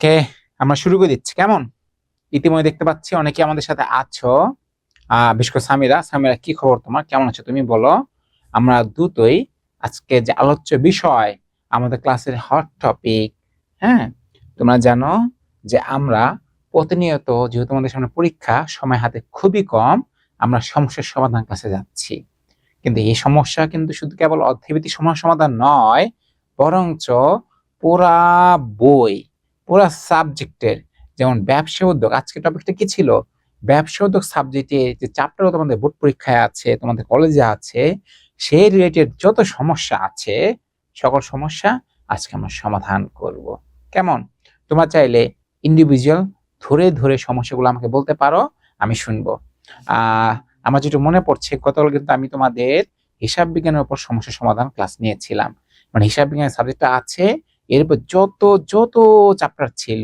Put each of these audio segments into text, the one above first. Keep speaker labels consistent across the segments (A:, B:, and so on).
A: ওকে, আমরা শুরু করে দিচ্ছি। কেমন? ইতিমধ্যে দেখতে পাচ্ছি অনেকে আমাদের সাথে আছো। বিশেষ করে সামিরা। সামিরা, কি খবর তোমার? কেমন আছো তুমি বলো? আমরা দ্রুতই আজকে যে আলোচ্য বিষয়, আমাদের ক্লাসের হট টপিক, হ্যাঁ, তোমরা জানো যে আমরা প্রতিনিয়ত, যেহেতু আমাদের সামনে পরীক্ষা, সময় হাতে খুবই কম, আমরা সমস্যার সমাধান ক্লাসে যাচ্ছি। কিন্তু এই সমস্যা কিন্তু শুধু কেবল অধ্যায়ভিত্তিক সমস্যা সমাধান নয়, বরঞ্চ পুরা বই, পুরা সাবজেক্টের, যেমন ব্যবসা উদ্যোগ, আজকের টপিকটা কি ছিল? ব্যবসা উদ্যোগ সাবজেক্টে যে চ্যাপ্টারও তোমাদের বোর্ড পরীক্ষায় আছে, তোমাদের কলেজে আছে, সেই রিলেটেড যত সমস্যা আছে, সকল সমস্যা আজকে আমরা সমাধান করব। কেমন? তোমরা চাইলে ইন্ডিভিজুয়াল ধরে ধরে সমস্যাগুলো আমাকে বলতে পারো, আমি শুনবো। আমার যেটা মনে পড়ছে, গতকাল কিন্তু আমি তোমাদের হিসাব বিজ্ঞানের উপর সমস্যা সমাধান ক্লাস নিয়েছিলাম। মানে হিসাব বিজ্ঞানের সাবজেক্টটা আছে, এর উপর যত যত চ্যাপ্টার ছিল,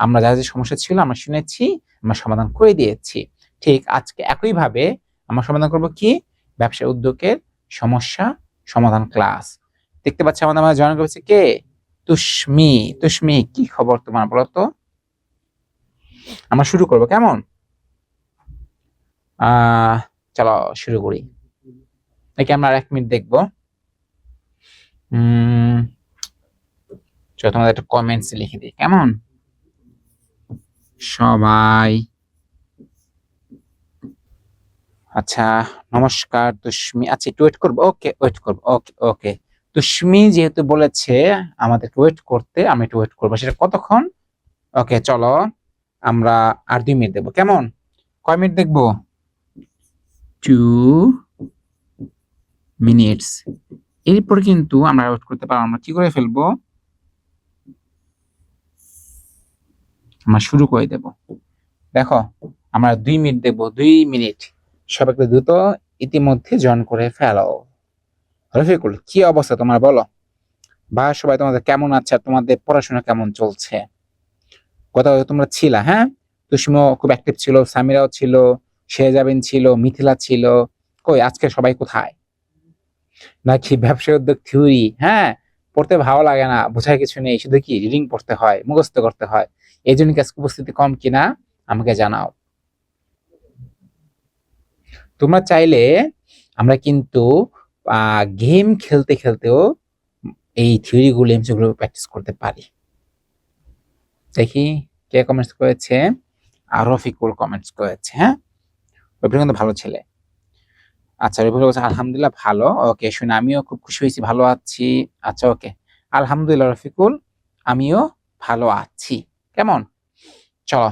A: আমরা যা যা সমস্যা ছিল আমরা শুনেছি, আমরা সমাধান করে দিয়েছি। ঠিক আজকে একইভাবে আমরা সমাধান করব কি? ব্যবসা উদ্যোগের সমস্যা সমাধান ক্লাস। দেখতে পাচ্ছি আমাদের মাঝে জয়েন করেছে কে? তুষ্মি। তুষ্মি, কি খবর তোমার বলো তো? আমরা শুরু করব, কেমন? চলো শুরু করি। নাকি আমরা 1 মিনিট দেখবো? চলো তোমাদের একটা কমেন্টস লিখে দিই, কেমন? সবাই আচ্ছা, নমস্কার তুষ্মি। আচ্ছা, একটু ওয়েট করবো। ওকে, ওয়েট করবো। ওকে ওকে, তুষ্মি যেহেতু বলেছে আমাদেরকে ওয়েট করতে, আমি একটু ওয়েট করবো। সেটা কতক্ষণ? ওকে, চলো আমরা আর 2 মিনিট দেবো, কেমন? কয় মিনিট দেখবো? 2 মিনিটস। এরপর কিন্তু আমরা ওয়েট করতে পারবো, আমরা কি করে ফেলবো? আমরা শুরু করে দেব। দেখো, আমরা 2 মিনিট দেখবো, 2 মিনিট। সবাইকে দ্রুত ইতিমধ্যে জয়েন করে ফেলো। রফিকুল, কি অবস্থা তোমার বলো? বা সবাই তোমাদের কেমন আছে, আর তোমাদের পড়াশোনা কেমন চলছে? কোথাও তোমরা ছিলা, হ্যাঁ? তুষিমও খুব অ্যাক্টিভ ছিল, সামিরাও ছিল, শেহজাবিন ছিল, মিথিলা ছিল। কই আজকে সবাই কোথায়? নাকি ব্যবসা উদ্যোগ থিওরি, হ্যাঁ, পড়তে ভালো লাগে না, বোঝার কিছু নেই, শুধু কি রিডিং পড়তে হয়, মুখস্থ করতে হয়, এই জন্য কি আজকে উপস্থিতি কম কিনা আমাকে জানাও। তোমরা চাইলে আমরা কিন্তু গেম খেলতে খেলতেও এই থিওরি গুলো, এমসিকিউ গুলো প্র্যাকটিস করতে পারি। দেখি কে কমেন্টস করেছে। আর রফিকুল কমেন্টস করেছে, হ্যাঁ, রফিকুল কিন্তু ভালো ছেলে। আচ্ছা, রফিকুল বলছে আলহামদুলিল্লাহ ভালো। ওকে, শুনে আমিও খুব খুশি হয়েছি, ভালো আছি। আচ্ছা, ওকে, আলহামদুলিল্লাহ রফিকুল, আমিও ভালো আছি। কেমন? চলো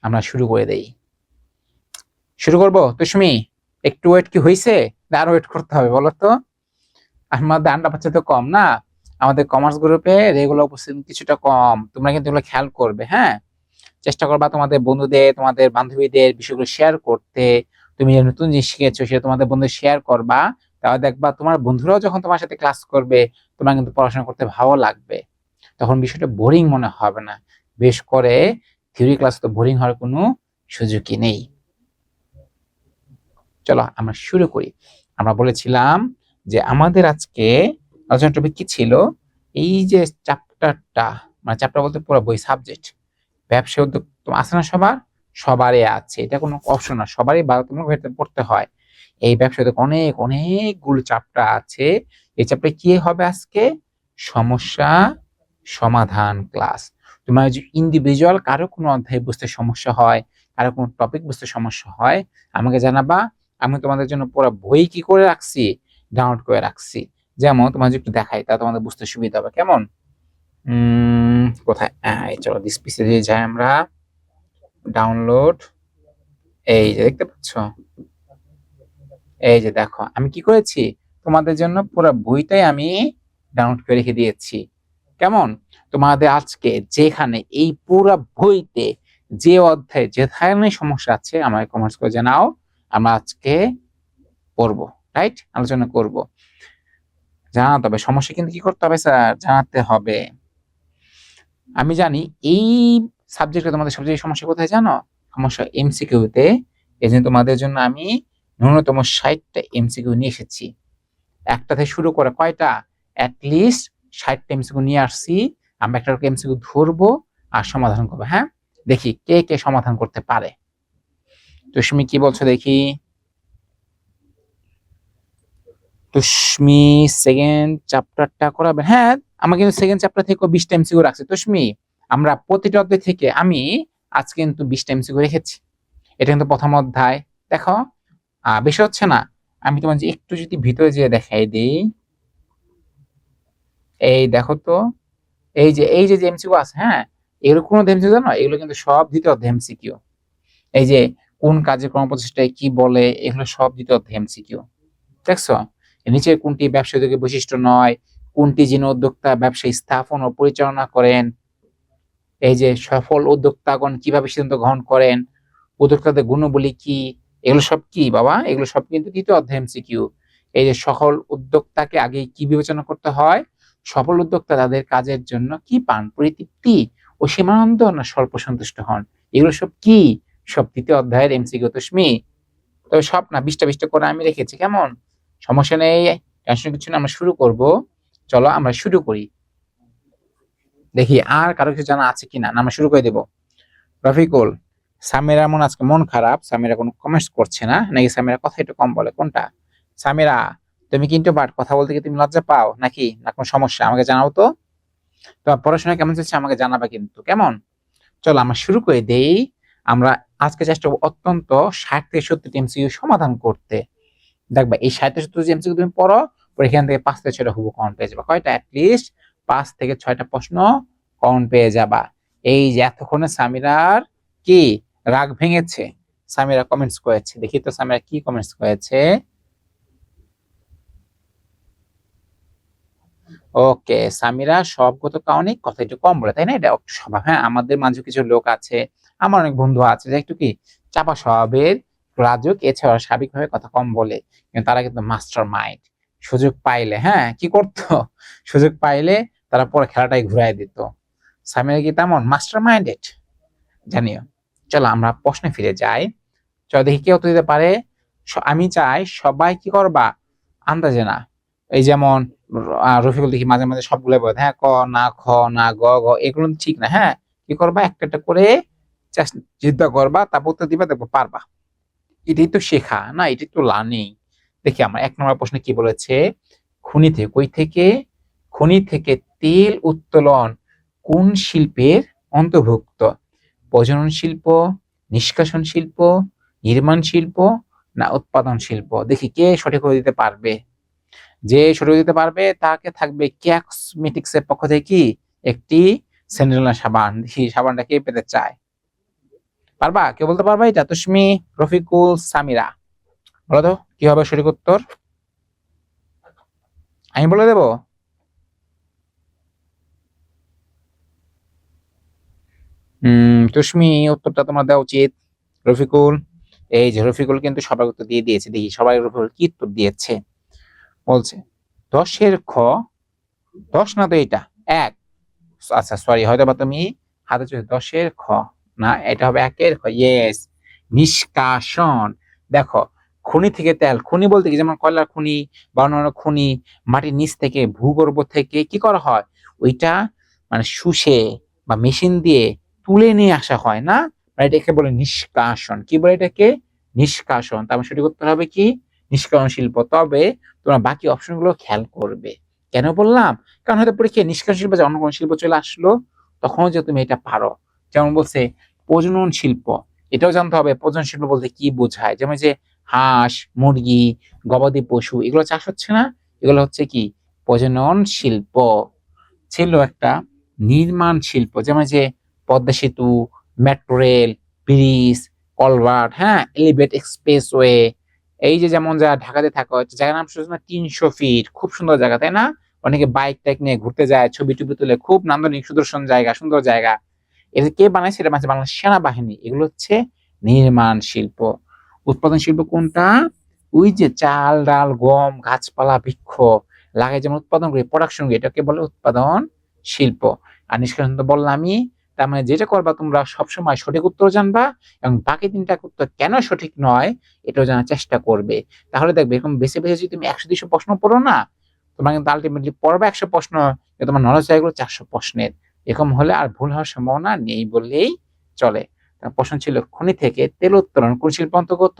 A: আমরা শুরু করে দেই। শুরু করবো তুষ্মি? একটু ওয়েট কি হয়েছে? আরো ওয়েট করতে হবে বলো তো? আমাদের আন্ডা বাচ্চা তো কম না, আমাদের কমার্স গ্রুপে রেগুলার উপস্থিতি কিছুটা কম। তোমরা কিন্তু এগুলো খেয়াল করবে, হ্যাঁ? চেষ্টা করবা তোমাদের বন্ধুদের, তোমাদের বান্ধবীদের বিষয়গুলো শেয়ার করতে। তুমি যে নতুন জিনিস শিখেছো সেটা তোমাদের বন্ধুদের শেয়ার করবা। তাহলে দেখবা তোমার বন্ধুরাও যখন তোমার সাথে ক্লাস করবে, তোমার কিন্তু পড়াশোনা করতে ভালো লাগবে। তখন বিষয়টা বোরিং মনে হবে না। বেশ করে থিওরি ক্লাস তো বোরিং হওয়ার কোনো সুযোগই নেই। চলো আমরা শুরু করি। আমরা বলেছিলাম যে আমাদের আজকে আলোচনা টপিক কি ছিল? এই যে চ্যাপ্টারটা, মানে চ্যাপ্টার বলতে পুরো বই, সাবজেক্ট ব্যবসা উদ্যোগ তো আছে না সবার? সবারই আছে, এটা কোনো অপশন না, সবারই বাধ্যতামূলক পড়তে হয়। এই ব্যবসা উদ্যোগ অনেক অনেকগুলো চ্যাপ্টার আছে। এই চ্যাপ্টারে কি হবে আজকে? সমস্যা সমাধান ক্লাস। তোমার যে ইন্ডিভিজুয়াল কারো কোনো অধ্যায় বুঝতে সমস্যা হয়, কারো কোনো টপিক বুঝতে সমস্যা হয়, আমাকে জানাবা। আমি তোমাদের জন্য পুরো বই কি করে রাখছি, ডাউনলোড করে রাখছি। যেমন তোমার একটু দেখাই, তা তোমাদের বুঝতে সুবিধা হবে, কেমন? কোথায়? চলো দিস পিসে দিয়ে যাই আমরা। ডাউনলোড, এই যে দেখতে পাচ্ছ, এই যে দেখো আমি কি করেছি, তোমাদের জন্য পুরো বইটাই আমি ডাউনলোড করে রেখে দিয়েছি। কেমন? তোমাদের আজকে যেখানে এই পুরো বইতে যে অধ্যায়ে যে ধরনের সমস্যা আছে আমাকে কমেন্টস করে জানাও, আমরা আজকে পড়বো, রাইট, আলোচনা করব। জানাতে হবে সমস্যা, কিন্তু কি করতে হবে স্যার? জানাতে হবে। আমি জানি এই সাবজেক্টে তোমাদের সবচেয়ে সমস্যা কোথায় জানো? সমস্যা এমসিকিউতে। এই জন্য তোমাদের জন্য আমি ন্যূনতম 60টা এমসিকিউ নিয়ে এসেছি। একটা থেকে শুরু করে কয়টা? অ্যাটলিস্ট 60টা এমসিকিউ নিয়ে আসছি। আমরা একটা এমসিকিউ ধরবো, আর সমাধান করবে। হ্যাঁ, দেখি কে কে সমাধান করতে পারে। তুমি কি বলছো দেখি? তুষ্মি সেকেন্ড চ্যাপ্টারটা করাবে? হ্যাঁ, আমার কিন্তু সেকেন্ড চ্যাপ্টার থেকে 20টা এমসিকিউ রাখছে। তুষ্মি, আমরা প্রতিটা অধ্যায় থেকে আমি আজ কিন্তু 20টা এমসিকিউ রেখেছি। এটা কিন্তু প্রথম অধ্যায়। দেখো, বেশি হচ্ছে না। আমি তোমার যে একটু যদি ভিতরে যেয়ে দেখাই দিই, এই দেখো তো, এই যে এমসিকিউ আছে, হ্যাঁ, এগুলো কোনো এমসিকিউ জানো, এগুলো কিন্তু সব দ্বিতীয় অধ্যায় এমসিকিউ। এই যে কোন কাজে কর্মপ্রচেষ্টায় কি বলে, এগুলো সব দ্বিতীয় অধ্যায় এমসিকিউ। দেখছো, নিচে কোনটি ব্যবসা উদ্যোগের বৈশিষ্ট্য নয়, কোনটি যিনি উদ্যোক্তা ব্যবসা স্থাপন ও পরিচালনা করেন, এই যে সফল উদ্যোক্তাগণ কিভাবে সিদ্ধান্ত গ্রহণ করেন, উদ্যোক্তাদের গুণাবলী কি, এগুলো সব কি বাবা, এগুলো সব কিন্তু দ্বিতীয় অধ্যায় এমসিকিউ। এই যে সফল উদ্যোক্তাকে আগে কি বিবেচনা করতে হয়, সফল উদ্যোক্তা তাদের কাজের জন্য কি পান, পরিতৃপ্তি ও সীমানন্দ না স্বল্প সন্তুষ্ট হন, এগুলো সব কি, সব দ্বিতীয় অধ্যায়ের এমসিকিউ। তুষ্মি, তবে সব না, 20টা করে আমি রেখেছি, কেমন? সমস্যা নেই, টেনশন কিছু না, আমরা শুরু করব। চলো আমরা শুরু করি। দেখি আর কারো কিছু জানা আছে কিনা, না আমরা শুরু করে দেব। রফিকুল, সামিরা মন আজকে মন খারাপ, সামিরা কোনো কমেন্টস করছে না, নাকি সামিরা কথা একটু কম বলে, কোনটা? সামিরা, তুমি কিন্তু বাট কথা বলতে গিয়ে তুমি লজ্জা পাও নাকি, না কোনো সমস্যা, আমাকে জানাও তো। তোমার পড়াশোনা কেমন চলছে আমাকে জানাবা কিন্তু, কেমন? চলো আমরা শুরু করে দেই। আমরা আজকে চেষ্টা করবো অত্যন্ত 60 থেকে 70 এমসিকিউ সমাধান করতে। দেখবা এই 60-70 এমসিকিউ তুমি পড়ো, পরে এখান থেকে 5 থেকে 6টা হুবহু কমন পেয়ে যাবা। কয়টা? অ্যাটলিস্ট 5 থেকে 6টা প্রশ্ন কমন পেয়ে যাবা। এই যে এতক্ষণে সামিরার কি রাগ ভেঙেছে, সামিরা কমেন্টস করেছে, দেখি তো সামিরা কি কমেন্টস করেছে। ওকে, সামিরা সবগত কারণে কথা একটু কম বলে, তাই না? এটা একটু স্বভাব। হ্যাঁ, আমাদের মাঝে কিছু লোক আছে, আমার অনেক বন্ধু আছে যে একটু কি চাপা স্বভাবের, লাজুক, এছাড়া স্বাভাবিকভাবে কথা কম বলে, কিন্তু তারা কিন্তু মাস্টার মাইন্ড। সুযোগ পাইলে, হ্যাঁ, কি করতো, সুযোগ পাইলে তারা পরে খেলাটাই ঘুরাই দিত। সামিরা কি তেমন মাস্টার মাইন্ডেড? জানিও। চলো আমরা প্রশ্নে ফিরে যাই। চলো দেখি কে উত্তর দিতে পারে। আমি চাই সবাই কি করবা, আন্দাজে না। এই যেমন রফিকুল দেখি মাঝে মাঝে সবগুলো বলে, হ্যাঁ, ক না, খ না, গ গ, এগুলো ঠিক না। হ্যাঁ, কি করবা, একটা একটা করে চিন্তা করবা, তারপর উত্তর দিবা, দেখবো পারবা। এটাই তো শেখা না, এটাই তো লার্নিং। দেখি আমার 1 নম্বর প্রশ্নে কি বলেছে। খনি থেকে, কই থেকে? খনি থেকে তেল উত্তোলন কোন শিল্পের অন্তর্ভুক্ত? প্রজনন শিল্প, নিষ্কাশন শিল্প, নির্মাণ শিল্প না উৎপাদন শিল্প? দেখি কে সঠিক করে দিতে পারবে। যে সঠিক দিতে পারবে তাকে থাকবে ক্যাকসমেটিক্স এর পক্ষ থেকে কি একটি সেন্ডেলা সাবান। দেখি সাবানটা কে পেতে চায়, পারবা? কে বলতে পারবা এটা? তুষ্মি, রফিকুল, সামিরা, বলো তো কি হবে সঠিক উত্তর? আমি বলে দেব। তুষ্মি, উত্তরটা তোমার দেওয়া উচিত। রফিকুল, এই যে রফিকুল কিন্তু সবার উত্তর দিয়ে দিয়েছে, দেখি সবাই রফিকুল কি উত্তর দিয়েছে। বলছে 10-এর খ, 10 না তো এটা, 1। আচ্ছা সরি, হয়তো বা তুমি হাতে চলছে 10-এর খ, না এটা হবে 1-এর খ। ইয়েস, নিষ্কাশন। দেখো, খনি থেকে তেল, খনি বলতে কি যেমন কয়লার খনি বা অন্যান্য খনি, মাটির নিচ থেকে ভূগর্ভ থেকে কি করা হয়, ওইটা মানে শুষে বা মেশিন দিয়ে তুলে নিয়ে আসা হয় না, মানে এটাকে বলে নিষ্কাশন। কি বলে এটাকে? নিষ্কাশন। তার মানে সঠিক উত্তর হবে কি নিষ্কাশন শিল্প। তবে তোমরা বাকি অপশন গুলো খেয়াল করবে। কেন বললাম? কারণ হয়তো পরীক্ষায় নিষ্কাশন শিল্প যে অন্য কোনো শিল্প চলে আসলো, তখন যে তুমি এটা পারো। যেমন বলছে প্রজনন শিল্প, এটাও জানতে হবে প্রজনন শিল্প বলতে কি বোঝায়। যেমন যে হাঁস, মুরগি, গবাদি পশু এগুলো চাষ হচ্ছে না, এগুলো হচ্ছে কি প্রজনন শিল্প। ছিল একটা নির্মাণ শিল্প, যেমন যে পদ্মা সেতু, মেট্রো রেল, ব্রিজ, কলভার্ট, হ্যাঁ, এলিভেট এক্সপ্রেসওয়ে। এই যে যেমন যা ঢাকাতে থাকা হচ্ছে, জায়গার নাম শুনছো না, 300 ফিট, খুব সুন্দর জায়গা, তাই না? অনেকে বাইক টাইক নিয়ে ঘুরতে যায়, ছবি টবি তুলে, খুব নান্দনিক সুদর্শন জায়গা, সুন্দর জায়গা। এটা কে বানাইছে? এটা বানাইছে বাংলাদেশ সেনাবাহিনী। এগুলো হচ্ছে নির্মাণ শিল্প। উৎপাদন শিল্প কোনটা? ওই যে চাল ডাল গম গাছপালা বৃক্ষ লাগাই যেমন উৎপাদন করি, প্রোডাকশন করি, এটাকে বলে উৎপাদন শিল্প। আর নিষ্কাশন তো বললামই। তার মানে যেটা করবা তোমরা সবসময় সঠিক উত্তর জানবা, এবং বাকি 3টা উত্তর কেন সঠিক নয় এটাও জানার চেষ্টা করবে। তাহলে দেখবে এরকম বেছে বেছে যদি তুমি 100-200 প্রশ্ন পড়ো না, তোমার কিন্তু আলটিমেটলি পড়বা 100 প্রশ্ন, তোমার নলেজ হয়ে গেলো 400 প্রশ্নের। এরকম হলে আর ভুল হওয়ার সম্ভাবনা নেই বললেই চলে। প্রশ্ন ছিল খনি থেকে তেল উত্তোলন কোন শিল্প অন্তর্গত?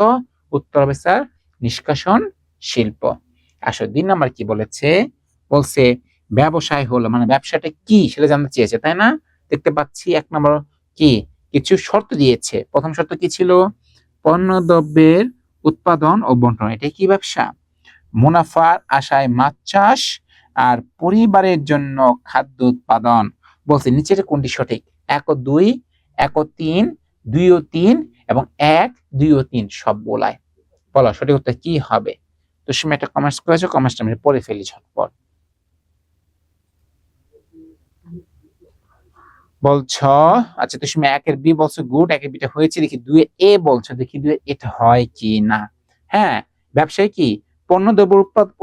A: উত্তর হবে স্যার নিষ্কাশন শিল্প। আসলে 2 নাম্বার কি বলেছে? বলছে ব্যবসায় হলো মানে ব্যবসাটা কি সেটা জানতে চেয়েছে, তাই না? দেখতে পাচ্ছি 1 নম্বর কি কিছু শর্ত দিয়েছে। প্রথম শর্ত কি ছিল? পণ্য দ্রব্যের উৎপাদন ও বন্টন, এটা কি ব্যবসা? মুনাফার আশায় মাছ চাষ আর পরিবারের জন্য খাদ্য উৎপাদন। বলছে নিচের কোনটি সঠিক? 1 ও 2, 1 ও 3, 2 ও 3 এবং 1, 2 ও 3 সবগুলাই। বলো সঠিক উত্তর কি হবে? তো তুমি একটা কমেন্টস করেছো, কমেন্টটা আমি পড়ে ফেলি ঝটপট। বলছো আচ্ছা তুমি 1 এর বি বলছো গুড, 1 এর বিটা হয়েছে, দেখি 2 এর এ বলছো, দেখি 2 এর এটা হয় কি না। হ্যাঁ, ব্যবসায় কি পণ্য দ্রব্য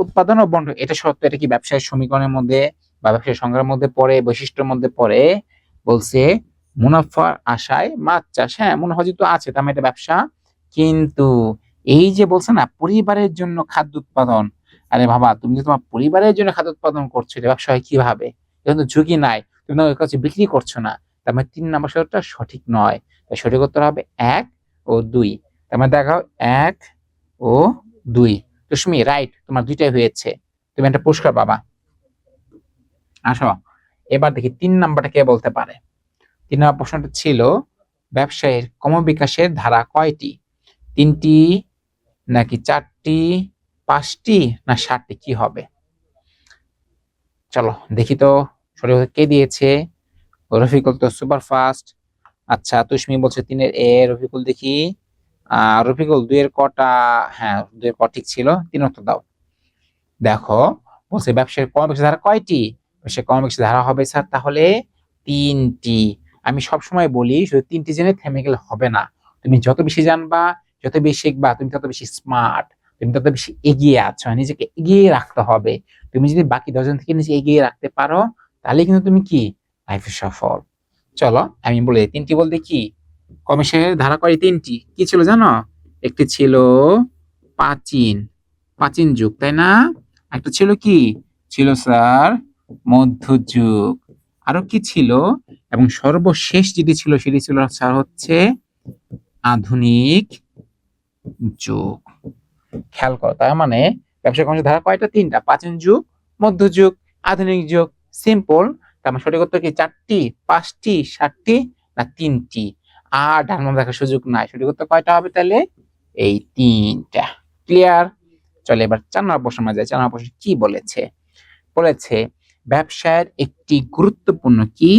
A: উৎপাদন ও বন্টন, এটা সত্য। এটা কি ব্যবসায়ের সমীকরণের মধ্যে বা ব্যবসায় সংজ্ঞার মধ্যে পড়ে, বৈশিষ্ট্যের মধ্যে পড়ে? বলছে মুনাফার আশায় মাছ চাষ, হ্যাঁ মুনাফা যেহেতু আছে তার মানে এটা ব্যবসা। কিন্তু এই যে বলছে না পরিবারের জন্য খাদ্য উৎপাদন, আরে বাবা তুমি যে তোমার পরিবারের জন্য খাদ্য উৎপাদন করছো এটা ব্যবসা হয় কিভাবে? এটা তো ঝুঁকি নাই, তুমি তো ওর কাছে বিক্রি করছো না। তার মানে 3 নাম্বার শর্তটা সঠিক নয়। তাই সঠিক উত্তর হবে 1 ও 2। তার মানে দেখাও 1 ও 2। তুমি রাইট, তোমার 2টাই হয়েছে, তুমি একটা পুরস্কার পাবা। আসো এবার দেখি 3 নাম্বারটা কে বলতে পারে। 3 নাম্বার প্রশ্নটা ছিল ব্যবসায়ের ক্রমবিকাশের ধারা কয়টি? 3টি নাকি 4টি, 5টি না 7টি, কি হবে? চলো দেখি তো সঠিক উত্তর কে দিয়েছে। রফিকুল তো সুপার ফাস্ট। আচ্ছা তুষ্মি বলছে 3 এর এ, রফিকুল দেখি। রফিকুল 2 এর কটা? হ্যাঁ 2 এর ক ঠিক ছিল, 3 উত্তর দাও। দেখো বলছে ব্যবসায়ের ক্রমবিকাশের ধারা কয়টি? ব্যবসায়ের ক্রমবিকাশের ধারা হবে স্যার তাহলে 3টি। আমি সবসময় বলি শুধু 3টি জেনে থেমে গেলে হবে না। তুমি যত বেশি জানবা, যত বেশি শিখবা, তুমি তত বেশি স্মার্ট, তুমি তত বেশি এগিয়ে আছো, নিজেকে এগিয়ে রাখতে হবে। তুমি যদি বাকি 10 জন থেকে নিজে এগিয়ে রাখতে পারো তাহলে কিন্তু তুমি কি লাইফে সফল। চলো আমি বলি 3টি বলতে কি কমিশনের ধারা করে 3টি, কি ছিল জানো? একটি ছিল প্রাচীন, প্রাচীন যুগ, তাই না? একটা ছিল কি ছিল স্যার মধ্যযুগ। আরো কি ছিল? এবং সর্বশেষ যেটি ছিল সেটি ছিল স্যার হচ্ছে আধুনিক যুগ। খেয়াল করো তার মানে ব্যবসা কর্মসূচির ধারা কয়টা? 3টা, প্রাচীন যুগ, মধ্যযুগ, আধুনিক যুগ। সিম্পল। তার মানে সঠিক উত্তর কি 4টি, 5টি, 7টি না 3টি? আর ডান বাম দেখার সুযোগ নাই, সঠিক উত্তর কয়টা হবে তাহলে? এই 3টা। ক্লিয়ার? চলে এবার 4 নম্বর প্রশ্ন যায়। 4 নম্বর প্রশ্ন কি বলেছে? বলেছে ব্যবসায়ের একটি গুরুত্বপূর্ণ কি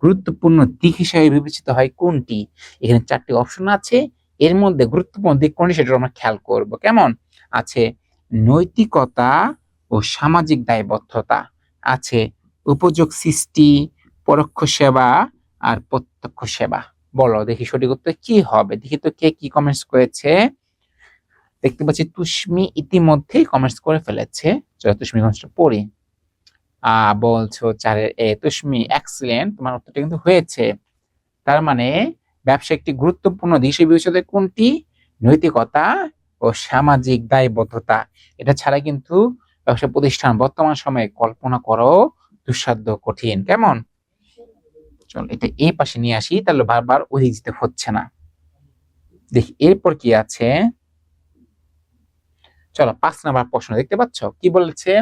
A: গুরুত্বপূর্ণ দিক হিসেবে বিবেচিত হয় কোনটি? এখানে 4টি অপশন আছে, এর মধ্যে গুরুত্বপূর্ণ দিক কোনটি সেটা আমরা খেয়াল করব। কেমন? আছে নৈতিকতা ও সামাজিক দায়বদ্ধতা, আছে উপযোগ সৃষ্টি, পরোক্ষ সেবা আর প্রত্যক্ষ সেবা। বলো দেখি সঠিক উত্তর কি হবে। দেখি তো কে কি কমেন্টস করেছে। দেখতে পাচ্ছি তুষ্মি ইতিমধ্যেই কমেন্টস করে ফেলেছে। চলো তুষ্মি কমেন্টসটা পড়ি। বলছো 4 এর এ, তুষ্মি এক্সিলেন্ট, তোমার উত্তরটা কিন্তু হয়েছে। তার মানে ব্যবসা একটি গুরুত্বপূর্ণ দিক হিসেবে বিবেচিত কোনটি? নৈতিকতা ও সামাজিক দায়বদ্ধতা। এটা ছাড়া কিন্তু ব্যবসা প্রতিষ্ঠান বর্তমান সময়ে কল্পনা করো দুঃসাধ্য কঠিন। কেমন? চল এটা এই পাশে নিয়ে আসি, তাহলে বারবার ওদিক যেতে হচ্ছে না। দেখি এরপর কি আছে। চলো 5 নাম্বার প্রশ্ন দেখতে পাচ্ছ কি বলেছে?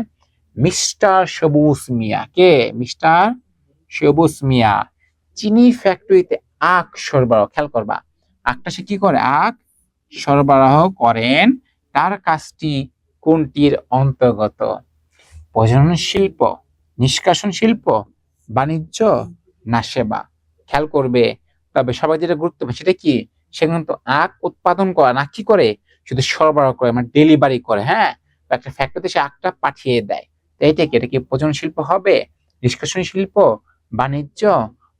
A: মিস্টার সবুজ মিয়া, কে? মিস্টার সবুজ মিয়া চিনি ফ্যাক্টরিতে আখ সরবরাহ, খেয়াল করবা আখটা সে কি করে? আখ সরবরাহ করেন। তার কাজটি কোনটির অন্তর্গত? প্রজনন শিল্প, নিষ্কাশন শিল্প, বাণিজ্য না সেবা? খেয়াল করবে। তবে সবাই যেটা গুরুত্ব সেটা কি, সে কিন্তু আখ উৎপাদন করে না, কি করে শুধু সরবরাহ করে মানে ডেলিভারি করে। হ্যাঁ, একটা ফ্যাক্টরিতে সে আখটা পাঠিয়ে দেয়। তো এইটা কি, এটা কি প্রজনন শিল্প হবে, নিষ্কাশন শিল্প, বাণিজ্য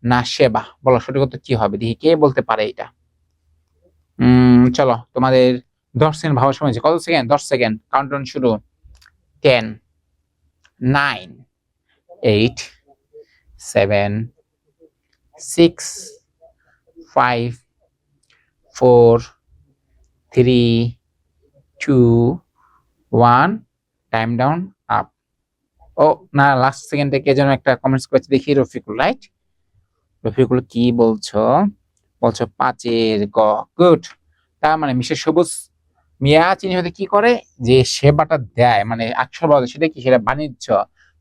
A: না সেবা? বলো সঠিক উত্তর কি হবে, দেখি কে বলতে পারে এটা। চলো তোমাদের 10 সেকেন্ড ভাবার সময় আছে। কত সেকেন্ড? 10 সেকেন্ড। কাউন্টডাউন শুরু। 10, 9, 8, 7, 6, 5, 4, 3, 2, 1, টাইম ডাউন আপ। ও না, লাস্ট সেকেন্ডে কে যেন একটা কমেন্টস করেছে, দেখি রফিকুল, রাইট? রফিকুল কি বলছো? বলছো 5-এর গ। গুড। তার মানে মিস্টার সবুজ মিয়া চিনি হতে কি করে, যে সেবাটা দেয় মানে আকসর বলে, সেটা কি, সেটা বাণিজ্য।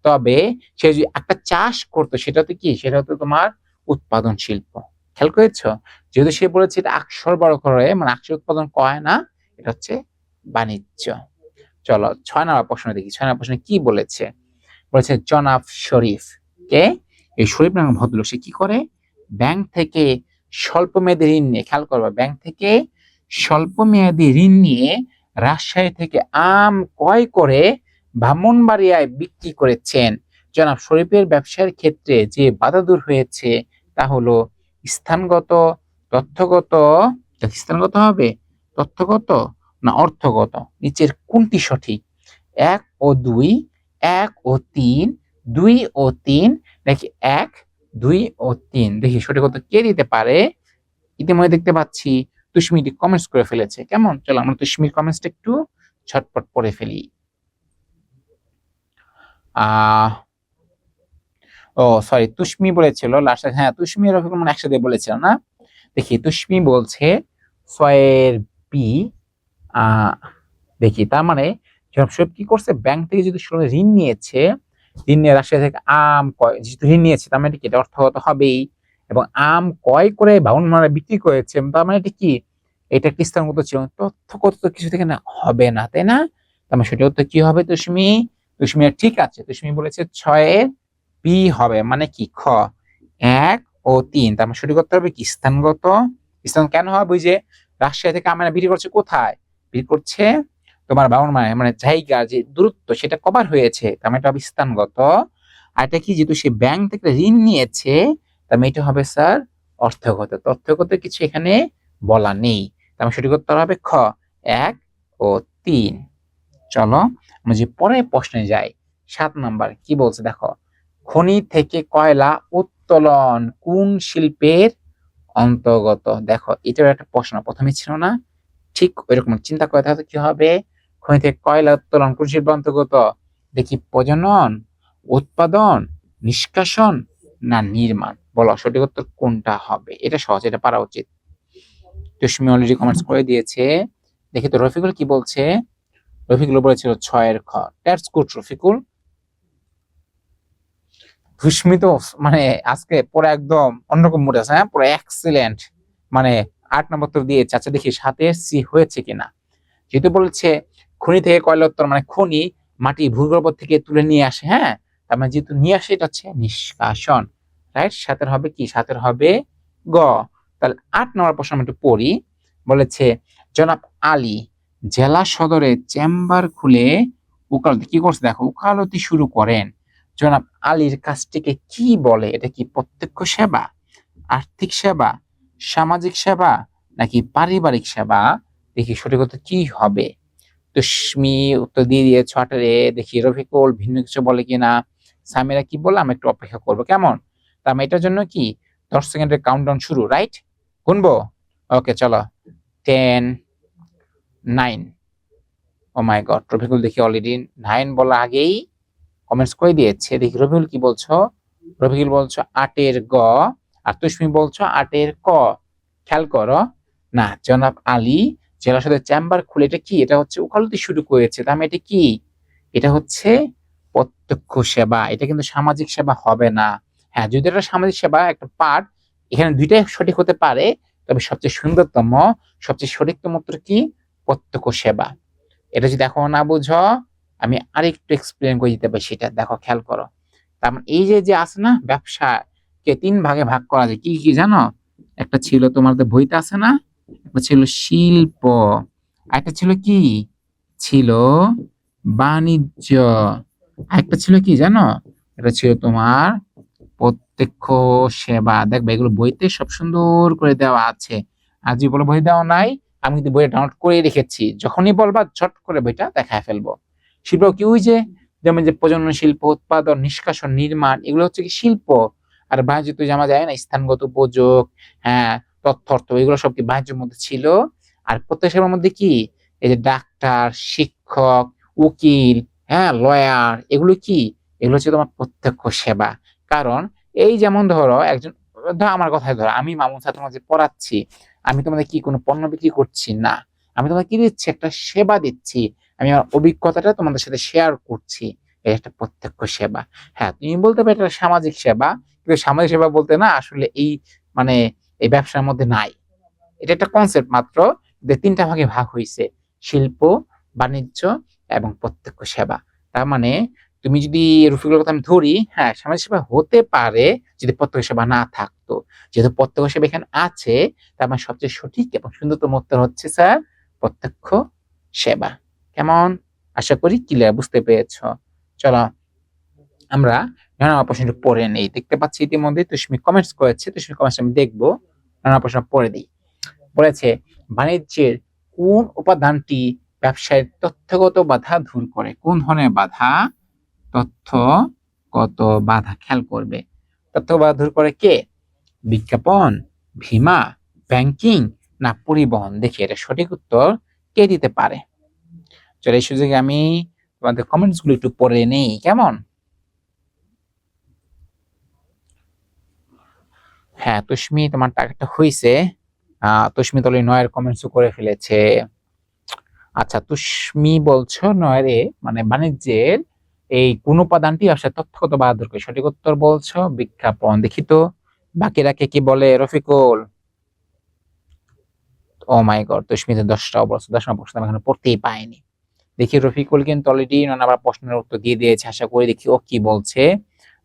A: তবে সে যদি একটা চাষ করতো সেটা তো কি, সেটা হতো তোমার উৎপাদন শিল্প। খেয়াল করেছো? যেহেতু সে বলেছে এটা আকসর বড় করে মানে আকসর উৎপাদন করে না, এটা হচ্ছে বাণিজ্য। চলো 6 নম্বর প্রশ্ন দেখি। 6 নম্বর প্রশ্নে কি বলেছে? বলেছে জনাব শরীফ কে, এই শরীফ নামে ভদ্রলোক সে কি করে, ব্যাংক থেকে স্বল্প মেয়াদী ঋণ নিয়ে, খেয়াল করবা, ব্যাংক থেকে স্বল্প মেয়াদী ঋণ নিয়ে রাজশাহী থেকে আম ক্রয় করে ব্রাহ্মণবাড়িয়ায় বিক্রি করেছেন। জনাব শরীফের ব্যবসার ক্ষেত্রে যে বাধা দূর হয়েছে তা হলো স্থানগত, তথ্যগত, স্থানগত হবে, তথ্যগত না অর্থগত, নিচের কোনটি সঠিক? 1 ও 2, 1 ও 3, 2 ও 3, নাকি 1, 2 ও 3? দেখি সঠিক উত্তর কে দিতে পারে। ইতিমধ্যে দেখতে পাচ্ছি তুষ্মিটি কমেন্টস করে ফেলেছে। কেমন, চলো আমরা তুষ্মির কমেন্টসটা একটু ঝটপট পড়ে ফেলি। আহ ও সরি, তুষ্মি বলেছিল লাস্ট, হ্যাঁ তুষ্মি রফিকুল মানে একসাথে বলেছিল না। দেখি তুষ্মি বলছে 6-এর বি। দেখি তার মানে সব কি করছে, ব্যাংক থেকে যদি ঋণ নিয়েছে, ঋণ নিয়ে রাজশাহী থেকে আম ক্রয়, যেহেতু ঋণ নিয়েছে তার মানে কি এটা অর্থগত হবেই, এবং আম ক্রয় করে ব্রাহ্মণবাড়িয়ায় বিক্রি করেছে, তার মানে এটা কি, এটা একটা স্থানগত ছিল, তথ্যগত তো কিছু থেকে না হবে না, তাই না? তার মানে সেটা উত্তর কি হবে তুষ্মি? তুষ্মি ঠিক আছে, তুষ্মি বলেছে 6-এর বি হবে, মানে কি খ, 1 ও 3। তার মানে সঠিক উত্তর হবে কি স্থানগত। স্থান কেন হবে, ওই যে রাজশাহী থেকে আম বিক্রি করছে কোথায়, বিক্রি করছে তোমার ব্রাহ্মণবাড়িয়া, মানে জায়গা যে দূরত্ব সেটা কভার হয়েছে, তার মানে এটা হবে স্থানগত। আর এটা কি, যেহেতু সে ব্যাংক থেকে ঋণ নিয়েছে, তার মানে এটা হবে স্যার অর্থগত। তথ্যগত কিছু এখানে বলা নেই, তার মানে সঠিক উত্তর হবে খ, 1 ও 3। চলো আমরা যে পরের প্রশ্নে যাই। 7 নাম্বার কি বলছে দেখো, খনি থেকে কয়লা উত্তোলন কোন শিল্পের অন্তর্গত? দেখো এটার একটা প্রশ্ন প্রথমে ছিল না, ঠিক ওইরকম চিন্তা করে তাহলে কি হবে, খনি থেকে কয়লা উত্তোলন কোন শিল্পের অন্তর্গত? দেখি প্রজনন, উৎপাদন, নিষ্কাশন না নির্মাণ, বলো সঠিক উত্তর কোনটা হবে? এটা সহজ, এটা পারা উচিত। তুষ্মি অলরেডি কমেন্টস করে দিয়েছে। দেখি তো রফিকুল কি বলছে। রফিকুল বলেছিল 6-এর খ। That's good Rafiqul. তুষ্মি তো মানে আজকে পুরো একদম অন্যরকম মুড আছে, হ্যাঁ পুরো এক্সিলেন্ট, মানে 8 নম্বর তো দিয়েছে। আচ্ছা দেখি 7-এর সি হয়েছে কিনা। যেহেতু বলেছে খনি থেকে কয়লা উত্তোলন, মানে খনি মাটি ভূগর্ভ থেকে তুলে নিয়ে আসে, হ্যাঁ তার মানে যেহেতু নিয়ে আসে এটা হচ্ছে নিষ্কাশন, রাইট। 7-এর হবে কি, 7-এর হবে গ। তাহলে 8 নম্বর প্রশ্ন আমি একটু পড়ি। বলেছে জনাব আলী জেলা সদরে চেম্বার খুলে উকালতি কি করছে, দেখো উকালতি শুরু করেন। জনাব আলীর কাজটিকে কি বলে? এটা কি প্রত্যক্ষ সেবা, আর্থিক সেবা, সামাজিক সেবা নাকি পারিবারিক সেবা? দেখি সঠিক উত্তর কি হবে। তুষ্মি উত্তর দিয়ে দিয়েছ 8-এ। দেখি রফিকুল ভিন্ন কিছু বলে কিনা, সামিরা কি বলে, আমরা একটু অপেক্ষা করবো, কেমন? তার মানে এটার জন্য কি 10 সেকেন্ডের কাউন্টডাউন শুরু, রাইট? গুনবো, ওকে চলো। 10, 9। ও মাই গড, রফিকুল দেখি অলরেডি 9 বলার আগেই কমেন্টস করে দিয়েছে। দেখি রফিকুল কি বলছো। রফিকুল বলছো 8-এর গ, আর তুষ্মি বলছো 8-এর ক। খেয়াল করো, না জনাব আলী জেলা সদর চেম্বার খুলে, এটা কি, এটা হচ্ছে উকালতি শুরু করেছে, তার মানে এটা কি, এটা হচ্ছে প্রত্যক্ষ সেবা, এটা কিন্তু সামাজিক সেবা হবে না। হ্যাঁ যদি এটা সামাজিক সেবা একটা পার্ট, এখানে দুইটাই সঠিক হতে পারে, তবে সবচেয়ে সুন্দরতম, সবচেয়ে সঠিকতম উত্তর কি, প্রত্যক্ষ সেবা। এটা যদি এখনো না বুঝো, আমি আরেকটু এক্সপ্লেন করে দিতে পারি সেটা, দেখো খেয়াল করো। তার মানে এই যে যে আছে না, ব্যবসা কে 3 ভাগে ভাগ করা যায়, কি কি জানো? একটা ছিল তোমাদের বইতে আছে না, একটা ছিল শিল্প, একটা ছিল কি, ছিল বাণিজ্য, একটা ছিল কি জানো, এটা ছিল তোমার প্রত্যক্ষ সেবা। দেখবে এগুলো বইতে সব সুন্দর করে দেওয়া আছে। আর যদি বলো বই দেওয়া নাই, আমি কিন্তু বইটা ডাউনলোড করে রেখেছি, যখনই বলবা ঝট করে বইটা দেখায় ফেলবো। শিল্প কি, ওই যে যেমন যে প্রজনন শিল্প, উৎপাদন, নিষ্কাশন, নির্মাণ, এগুলো হচ্ছে কি শিল্প। আর বাণিজ্য তো জানা যায় না, স্থানগত উপযোগ, হ্যাঁ তথ্য অর্থ, এগুলো সব কি বাণিজ্যের মধ্যে ছিল। আর প্রত্যেক সেবার মধ্যে কি, এই যে ডাক্তার, শিক্ষক, উকিল, হ্যাঁ লয়ার, এগুলো কি, এগুলো হচ্ছে তোমার প্রত্যক্ষ সেবা। কারণ এই যেমন ধরো একজন ধর আমার কথাই ধরো, আমি মামুন স্যার তোমাকে পড়াচ্ছি, আমি তোমাদের কি কোনো পণ্য বিক্রি করছি না, আমি তোমাকে কি দিচ্ছি, একটা সেবা দিচ্ছি, আমি আমার অভিজ্ঞতাটা তোমাদের সাথে শেয়ার করছি, এটা একটা প্রত্যক্ষ সেবা। হ্যাঁ, তুমি বলতে পারো এটা সামাজিক সেবা, কিন্তু সামাজিক সেবা বলতে না আসলে এই মানে এই ব্যবসার মধ্যে নাই। এটা একটা কনসেপ্ট মাত্র, যে তিনটা ভাগে ভাগ হয়েছে: শিল্প, বাণিজ্য এবং প্রত্যক্ষ সেবা। তার মানে তুমি যদি রফিকুলের কথা আমি ধরি, হ্যাঁ সামাজিক সেবা হতে পারে যদি প্রত্যক্ষ সেবা না থাকতো। যেহেতু প্রত্যক্ষ সেবা এখানে আছে, তার মানে সবচেয়ে সঠিক এবং সুন্দরতম উত্তর হচ্ছে স্যার প্রত্যক্ষ সেবা। কেমন? আশা করি ক্লিয়ার, বুঝতে পেরেছ। চলো আমরা আমার প্রশ্নটা পড়ে নেই। দেখতে পাচ্ছি ইতিমধ্যে তুষ্মি কমেন্টস করেছে, তুষ্মি কমেন্টস আমি দেখবো, আমার প্রশ্ন পড়ে দিই। বলেছে, বাণিজ্যের কোন উপাদানটি ব্যবসায়ের তথ্যগত বাধা দূর করে? কোন ধরনের বাধা? তথ্যগত বাধা। খেয়াল করবে, তথ্য বাধা দূর করে কে? বিজ্ঞাপন, বীমা, ব্যাংকিং না পরিবহন? দেখি এটা সঠিক উত্তর কে দিতে পারে। চলো এই সুযোগে আমি তোমাদের কমেন্টস গুলো একটু পড়ে নেই, কেমন? হ্যাঁ তুষ্মি, তোমার টাকাটা হয়েছে। তুষ্মি তাহলে নয়ের কমেন্টসও করে ফেলেছে। আচ্ছা, তুষ্মি বলছো নয়রে মানে বাণিজ্যের এই কোন উপাদানটি ব্যবসায় তথ্যগত বাধা দূর করে? সঠিক উত্তর বলছো বিজ্ঞাপন। দেখি তো বাকিরা কে কি বলে। রফিকুল, ও মাই গড, তুষ্মিতে 10টা অবস্থা, 10টা প্রশ্ন আমি এখনো পড়তেই পাইনি। দেখি রফিকুল কিন্তু অলরেডি আবার প্রশ্নের উত্তর দিয়ে দিয়েছে, আশা করি। দেখি ও কি বলছে।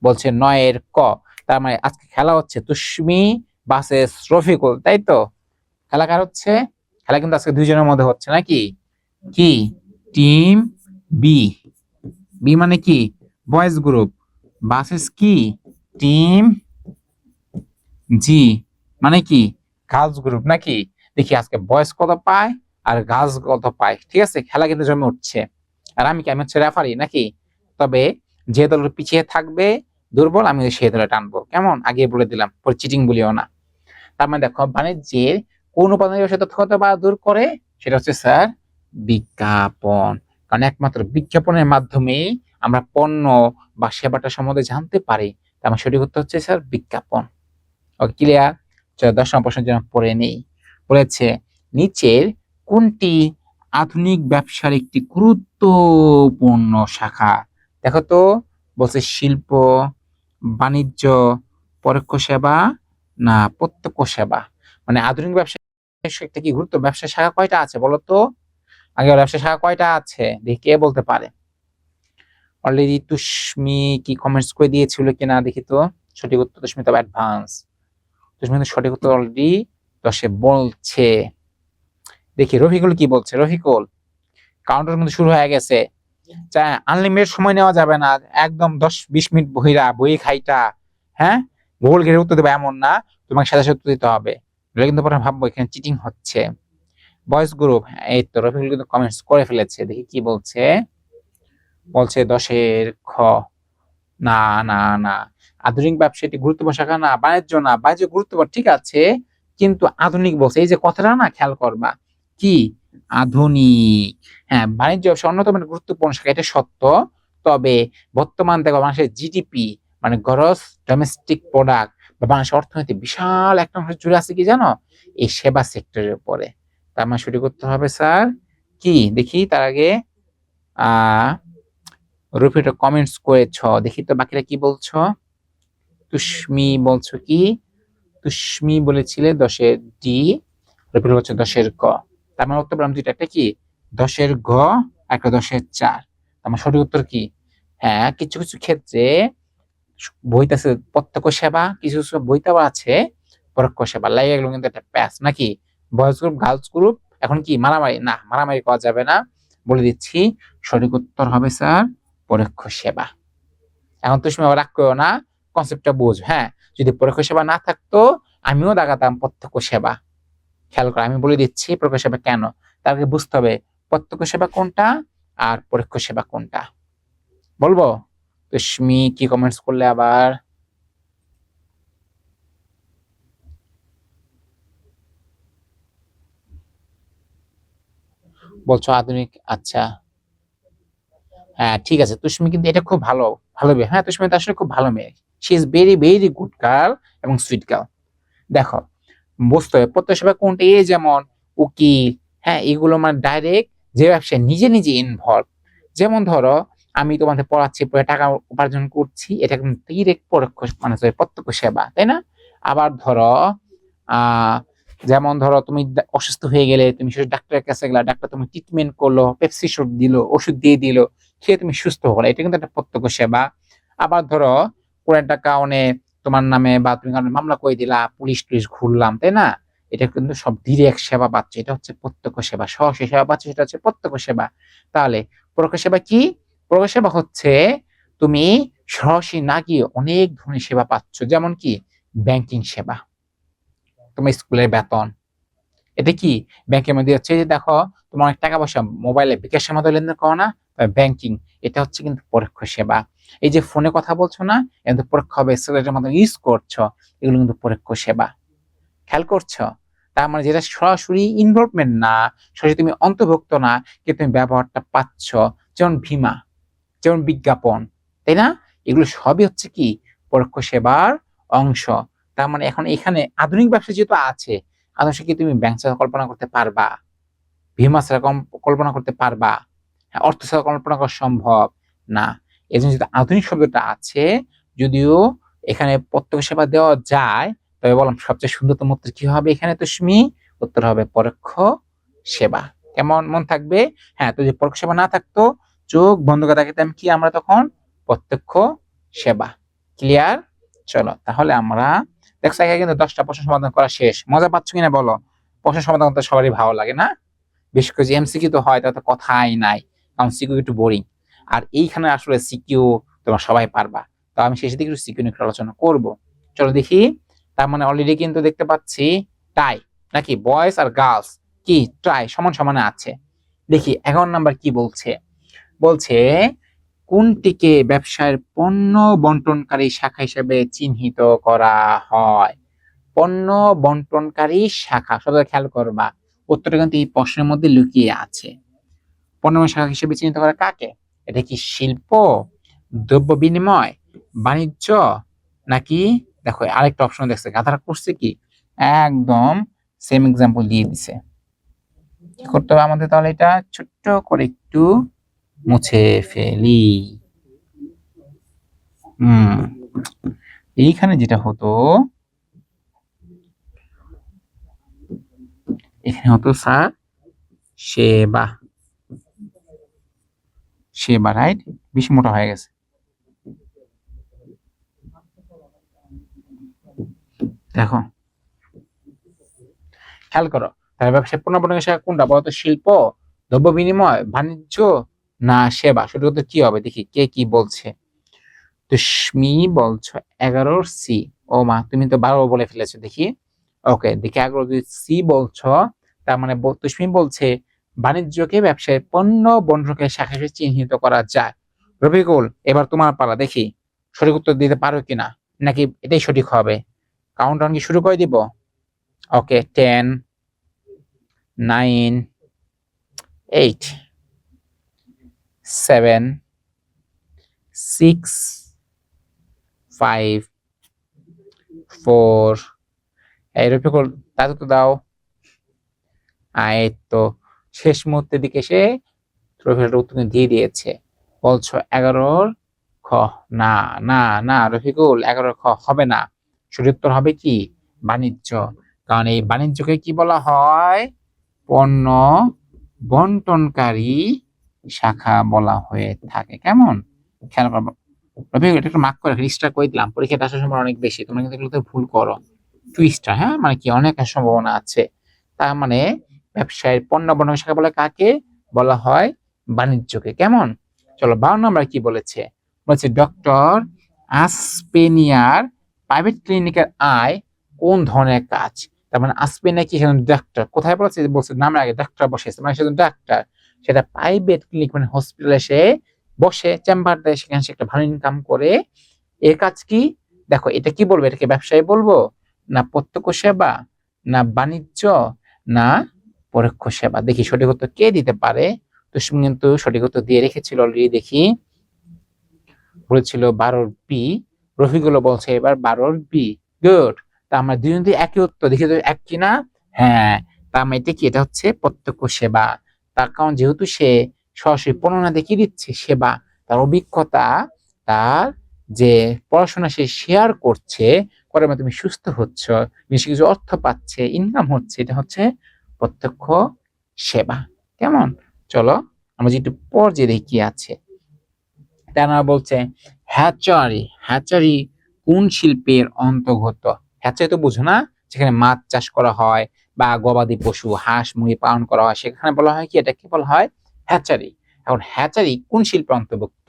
A: বলছে নয়ের ক। তার মানে আজকে খেলা হচ্ছে তুষ্মি ভার্সেস রফিকুল, তাই তো? খেলা কার হচ্ছে? খেলা কিন্তু আজকে দুইজনের মধ্যে হচ্ছে নাকি? কি? Team B. বি মানে কি? Boys group. ভার্সেস কি? টিম জি মানে কি? গার্লস গ্রুপ নাকি? দেখি আজকে বয়েজ কত পায় আর গার্লস কত পায়। ঠিক আছে, খেলা কিন্তু জমে উঠছে। আর আমি কি, আমি হচ্ছে রেফারি নাকি? তবে যে দল পিছিয়ে থাকবে দুর্বল, আমি সেই দলে টানবো, কেমন? আগে বলে দিলাম, পরে চিটিং বলিও না। তার মানে দেখো, বাণিজ্যের কোন উপাদানের ব্যবসা তথ্যগত বা দূর করে? সেটা হচ্ছে স্যার বিজ্ঞাপন। কারণ একমাত্র বিজ্ঞাপনের মাধ্যমেই আমরা পণ্য বা সেবাটা সম্বন্ধে জানতে পারি। তার মানে সঠিক উত্তর হচ্ছে স্যার বিজ্ঞাপন। ওকে, ক্লিয়ার? চলো 10 নম্বর প্রশ্নের জন্য পড়ে নেই। বলেছে, নিচের কোনটি আধুনিক ব্যবসার একটি গুরুত্বপূর্ণ শাখা? দেখো তো, বলছে শিল্প, বাণিজ্য, পরোক্ষ সেবা না প্রত্যক্ষ সেবা? মানে আধুনিক ব্যবসায় একটা কি গুরুত্ব, ব্যবসার শাখা কয়টা আছে বলো তো? আগে ব্যবসার শাখা কয়টা আছে দেখি, কে বলতে পারে? অলরেডি তুষ্মি কি কমেন্টস করে দিয়েছিল কিনা দেখি তো। সঠিক উত্তর তুষ্মি তো অ্যাডভান্স, তুষ্মি তো সঠিক উত্তর অলরেডি 10-এ বলছে। দেখি রফিকুল কি বলছে। রফিকুল, কাউন্টার কিন্তু শুরু হয়ে গেছে। আনলিমিটেড সময় নেওয়া যাবে না, একদম 10-20 মিনিট বহিরা বই খাইটা, হ্যাঁ ভুল ঘেরে উত্তর দেবে এমন না, তোমাকে সাথে সাথে উত্তর দিতে হবে, নইলে কিন্তু পরে ভাববো এখানে চিটিং হচ্ছে। বয়েজ গ্রুপ, এই তো রফিকুল কিন্তু কমেন্টস করে ফেলেছে। দেখি কি বলছে। বলছে 10-এর খ। না না না, আধুনিক ব্যবসা এটি গুরুত্বপূর্ণ শাখা না, বাণিজ্য না। বাণিজ্য গুরুত্বপূর্ণ ঠিক আছে, কিন্তু আধুনিক বলছে, এই যে কথাটা না খেয়াল করবা, কি আধুনিক। হ্যাঁ, বাণিজ্য ব্যবসা অন্যতম একটা গুরুত্বপূর্ণ শাখা, এটা সত্য। তবে বর্তমান দেখো বাংলাদেশের জিডিপি মানে গ্রস ডোমেস্টিক প্রোডাক্ট বা বাংলাদেশের অর্থনীতি বিশাল একটা অংশ জুড়ে আছে কি জানো? এই সেবা সেক্টরের উপরে। তার মানে সঠিক করতে হবে স্যার কি? দেখি তার আগে রুফিটা কমেন্টস করেছ, দেখি তো বাকিরা কি বলছো। তুষ্মি বলছো কি? তুষ্মি বলেছিলে 10-এর ডি, রুফিটা হচ্ছে 10-এর ক। তার মানে উত্তর পেলাম দুইটা, একটা কি 10-এর গ, একটা 10-এর 4। আমার সঠিক উত্তর কি? হ্যাঁ, কিছু কিছু ক্ষেত্রে বইতে আছে প্রত্যক্ষ সেবা, কিছু কিছু বইতেও আছে পরোক্ষ সেবা। লাগে গেল কিন্তু একটা প্যাচ নাকি? বয়েজ গ্রুপ, গার্লস গ্রুপ, এখন কি মারামারি? না, মারামারি করা যাবে না, বলে দিচ্ছি। সঠিক উত্তর হবে স্যার পরোক্ষ সেবা। এখন তুমি আবার রাগ করো না, কনসেপ্টটা বুঝো। হ্যাঁ, যদি পরোক্ষ সেবা না থাকতো আমিও দাগাতাম প্রত্যক্ষ সেবা। খেয়াল করো, আমি বলে দিচ্ছি পরোক্ষ সেবা কেন। তাকে বুঝতে হবে প্রত্যক্ষ সেবা কোনটা আর পরোক্ষ সেবা কোনটা। বলবো? তুমি কি কমেন্টস করলে আবার? বলছো আধুনিক, আচ্ছা। হ্যাঁ ঠিক আছে, তুষ্মি কিন্তু এটা খুব ভালো, ভালো মেয়ে। হ্যাঁ তুষ্মি তো আসলে খুব ভালো মেয়ে, she is very very good girl এবং সুইট গার্ল। দেখো বুঝতে হবে প্রত্যক্ষ সেবা কোনটা, এই যেমন উকিল, হ্যাঁ এগুলো মানে ডাইরেক্ট যে ব্যবসায় নিজে নিজে ইনভলভ। যেমন ধরো আমি তোমাদের পড়াচ্ছি, পড়ে টাকা উপার্জন করছি, এটা কিন্তু ডিরেক্ট পরোক্ষ মানে প্রত্যক্ষ সেবা, তাই না? আবার ধরো আহ যেমন ধরো তুমি অসুস্থ হয়ে গেলে, তুমি শুধু ডাক্তারের কাছে গেলা, ডাক্তার তুমি ট্রিটমেন্ট করলো, পেপসি ওষুধ দিল, ওষুধ দিয়ে দিল, খেয়ে তুমি সুস্থ হলো, এটা কিন্তু একটা প্রত্যক্ষ সেবা। আবার ধরো কোনো একটা কারণে তোমার নামে বা তুমি কারণে মামলা করে দিলা, পুলিশ টুলিশ ঘুরলাম, তাই না? এটা কিন্তু সব ডিরেক্ট সেবা পাচ্ছে, এটা হচ্ছে প্রত্যক্ষ সেবা। সরাসরি সেবা পাচ্ছে, সেটা হচ্ছে প্রত্যক্ষ সেবা। তাহলে পরোক্ষ সেবা কি? পরোক্ষ সেবা হচ্ছে তুমি সরাসরি না গিয়ে অনেক ধরনের সেবা পাচ্ছ, যেমন কি ব্যাংকিং সেবা, তোমার স্কুলের বেতন, এটা কি ব্যাংকের মধ্যে হচ্ছে। যে দেখো তোমার অনেক টাকা পয়সা মোবাইলে বিকাশের মতো লেনদেন করো না, ব্যাংকিং, এটা হচ্ছে কিন্তু পরোক্ষ সেবা। এই যে ফোনে কথা বলছো না, কিন্তু পরোক্ষ ভাবে সিগারেটের মতো ইউজ করছো, এগুলো কিন্তু পরোক্ষ সেবা। খেয়াল করছো? তার মানে যেটা সরাসরি ইনভলভমেন্ট না, সরাসরি তুমি অন্তর্ভুক্ত না, কিন্তু তুমি ব্যবহারটা পাচ্ছ, যেমন বীমা, যেমন বিজ্ঞাপন, তাই না? এগুলো সবই হচ্ছে কি পরোক্ষ সেবার অংশ। তার মানে এখন এখানে আধুনিক ব্যবসা যেহেতু আছে, আদর্শ কি তুমি ব্যাংক ছাড়া কল্পনা করতে পারবা? বীমা ছাড়া কল্পনা করতে পারবা? হ্যাঁ, অর্থ ছাড়া কল্পনা করা সম্ভব না। এই জন্য যেহেতু আধুনিক শব্দটা আছে, যদিও এখানে প্রত্যক্ষ সেবা দেওয়া যায়, তবে বললাম সবচেয়ে সুন্দরতম উত্তর কি হবে এখানে তুষ্মি? উত্তর হবে পরোক্ষ সেবা। কেমন মন থাকবে? হ্যাঁ, তো যদি পরোক্ষ সেবা না থাকতো, চোখ বন্ধ করে থাকতাম কি আমরা তখন? প্রত্যক্ষ সেবা। ক্লিয়ার? চলো তাহলে আমরা দেখছো এখানে কিন্তু 10টা প্রশ্ন সমাধান করা শেষ। মজা পাচ্ছ কিনা বলো? প্রশ্ন সমাধান করতে সবারই ভালো লাগে না? বিশেষ করে যে এমসিকিউ তো হয়, তাতে কথাই নাই, কারণ সিকিউ একটু বোরিং। আর এইখানে আসলে সিকিউ তোমরা সবাই পারবা। তো আমি শেষের দিকে একটু সিকিউ নিয়ে একটু আলোচনা করবো। চলো দেখি। তার মানে অলরেডি কিন্তু দেখতে পাচ্ছি টাই, নাকি বয়েজ আর গার্লস কি টাই সমান সমানে আছে। দেখি 11 নাম্বার কি বলছে। বলছে কোনটিকে ব্যবসায়ের পণ্য বন্টনকারী শাখা হিসেবে চিহ্নিত করা হয়? পণ্য বন্টনকারী শাখা, সবাই খেয়াল করবা, উত্তরটা কিন্তু এই প্রশ্নের মধ্যে লুকিয়ে আছে। পণ্য শাখা হিসেবে চিহ্নিত করা কাকে? এটা কি শিল্প, দ্রব্য বিনিময়, বাণিজ্য, নাকি দেখো আরেকটা অপশন দেখছে, গাধারা করছে কি একদম সেম এক্সাম্পল দিয়ে দিছে। কি করতে হবে আমাদের? তাহলে এটা ছোট্ট করে একটু মুছে ফেলি। এইখানে যেটা হতো, এখানে হতো স্যার সেবা, সেবা, রাইট? বেশি মোটা হয়ে গেছে। দেখো খেয়াল করো, তাহলে ব্যবসায় পণ্য বন্টনের শাখা কোনটা বলতো? শিল্প, দ্রব্য বিনিময়, বাণিজ্য, না সেবা? সেটা তো কি হবে দেখি কে কি বলছে। তুমি বলছো 11 সি। ও মা, তুমি তো 12 বলে ফেলেছো। দেখি ওকে, দেখি 11 যদি সি বলছো, তার মানে তুমি বলছে বাণিজ্যকে ব্যবসায় পণ্য বন্টনের শাখা হিসেবে চিহ্নিত করা যায়। রফিকুল, এবার তোমার পালা, দেখি সঠিক উত্তর দিতে পারো কিনা, নাকি এটাই সঠিক হবে। কাউন্টডাউন কি শুরু করে দিব? ওকে, 10, 9, 8, 7, 6, 5, 4। এই রফিকুল তাতে তো দাও। এই তো শেষ মুহূর্তের দিকে এসে রফিকুল উত্তর দিয়ে দিয়েছে। বলছো 11 খ। না না না রফিকুল, 11 খ হবে না। সঠিক উত্তর হবে কি বাণিজ্য। কারণ এই বাণিজ্যকে কি বলা হয়? পণ্য বন্টনকারী শাখা বলা হয়ে থাকে। কেমন খেয়াল করবো রফিকুল, এটা একটু মার্ক করে রেজিস্টার করে দিলাম, পরীক্ষাটা আসার সময় অনেক বেশি, তোমরা কিন্তু এগুলোতে ভুল করো। টুইস্টার, হ্যাঁ মানে কি অনেক সম্ভাবনা আছে। তার মানে ব্যবসায়ের পণ্য বন্টন শাখা বলে কাকে? বলা হয় বাণিজ্যকে। কেমন? চলো 12 নম্বর কি বলেছে। বলছে ডক্টর আসপেনিয়ার প্রাইভেট ক্লিনিকের আয় কোন ধরনের কাজ? তার মানে আসপেনিয়া কি ডাক্তার, কোথায় বলছে? বলছে নামের আগে ডাক্তার বসেছে, মানে সেটা ডাক্তার, সেটা প্রাইভেট ক্লিনিক মানে হসপিটালে সে বসে, চেম্বার দেয়, সেখানে সে একটা ভালো ইনকাম করে। এর কাজ কি? দেখো এটা কি বলবো, এটাকে ব্যবসায়ী বলবো, না প্রত্যক্ষ সেবা, না বাণিজ্য, না পরোক্ষ সেবা? দেখি সঠিক উত্তর কে দিতে পারে। তো কিন্তু সঠিক উত্তর দিয়ে রেখেছিল অলরেডি। দেখি বলেছিল 12 বি, রফিকুল বলছে এবার 12 বি। গুড। তা আমরা দুজন দিয়ে একই উত্তর, দেখি তো এক কিনা। হ্যাঁ, তার মানে এটা কি, এটা হচ্ছে প্রত্যক্ষ সেবা। তার কারণ যেহেতু সে সরাসরি পণ্য দেখিয়ে দিচ্ছে, সেবা, তার অভিজ্ঞতা, তার যে পড়াশোনা সে শেয়ার করছে, করে তুমি সুস্থ হচ্ছ, বেশি কিছু অর্থ পাচ্ছে, ইনকাম হচ্ছে, এটা হচ্ছে প্রত্যক্ষ সেবা। কেমন? চলো আমরা যেটু পর যে দেখি কি আছে। তারা বলছে হ্যাচারি। হ্যাচারি কোন শিল্পের অন্তর্গত? হ্যাচারি তো বুঝো না, যেখানে মাছ চাষ করা হয় বা গবাদি পশু হাঁস মুরগি পালন করা হয়, সেখানে বলা হয় কি, এটাকে বলা হয় হ্যাচারি। এখন হ্যাচারি কোন শিল্পের অন্তর্ভুক্ত?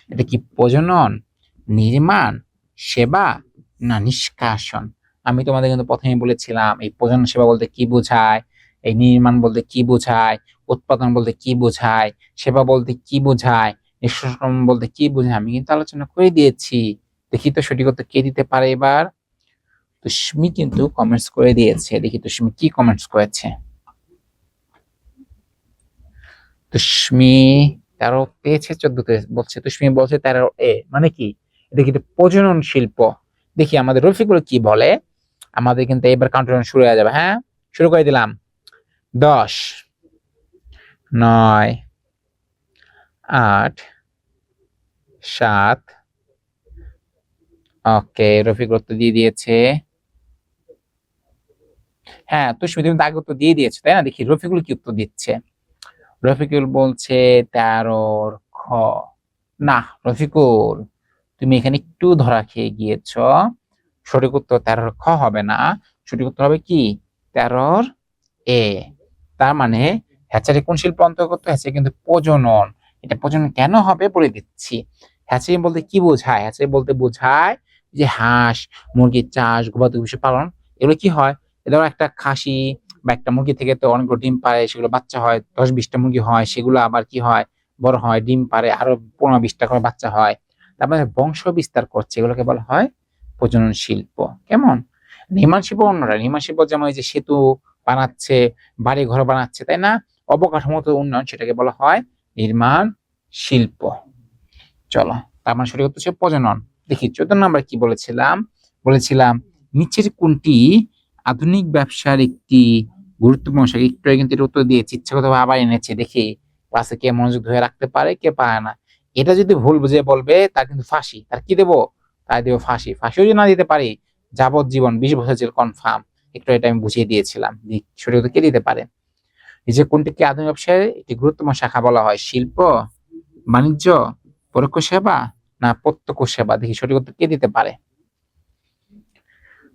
A: এটা কি প্রজনন, নির্মাণ, সেবা, না নিষ্কাশন? আমি তোমাদের কিন্তু প্রথমে বলেছিলাম এই প্রজনন সেবা বলতে কি বোঝায়, এই নির্মাণ বলতে কি বোঝায়, উৎপাদন বলতে কি বোঝায়, সেবা বলতে কি বোঝায়, নিষ্কাশন বলতে কি বোঝায়, আমি কিন্তু আলোচনা করে দিয়েছি। দেখি তো সঠিক উত্তর কে দিতে পারে এবার। তুষ্মি কিন্তু কমেন্টস করে দিয়েছে, দেখি তুষ্মি কি কমেন্টস করেছে। তুষ্মি 13 পেয়েছে, 14 বলছে। তুষ্মি বলছে 13 মানে কি, এটা কিন্তু প্রজনন শিল্প। দেখি আমাদের রফিকুল কি বলে। আমাদের কিন্তু এবার কাউন্টডাউন শুরু হয়ে যাবে। হ্যাঁ, শুরু করে দিলাম। 10, 9, 8, 7। ওকে, রফিকুল উত্তর দিয়ে দিয়েছে। হ্যাঁ, তুষ্মি তুমি তো আগে উত্তর দিয়ে দিয়েছো, তাই না? দেখি রফিকুল কি উত্তর দিচ্ছে। রফিকুল বলছে 13 খ। না রফিকুল, তুমি এখানে একটু ধরা খেয়ে গিয়েছ। সঠিক উত্তর 13 খ হবে না, সঠিক উত্তর হবে কি 13 এ। তার মানে হ্যাচারি কোন শিল্প অন্তর্গত? হ্যাচারি কিন্তু প্রজনন। এটা প্রজনন কেন হবে বলে দিচ্ছি। হ্যাচারি বলতে কি বোঝায়? হ্যাচারি বলতে বোঝায় যে হাঁস মুরগির চাষ, গবাদি পশু পালন, এগুলো কি হয়, ধরো একটা খাসি বা একটা মুরগি থেকে তো অনেকগুলো ডিম পারে, সেগুলো বাচ্চা হয়, 10-20টা মুরগি হয়, সেগুলো আবার কি হয়, বড় হয়, ডিম পারে, আরো 15-20টা করে বাচ্চা হয়, তারপরে বংশ বিস্তার করছে, এগুলোকে বলা হয় প্রজনন শিল্প। কেমন? নির্মাণ শিল্প অন্যরা, নির্মাণ শিল্প যেমন এই যে সেতু বানাচ্ছে, বাড়ি ঘর বানাচ্ছে, তাই না, অবকাঠামোগত উন্নয়ন, সেটাকে বলা হয় নির্মাণ শিল্প। চলো, তার মানে সঠিক উত্তর হচ্ছে প্রজনন। দেখি 14 নম্বর কি বলেছিলাম। বলেছিলাম নিচের কোনটি আধুনিক ব্যবসার একটি গুরুত্বপূর্ণ শাখা? একটু আগে কিন্তু এর উত্তর দিয়েছি, ইচ্ছাগত আবার এনেছে। দেখি ক্লাসে কে মনোযোগ ধরে রাখতে পারে, কে পারে না। এটা যদি ভুল বুঝে বলবে তার কিন্তু ফাঁসি, তার কি দেবো, তাই দেবো ফাঁসি। ফাঁসিও যদি না দিতে পারি, যাবজ্জীবন 20 বছর জেল কনফার্ম। একটু এটা আমি বুঝিয়ে দিয়েছিলাম। সঠিক উত্তর কে দিতে পারে? এই যে কোনটিকে আধুনিক ব্যবসায় একটি গুরুত্বপূর্ণ শাখা বলা হয়? শিল্প, বাণিজ্য, পরোক্ষ সেবা, না প্রত্যক্ষ সেবা? দেখি সঠিক উত্তর কে দিতে পারে।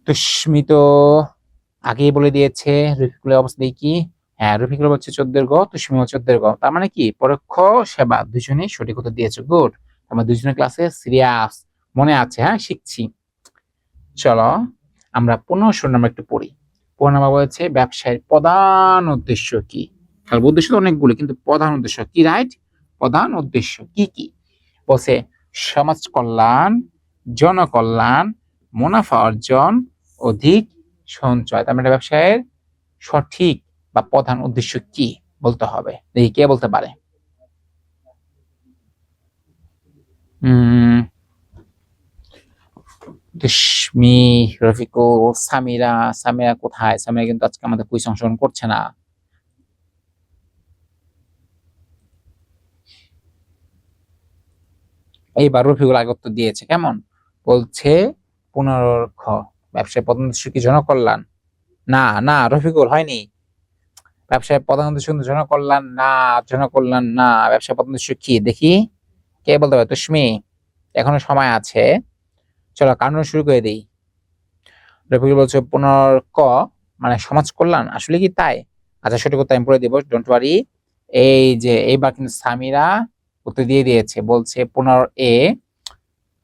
A: তুষ্মিত আগেই বলে দিয়েছে। রফিকুলের অবস্থা কি? হ্যাঁ, রফিকুল হচ্ছে 14 গ, তুষ্মি হচ্ছে 14 গ। তার মানে কি পরোক্ষ সেবা, দুজনেই সঠিক উত্তর দিয়েছে। গুড। আমরা দুজনের ক্লাসে সিরিয়াস, মনে আছে? হ্যাঁ, শিখছি। চলো আমরা 15 নম্বর একটু পড়ি। 15 নম্বর বলেছে ব্যবসায়ের প্রধান উদ্দেশ্য কি? তাহলে উদ্দেশ্য তো অনেকগুলো, কিন্তু প্রধান উদ্দেশ্য কি? রাইট, প্রধান উদ্দেশ্য কি কি? বলছে সমাজ কল্যাণ, জনকল্যাণ, মুনাফা অর্জন, অধিক সঞ্চয়। তার মানে ব্যবসায়ের সঠিক বা প্রধান উদ্দেশ্য কি বলতে হবে। দেখি কে বলতে পারে। তুষ্মি, রফিকুল, সামিরা। সামিরা কোথায়? সামিরা কিন্তু আজকে আমাদের কুইজ অংশগ্রহণ করছে না। এইবার রফিকুল আগে উত্তর দিয়েছে। কেমন? বলছে 15 খ, ব্যবসায় প্রধান উদ্দেশ্য কি? জনকল্যাণ। না না রফিকুল, হয়নি। ব্যবসায় প্রধান উদ্দেশ্য কিন্তু জনকল্যাণ না, জনকল্যাণ না। ব্যবসায় প্রধান উদ্দেশ্য কি? দেখি কে বলতে পারে। তুষ্মি, এখনো সময় আছে। চলো কারণ শুরু করে দিই। রফিকুল বলছে 15 ক মানে সমাজ কল্যাণ, আসলে কি তাই? আচ্ছা, সঠিক উত্তর আমি বলে দিব, ডোন্ট ওয়ারি। এই যে এইবার কিন্তু সামিরা উত্তর দিয়ে দিয়েছে, বলছে 15 এ।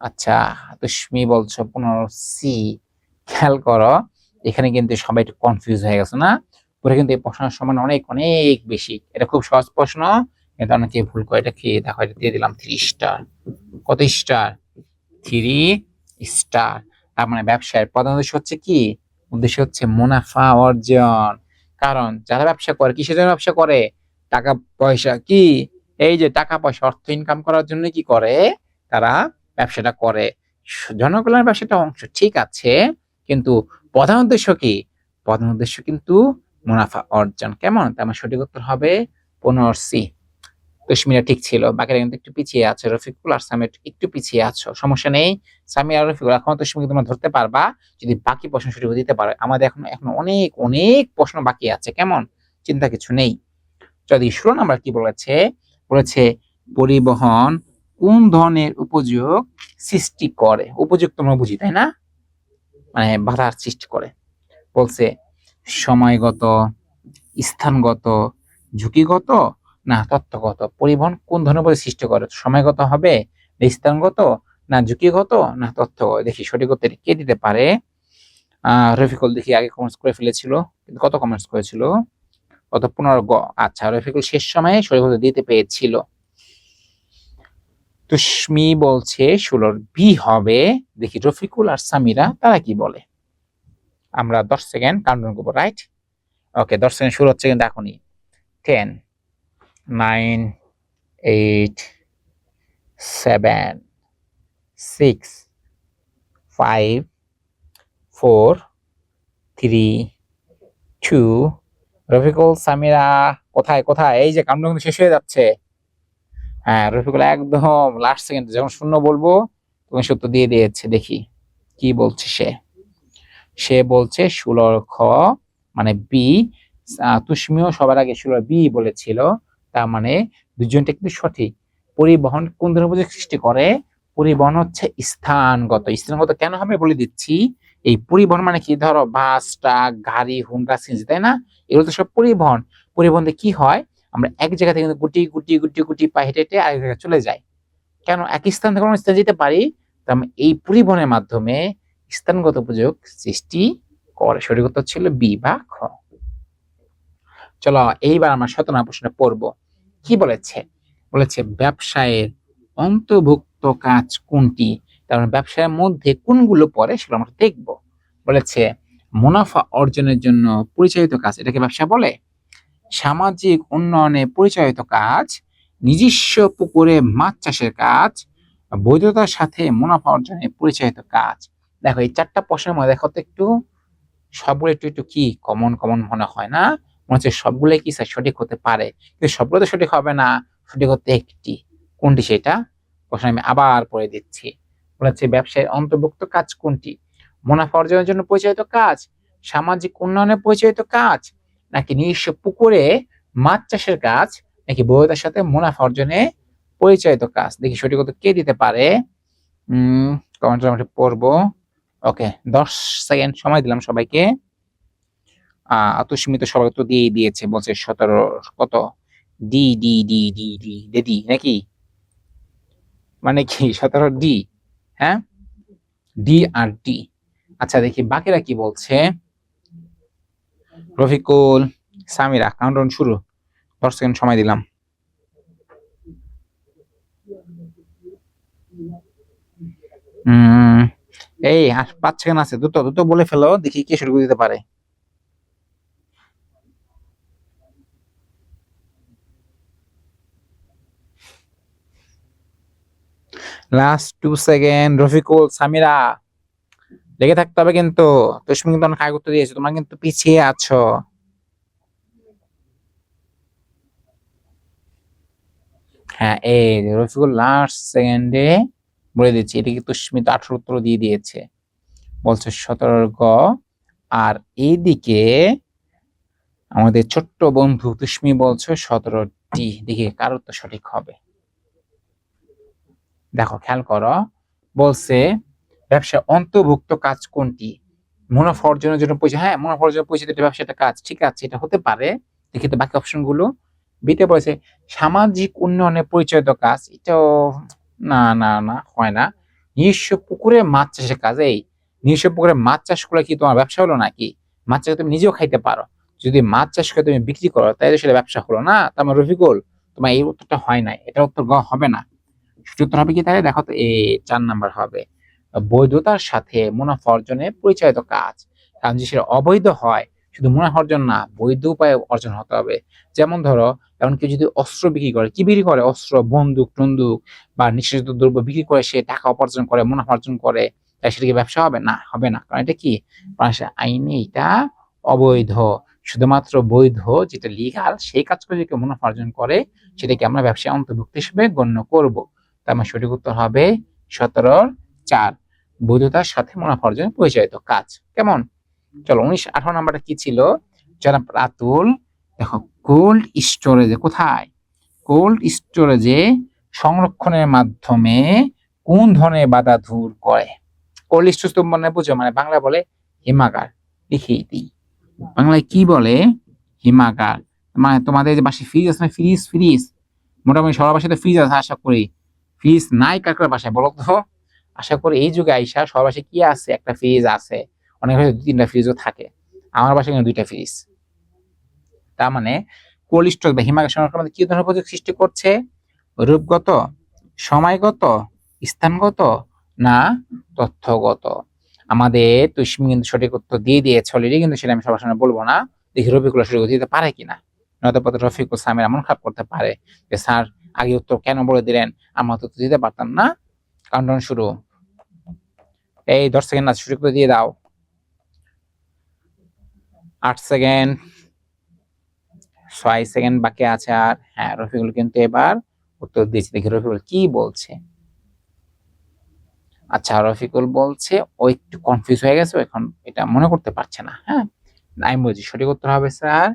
A: আচ্ছা, তুষ্মি বলছো 15 সি। খেয়াল করো, এখানে কিন্তু সবাই একটু কনফিউজ হয়ে গেছে না? পুরো কিন্তু এই প্রশ্নের সমান অনেক অনেক বেশি। এটা খুব সহজ প্রশ্ন, এটা অনেকে ভুল করে। এটা কি দেখো, এটা দিয়ে দিলাম 3 স্টার। কত স্টার? 3 স্টার। তার মানে ব্যবসায়ের প্রধান উদ্দেশ্য হচ্ছে কি? উদ্দেশ্য হচ্ছে মুনাফা অর্জন। কারণ যারা ব্যবসা করে, কিসের জন্য ব্যবসা করে? টাকা পয়সা কি, এই যে টাকা পয়সা, অর্থ ইনকাম করার জন্য কি করে তারা ব্যবসাটা করে। জনকল্যাণের ব্যবসাটা অংশ, ঠিক আছে, কিন্তু প্রধান উদ্দেশ্য কি? প্রধান উদ্দেশ্য কিন্তু মুনাফা অর্জন। কেমন? তার মানে সঠিক উত্তর হবে 15C। তুশমিরা ঠিক ছিল, বাকিরা কিন্তু একটু পিছিয়ে আছে। রফিকুল আর সামির একটু পিছিয়ে আছো, সমস্যা নেই। সামির আর রফিকুল এখন তুশমিকে তোমরা ধরতে পারবা যদি বাকি প্রশ্ন সঠিক দিতে পারো। আমাদের এখন অনেক অনেক প্রশ্ন বাকি আছে, কেমন? চিন্তা কিছু নেই। যদি 16 নাম্বার কি বলেছে? বলেছে পরিবহন কোন ধরনের উপযোগ সৃষ্টি করে? উপযোগ তোমরা বুঝি, তাই না? মানে বাধার সৃষ্টি করে। বলছে সময়গত, স্থানগত, ঝুঁকিগত না তথ্যগত। পরিবহন কোন ধরনের উপযোগ সৃষ্টি করে? সময়গত হবে, স্থানগত, না ঝুঁকিগত, না তথ্যগত? দেখি সঠিক উত্তর কে দিতে পারে। রফিকুল দেখি আগে কমেন্টস করে ফেলেছিল, কিন্তু কত কমেন্টস করেছিল? কত? 15 গ। আচ্ছা, রফিকুল শেষ সময়ে সঠিক উত্তর দিতে পেরেছিল। তুষ্মি বলছে 16 বি হবে। দেখি রফিকুল আর সামিরা তারা কি বলে। আমরা 10 সেকেন্ড কাউন্টডাউন করবো, রাইট? ওকে, 10 সেকেন্ড শুরু হচ্ছে কিন্তু এখনই। 10, 9, 8, 7, 6, 5, 4, 3, 2। রফিকুল, সামিরা কোথায় কোথায়? এই যে কাউন্টডাউন শেষ হয়ে যাচ্ছে। হ্যাঁ, রফিকুল একদম লাস্ট সেকেন্ড, যখন শূন্য বলবো তুমি সত্য দিয়ে দিয়েছে। দেখি কি বলছে সে। সে বলছে 16 খ মানে বি। তুষ্মিও সবার আগে 16 বি বলেছিল, তার মানে দুজনটা কিন্তু সঠিক। পরিবহন কোন ধরনের উপযোগ সৃষ্টি করে? পরিবহন হচ্ছে স্থানগত। স্থানগত কেন হবে বলে দিচ্ছি। এই পরিবহন মানে কি? ধরো বাস, ট্রাক, গাড়ি, হুন্ডা, সিএনজি, তাই না? এগুলো তো সব পরিবহন। পরিবহনে কি হয়? আমরা এক জায়গা থেকে গুটি গুটি গুটি গুটি পায়ে হেঁটে হেঁটে আরেক জায়গায় চলে যাই। কেন? এক স্থান থেকে অন্য স্থানে যেতে পারি। তার মানে এই পরিবহনের মাধ্যমে স্থানগত উপযোগ সৃষ্টি করে। সঠিক উত্তর ছিল বি বা খ। চলো এইবার আমরা 17 প্রশ্ন পড়বো। কি বলেছে? বলেছে ব্যবসায়ের অন্তর্ভুক্ত কাজ কোনটি? তার মানে ব্যবসায়ের মধ্যে কোনগুলো পড়ে সেগুলো আমরা দেখব। বলেছে মুনাফা অর্জনের জন্য পরিচালিত কাজ, এটাকে ব্যবসা বলে। সামাজিক উন্নয়নে পরিচালিত কাজ, নিজস্ব পুকুরে মাছ চাষের কাজ, বৈধতার সাথে মুনাফা অর্জনে পরিচালিত কাজ। দেখো এই 4টা প্রশ্নের মধ্যে দেখো তো একটু সবগুলো একটু একটু কি কমন কমন মনে হয় না? মনে হচ্ছে সবগুলোই কি সঠিক হতে পারে, কিন্তু সবগুলো তো সঠিক হবে না। সঠিক হতে একটি, কোনটি সেটা? প্রশ্ন আমি আবার পড়ে দিচ্ছি। বলেছে ব্যবসায়ের অন্তর্ভুক্ত কাজ কোনটি? মুনাফা অর্জনের জন্য পরিচালিত কাজ, সামাজিক উন্নয়নে পরিচালিত কাজ, নাকি নিজস্ব পুকুরে মাছ চাষের কাজ, নাকি বৈধতার সাথে মুনাফা অর্জনে পরিচালিত কাজ? দেখি সঠিক উত্তর কে দিতে পারে। কমেন্টে আমরা পড়বো। ওকে, 10 সেকেন্ড সময় দিলাম সবাইকে। তুষ্মিত সবাই তো দিয়ে দিয়েছে, বলছে 17 কত? D D D D D D নাকি? মানে কি 17 ডি? হ্যাঁ, ডি আর ডি। আচ্ছা, দেখি বাকিরা কি বলছে। রফিকুল, সামিরা, কাউন্টডাউন শুরু। 10 সেকেন্ড সময় দিলাম। এই 5 সেকেন্ড আছে, দ্রুত দ্রুত বলে ফেলো, দেখি কে শুরু করে দিতে পারে। Last 2 second. রফিকুল, সামিরা, লেগে থাকতে হবে কিন্তু। তুমি কিন্তু অনেক আগে উত্তর দিয়েছো, তোমরা কিন্তু পিছিয়ে আছো। হ্যাঁ, এই রফিকুল লাস্ট সেকেন্ডে বলে দিচ্ছি, এটা কি তুষ্মিত 18 উত্তর দিয়ে দিয়েছে, বলছে 17 গ। আর এইদিকে আমাদের ছোট্ট বন্ধু তুষ্মি বলছো 17 ডি। দেখি কার উত্তর সঠিক হবে। দেখো খেয়াল করো, বলছে ব্যবসা অন্তর্ভুক্ত কাজ কোনটি? মুনাফা অর্জনের জন্য পয়সা। হ্যাঁ, মুনাফা অর্জনের পয়সা দিতে ব্যবসা একটা কাজ, ঠিক আছে, এটা হতে পারে। দেখি তো বাকি অপশন গুলো। বিতে বলেছে সামাজিক উন্নয়নে পরিচালিত কাজ, এটাও না না না, হয় না। নিজস্ব পুকুরে মাছ চাষের কাজ, এই নিজস্ব পুকুরে মাছ চাষ করে কি তোমার ব্যবসা হলো নাকি? মাছ চাষ তুমি নিজেও খাইতে পারো, যদি মাছ চাষ করে তুমি বিক্রি করো তাহলে সেটা ব্যবসা হলো না। তার মানে রফিকুল, তোমার এই উত্তরটা হয় নাই, এটা উত্তর গ হবে না। সঠিক উত্তর হবে কি তাহলে? দেখো তো, 4 নাম্বার হবে বৈধতার সাথে মুনাফা অর্জনে পরিচালিত কাজ। কারণ যদি সেটা অবৈধ হয় শুধু মুনাফা অর্জন না, বৈধ উপায়ে অর্জন হতে হবে। যেমন ধরো, এমন কেউ যদি অস্ত্র বিক্রি করে, কি বিক্রি করে? অস্ত্র, বন্দুক টন্দুক বা নিষিদ্ধ দ্রব্য বিক্রি করে সে টাকা উপার্জন করে, মুনাফা অর্জন করে, তাই সেটা কি ব্যবসা হবে? না, হবে না। কারণ এটা কি, বাংলাদেশের আইনে এটা অবৈধ। শুধুমাত্র বৈধ, যেটা লিগাল, সেই কাজ করে যে কেউ মুনাফা অর্জন করে সেটাকে আমরা ব্যবসায় অন্তর্ভুক্ত হিসেবে গণ্য করব। তার মানে সঠিক উত্তর হবে 17-4, বৈধতার সাথে মুনাফা অর্জনের পরিচালিত কাজ। কেমন? চলো 18 নাম্বারটা কি ছিল? জনাব রাতুল, দেখো, কোল্ড স্টোরেজে, কোথায়? কোল্ড স্টোরেজে সংরক্ষণের মাধ্যমে কোন ধরনের বাধা দূর করে? কোল্ড স্টোরেজ তো মনে বুঝো, মানে বাংলা বলে হিমাগার। লিখে দিই, বাংলায় কি বলে? হিমাগার। মানে তোমাদের যে বাসায় ফ্রিজ আছে না, ফ্রিজ মোটামুটি সবার বাসায় তো ফ্রিজ আছে আশা করি। ফ্রিজ নাই কার কার বাসায় বলো তো? আশা করি এই যুগে আইসা সবার বাসায় কি আছে? একটা ফ্রিজ আছে। অনেক হয়তো 2-3টা ফ্রিজও থাকে। আমার বাসায় কিন্তু 2টা ফ্রিজ। তার মানে কোল্ড স্টোরেজ বা হিমাগার সংরক্ষণ কি ধরনের উপযোগ সৃষ্টি করছে? রূপগত, সময়গত, স্থানগত, না তথ্যগত? আমাদের তুষ্মি কিন্তু সঠিক উত্তর দিয়ে দিয়েছে অলরেডি, কিন্তু সেটা আমি সবার সামনে বলবো না। দেখি রফিকুল সঠিক উত্তর দিতে পারে কিনা। নয়তো পথে রফিকুল সামির এমন খারাপ করতে পারে যে স্যার আগে উত্তর কেন বলে দিলেন, আমরা তো দিতে পারতাম না। কাউন্টডাউন শুরু। এই 10 সেকেন্ড আছে, সঠিক উত্তর দিয়ে দাও। 8 সেকেন্ড, 6 সেকেন্ড বাকি আছে। আর হ্যাঁ, রফিকুল কিন্তু এবার উত্তর দিয়েছে। দেখি রফিকুল কি বলছে। আচ্ছা, রফিকুল বলছে ও একটু কনফিউজ হয়ে গেছে, এখন এটা মনে করতে পারছে না। হ্যাঁ, আমি বলছি সঠিক উত্তর হবে স্যার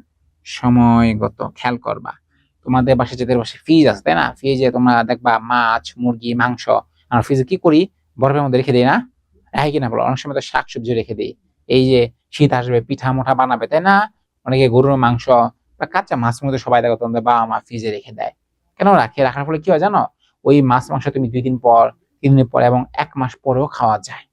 A: সময়গত। খেয়াল করবা, তোমাদের বাসায় যাদের বাসায় ফ্রিজ আছে, তাই না? ফ্রিজে তোমরা দেখবা মাছ, মুরগি, মাংস আমরা ফ্রিজে কি করি? বরফের মধ্যে রেখে দিই না? হ্যাঁ কিনা বলো? অনেক সময় তো শাকসবজি রেখে দিই। এই যে শীত আসবে, পিঠা মোঠা বানাবে, তাই না? অনেকে গরুর মাংস বা কাঁচা মাছ মধ্যে সবাই দেখো তোমাদের বাবা মা ফ্রিজে রেখে দেয়। কেন রাখে? রাখার ফলে কি হয় জানো? ওই মাছ মাংস তুমি 2 দিন পর, 3 দিন পর এবং 1 মাস পরেও খাওয়া যায়।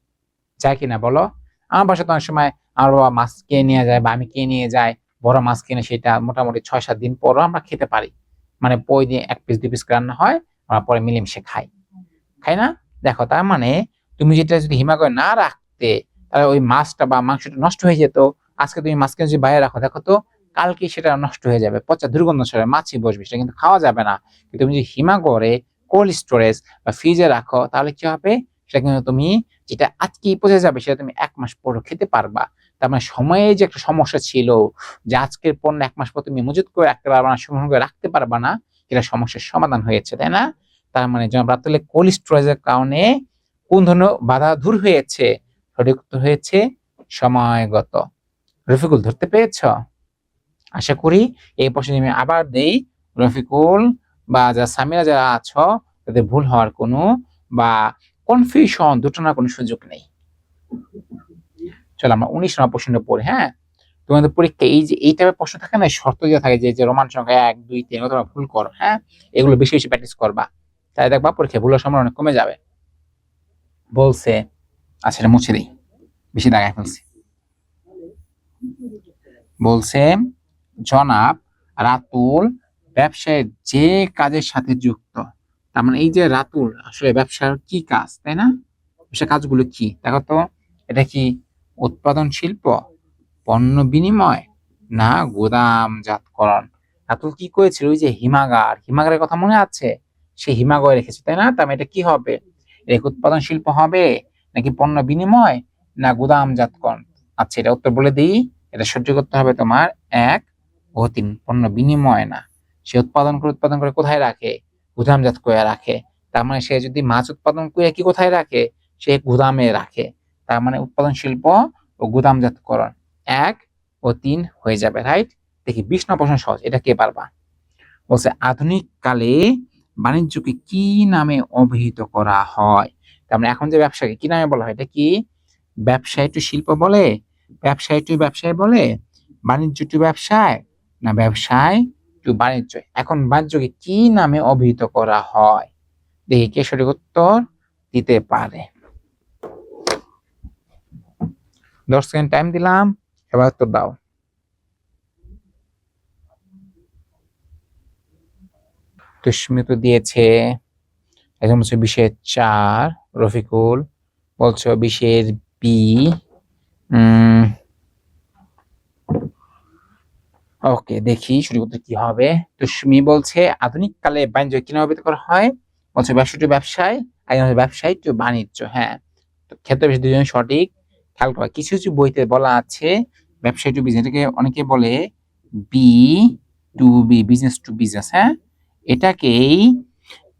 A: যায় কিনা বলো? আমার বাসায় তো অনেক সময় আমার বাবা মাছ কিনে নিয়ে যায় বা আমি কিনে নিয়ে যাই, বড় মাছ কিনে, সেটা মোটামুটি 6-7 দিন পরও আমরা খেতে পারি। মানে পই দিয়ে 1 পিস 2 পিস রান্না হয়, আমরা পরে মিলেমিশে খাই। খাই না? দেখো, তার মানে তুমি যেটা যদি হিমাগারে না রাখতে, তাহলে ওই মাছটা বা মাংসটা নষ্ট হয়ে যেত। আজকে তুমি মাছ কিনে যদি বাইরে রাখো, দেখো তো কালকে সেটা নষ্ট হয়ে যাবে, পচা দুর্গন্ধ ছড়াবে, মাছি বসবে, সেটা কিন্তু খাওয়া যাবে না। কিন্তু তুমি যদি হিমাগারে, কোল্ড স্টোরেজ বা ফ্রিজে রাখো, তাহলে কি হবে? সেটা কিন্তু তুমি, যেটা আজকেই পচে যাবে, সেটা তুমি 1 মাস পরও খেতে পারবা। তার মানে সময়ে যে একটা সমস্যা ছিল, যে আজকের পণ্য 1 মাস পর তুমি মজুত করে রাখতে পারবা না, সংগ্রহ করে রাখতে পারবা না, এটা সমস্যার সমাধান হয়েছে, তাই না? তার মানে জনাব রাতুলের কোল্ড স্টোরেজের কারণে কোন ধরনের বাধা দূর হয়েছে? সঠিক উত্তর হয়েছে সময়গত। রফিকুল ধরতে পেরেছ? আশা করি। এই প্রশ্ন আমি আবার দেই, রফিকুল বা সামিরা যারা আছো, তাদের ভুল হওয়ার কোনো বা কনফিউশন দুটো না কোনো সুযোগ নেই। চলো আমরা 19 নম্বর প্রশ্নটা পড়ি। হ্যাঁ, তোমাদের পরীক্ষা এই যে এই টাইপের প্রশ্ন থাকে না, শর্ত দেওয়া থাকে যে রোমান সংখ্যা 1, 2, 3 তোমরা ভুল করো। হ্যাঁ, এগুলো বেশি বেশি প্র্যাকটিস করবা, তাই দেখবা পরীক্ষা ভুলের সম্ভাবনা অনেক কমে যাবে। বলছে, আচ্ছা এটা মুছে দিই, বেশি দাগায় ফেলছি। বলছে জনাব রাতুল ব্যবসায়ের যে কাজের সাথে যুক্ত। তার মানে এই যে রাতুল আসলে ব্যবসার কি কাজ, তাই না? ব্যবসার কাজগুলো কি দেখো তো? এটা কি উৎপাদন শিল্প, পণ্য বিনিময়, না গুদামজাতকরণ? রাতুল কি করেছিল? ওই যে হিমাগারের কথা মনে আছে? সে হিমাগারে রেখেছে, তাই না? তার মানে এটা কি হবে? এটা উৎপাদন শিল্প হবে, নাকি পণ্য বিনিময়, না গুদামজাতকরণ? আচ্ছা, এটা উত্তর বলে দিই। এটা সহ্য করতে হবে তোমার 1 ও 3। পণ্য বিনিময় না, সে উৎপাদন করে কোথায় রাখে? গুদামজাত করে রাখে। তার মানে সে যদি মাছ উৎপাদন করে কি কোথায় রাখে? সে গুদামে রাখে। তার মানে উৎপাদন শিল্প ও গুদামজাতকরণ 1 ও 3 হয়ে যাবে, রাইট? দেখি 20 নম্বর প্রশ্ন সহজ, এটা কে পারবা? বলছে আধুনিক কালে বাণিজ্যকে কি নামে অভিহিত করা হয়? তার মানে এখন যে ব্যবসাকে কি নামে বলা হয়? এটা কি ব্যবসায় টু শিল্প বলে, ব্যবসায় টু ব্যবসায় বলে, বাণিজ্য টু ব্যবসায়, না ব্যবসায় টু বাণিজ্য? এখন বাণিজ্যকে কি নামে অভিহিত করা হয়? দেখি কে সঠিক উত্তর দিতে পারে। 10 সেকেন্ড টাইম দিলাম, এবার উত্তর দাও। তুষ্মিত দিয়েছে, একজন বলছে 20-এর 4, রফিকুল বলছো 20-এর বি, ওকে, দেখি শুরু করতে কি হবে। তুষ্মি বলছে আধুনিক কালে বাণিজ্য কিভাবে করা হয়, বলছে ব্যবসা টু ব্যবসায়, ব্যবসায় টু বাণিজ্য। হ্যাঁ, তো ক্ষেত্রে বেশি দুজন সঠিক। খেয়াল করা, কিছু কিছু বইতে বলা আছে ব্যবসায় টু বিজনেস, এটাকে অনেকে বলে B to B, business to business. হ্যাঁ, এটাকেই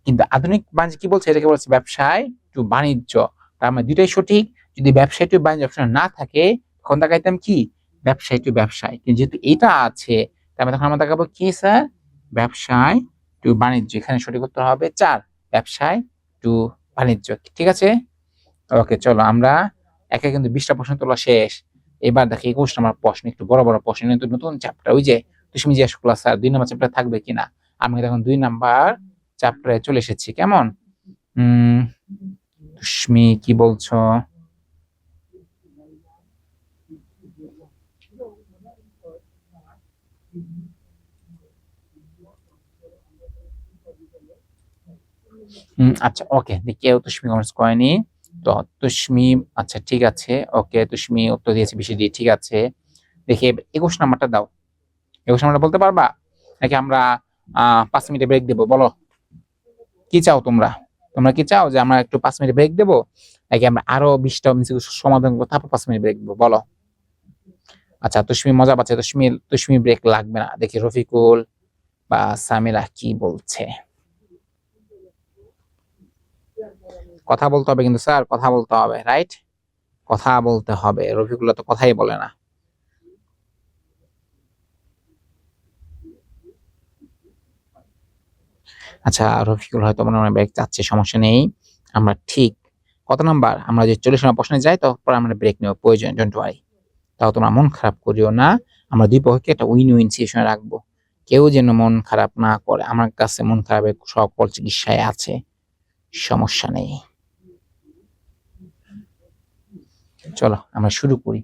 A: কিন্তু আধুনিক বাণিজ্য কি বলছে, এটাকে বলছে ব্যবসায় টু বাণিজ্য। তার মানে দুইটাই সঠিক। যদি ব্যবসায় টু বাণিজ্য অপশন না থাকে তখন তাকাইতাম কি ব্যবসায় টু ব্যবসায়, কিন্তু যেহেতু এটা আছে তার মানে তখন আমরা তাকাবো কি স্যার, ব্যবসায় টু বাণিজ্য। এখানে সঠিক উত্তর হবে 4, ব্যবসায় টু বাণিজ্য। ঠিক আছে, ওকে চলো আমরা একে কিন্তু 20টা প্রশ্ন তোলা শেষ। এবার দেখি 21 নম্বর প্রশ্ন, একটু বড় বড় প্রশ্ন, কিন্তু নতুন চ্যাপ্টার। ওই যে তুমি জিজ্ঞেস করলা স্যার 2 নম্বর চ্যাপ্টার থাকবে কিনা, আমি এখন 2 নাম্বার চ্যাপ্টারে চলে এসেছি। কেমন তুমি কি বলছো? আচ্ছা ওকে, কেউ তুষ্মি কমেন্টস করেনি। তো তুষ্মি, আচ্ছা ঠিক আছে, ওকে তুষ্মি উত্তর দিয়েছে 20 দিয়ে, ঠিক আছে। দেখি 21 নাম্বারটা দাও। 21 নাম্বারটা বলতে পারবা নাকি আমরা 5 মিনিটে ব্রেক দেবো? বলো কি চাও তোমরা, তোমরা কি চাও যে আমরা একটু 5 মিনিট ব্রেক দেবো, নাকি আমরা আরো 20টা সমাধান করবো তারপর 5 মিনিট ব্রেক দেবো? বলো। আচ্ছা তুষ্মি মজা পাচ্ছে, তুষ্মি তুষ্মি ব্রেক লাগবে না। দেখি রফিকুল বা সামিরা কি বলছে। কথা বলতে হবে কিন্তু স্যার, কথা বলতে হবে, রাইট? কথা বলতে হবে। রফিকুল্লাহ তো কথাই বলে না। আচ্ছা রফিকুল হয়তো মনে মনে ব্রেক চাচ্ছে, সমস্যা নেই। আমরা ঠিক কত নাম্বার, আমরা যে 40 নম্বর প্রশ্নে যাই তারপর আমরা ব্রেক নেব প্রয়োজন, ডোন্ট ওয়ারি। তাও তোমরা মন খারাপ করিও না, আমরা দুই পক্ষকে একটা উইন উইন সিচুয়েশনে রাখবো। কেউ যেন মন খারাপ না করে। আমার কাছে মন খারাপের সকল চিকিৎসায় আছে, সমস্যা নেই। চলো আমরা শুরু করি।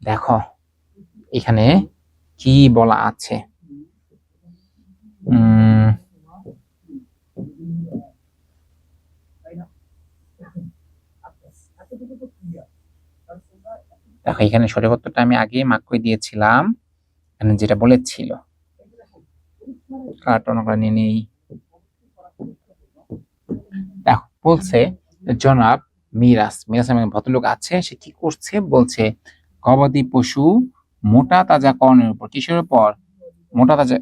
A: দেখো এখানে কি বলা আছে। দেখো এখানে সঠিক উত্তরটা আমি আগেই মার্ক করে দিয়েছিলাম, এখানে যেটা বলেছিল। কার্টন নিয়ে নেই। দেখো বলছে জনাব মিরাজ, মিরাজ নামে ভদ্রলোক আছে, সে কি করছে বলছে গবাদি পশু মোটা তাজা করণের উপর, কিসের উপর? মোটা তাজা,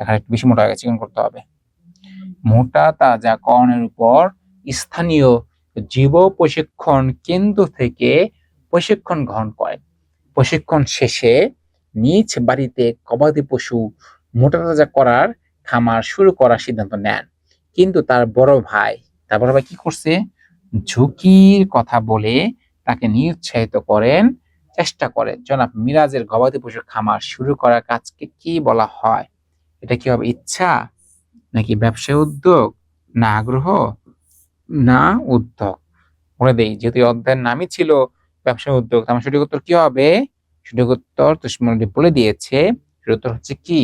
A: এখানে একটু বেশি মোটা হয়ে গেছে, চিকন করতে হবে। মোটা তাজা করণের উপর স্থানীয় জীব প্রশিক্ষণ কেন্দ্র থেকে প্রশিক্ষণ গ্রহণ করে। প্রশিক্ষণ শেষে নিজ বাড়িতে গবাদি পশু মোটা তাজা করার খামার শুরু করার সিদ্ধান্ত নেন। কিন্তু তার বড় ভাই কি করছে, ঝুঁকির কথা বলে তাকে নিরুৎসাহিত করেন, চেষ্টা করে। জনাব মিরাজের গবাদি পশুর খামার শুরু করার কাজকে কি বলা হয়? এটা কি হবে, ইচ্ছা নাকি ব্যবসায় উদ্যোগ, না আগ্রহ, না উদ্যোগ? বলে দেই, যেহেতু অধ্যায়ের নামই ছিল ব্যবসায় উদ্যোগ, আমার সঠিক উত্তর কি হবে? সঠিক উত্তর তুষ্মণী বলে দিয়েছে, সঠিক উত্তর হচ্ছে কি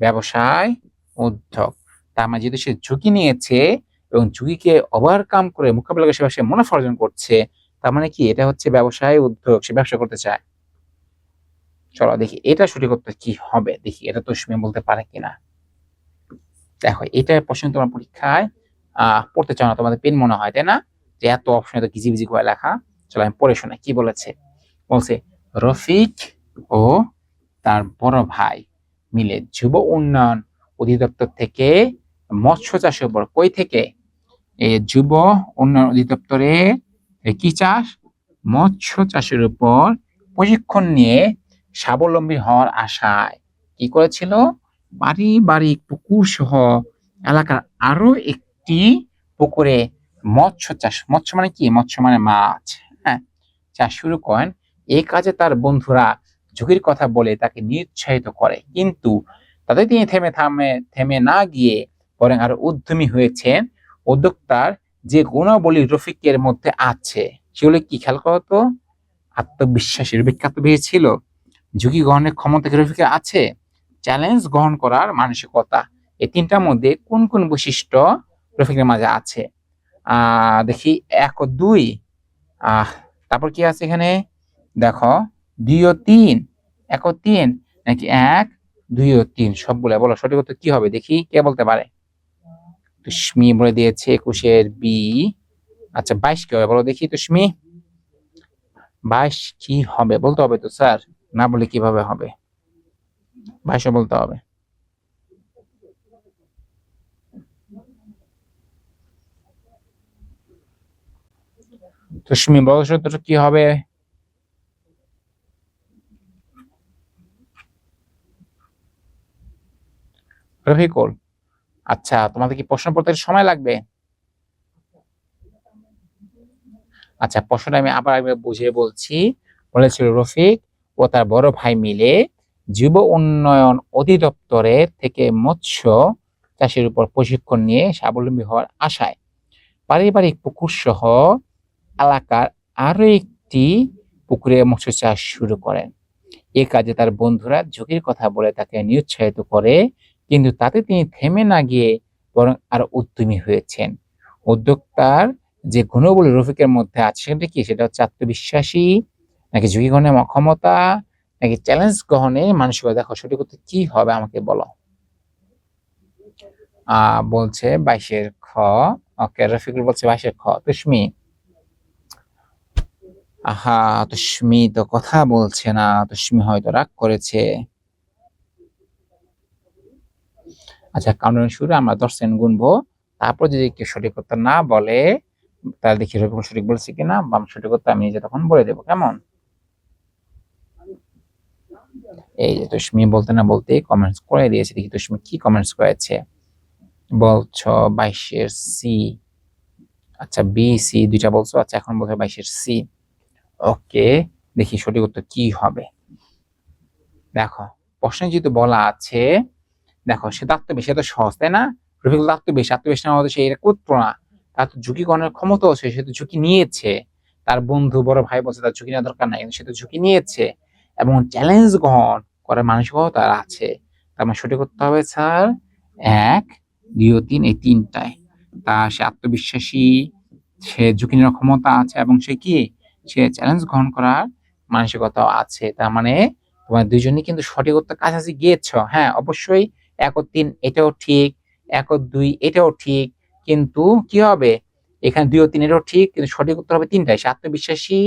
A: ব্যবসায় উদ্যোগ। তার মানে যেহেতু সে ঝুঁকি নিয়েছে এবং ঝুঁকিকে ওভারকাম করে মোকাবিলা করে সে মুনাফা অর্জন করছে, তার মানে কি এটা হচ্ছে ব্যবসায় উদ্যোগ, সে ব্যবসা করতে চায়। চলো দেখি এটা সঠিক উত্তর কি হবে, দেখি এটা তুষ্মি বলতে পারে কিনা। দেখো এটা প্রশ্ন তোমার পরীক্ষায় পড়তে চাও না, তোমাদের পেন মনে হয় তাই না, যে এত অপশন এত কিজিবিজি করে লেখা। চলো আমি পড়ে শোনাই কি বলেছে। বলছে রফিক ও তার বড় ভাই মিলে যুব উন্নয়ন অধিদপ্তর থেকে মৎস্য চাষের উপর, কই থেকে? এই যুব উন্নয়ন অধিদপ্তরে কি চাষ, মৎস্য চাষের উপর প্রশিক্ষণ নিয়ে স্বাবলম্বী হওয়ার আশায় কি করেছিল, পারিবারিক পুকুর সহ এলাকার আরো একটি পুকুরে মৎস্য চাষ, মৎস্য মানে কি, মৎস্য মানে মাছ, হ্যাঁ, চাষ শুরু করেন। এই কাজে তার বন্ধুরা ঝুঁকির কথা বলে তাকে নিরুৎসাহিত করে, কিন্তু তাতে তিনি থেমে না গিয়ে বরং আরো উদ্যমী হয়েছেন। উদ্যোক্তার যে গুণাবলী রফিকের মধ্যে আছে সেগুলো কি, খেয়াল করো তো। আত্মবিশ্বাসী, রফিক আত্মবিশ্বাসী ছিল, ঝুঁকি গ্রহণের ক্ষমতা কি রফিকের আছে, চ্যালেঞ্জ গ্রহণ করার মানসিকতা, এই তিনটার মধ্যে কোন কোন বৈশিষ্ট্য রফিকের মাঝে আছে? দেখি 1 ও 2, তারপর কি আছে এখানে, দেখো 2 ও 3, 1 ও 3, নাকি 1, 2 ও 3 সবগুলো বলো সঠিক উত্তর কি হবে দেখি কে বলতে পারে। তুষ্মি বলে দিয়েছে 21-এর বি। আচ্ছা 22 কি হবে বলো দেখি তুষ্মি, 22 কি হবে বলতে হবে তো স্যার, না বলে কিভাবে হবে, 22 বলতে হবে। তুষ্মি বলো সত্যটা কি হবে। রফিকুল, আচ্ছা তোমাদের কি প্রশ্ন পড়তে সময় লাগবে? আচ্ছা প্রশ্নটা আমি আবার একবার বুঝিয়ে বলছি। বলেছিল রফিক ও তার বড় ভাই মিলে যুব উন্নয়ন অধিদপ্তরের থেকে মৎস্য চাষের উপর প্রশিক্ষণ নিয়ে স্বাবলম্বী হওয়ার আশায় পারিবারিক পুকুর সহ এলাকার আরো একটি পুকুরে মৎস্য চাষ শুরু করেন। এ কাজে তার বন্ধুরা ঝুঁকির কথা বলে তাকে নিরুৎসাহিত করে, কিন্তু তাতে তিনি থেমে না গিয়ে বরং আরো উদ্যমী হয়েছেন। উদ্যোক্তার যে গুণগুলো রফিকের মধ্যে আছে সেটা কি, সেটা হচ্ছে আত্মবিশ্বাসী, নাকি ঝুঁকি গ্রহণের ক্ষমতা, নাকি চ্যালেঞ্জ গ্রহণের মানসিকতা। দেখো সঠিক উত্তর কি হবে আমাকে বলো। বলছে 22-এর খ। ওকে রফিকুল বলছে 22-এর খ। তুষ্মি, আহা তুষ্মি তো কথা বলছে না, তুষ্মি হয়তো রাগ করেছে। আচ্ছা কাউন্টডাউন শুরু, আমরা 10 সেকেন্ড গুনবো, তারপর যদি কেউ সঠিক উত্তর না বলে তাহলে দেখি রফিকুল সঠিক বলছে কিনা, বা সঠিক উত্তর আমি নিজে তখন বলে দেবো, কেমন? এই যে তুষ্মি বলতে না বলতে কমেন্টস করে দিয়েছে, দেখি তুষ্মি কি কমেন্টস করেছে। বলছো 22-এর সি। আচ্ছা বি সি দুইটা বলছো, আচ্ছা এখন বলছো 22-এর সি। ওকে দেখি সঠিক উত্তর কি হবে। দেখো প্রশ্নে যেহেতু বলা আছে, দেখো সে আত্মবিশ্বাস, সে তো সহজ তাই না? রফিকুল আত্মবিশ্বাস, আত্মবিশ্বাস না হলে সে এটা করতো না। তার তো ঝুঁকি গ্রহণের ক্ষমতা আছে, সে তো ঝুঁকি নিয়েছে। তার বন্ধু বড় ভাই বলছে তার ঝুঁকি নেওয়ার দরকার নাই, কিন্তু সে তো ঝুঁকি নিয়েছে এবং চ্যালেঞ্জ গ্রহণ করার মানসিকতা তার আছে। তার মানে সঠিক করতে হবে স্যার 1, 2 ও 3, এই তিনটায়। সে আত্মবিশ্বাসী, সে ঝুঁকি নেওয়ার ক্ষমতা আছে এবং সে কি, সে চ্যালেঞ্জ গ্রহণ করার মানসিকতাও আছে। তার মানে তোমার দুইজনই কিন্তু সঠিক উত্তর কাছাকাছি গিয়েছ। হ্যাঁ অবশ্যই 1 ও 3 এটাও ঠিক, 1 ও 2 এটাও ঠিক, কিন্তু কি হবে এখানে 2 ও 3 এটাও ঠিক, কিন্তু সঠিক উত্তর হবে তিনটাই। সে আত্মবিশ্বাসী,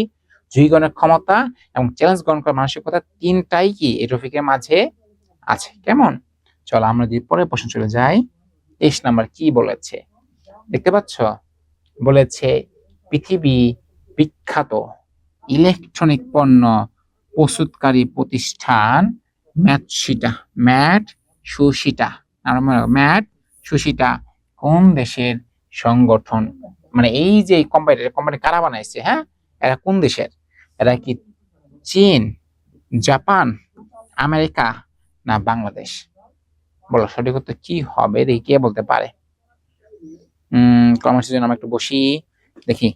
A: ঝুঁকি গ্রহণের ক্ষমতা এবং চ্যালেঞ্জ গ্রহণ করার মানসিকতা, তিনটাই কি এই রফিকের মাঝে আছে, কেমন? চলো আমরা যদি পরের প্রশ্ন চলে যাই। 23 নাম্বার কি বলেছে দেখতে পাচ্ছ? বলেছে পৃথিবী বিখ্যাত ইলেকট্রনিক পণ্য প্রস্তুতকারী প্রতিষ্ঠান ম্যাট সুশিটা কোন দেশের সংগঠন? মানে এই যে কোম্পানি কারা বানাইছে, হ্যাঁ এরা কোন দেশের? এরা কি চীন, জাপান, আমেরিকা, না বাংলাদেশ? বলো সঠিক উত্তর কি হবে দেখি কে বলতে পারে। কমেন্টের জন্য আমি একটু বসি দেখি।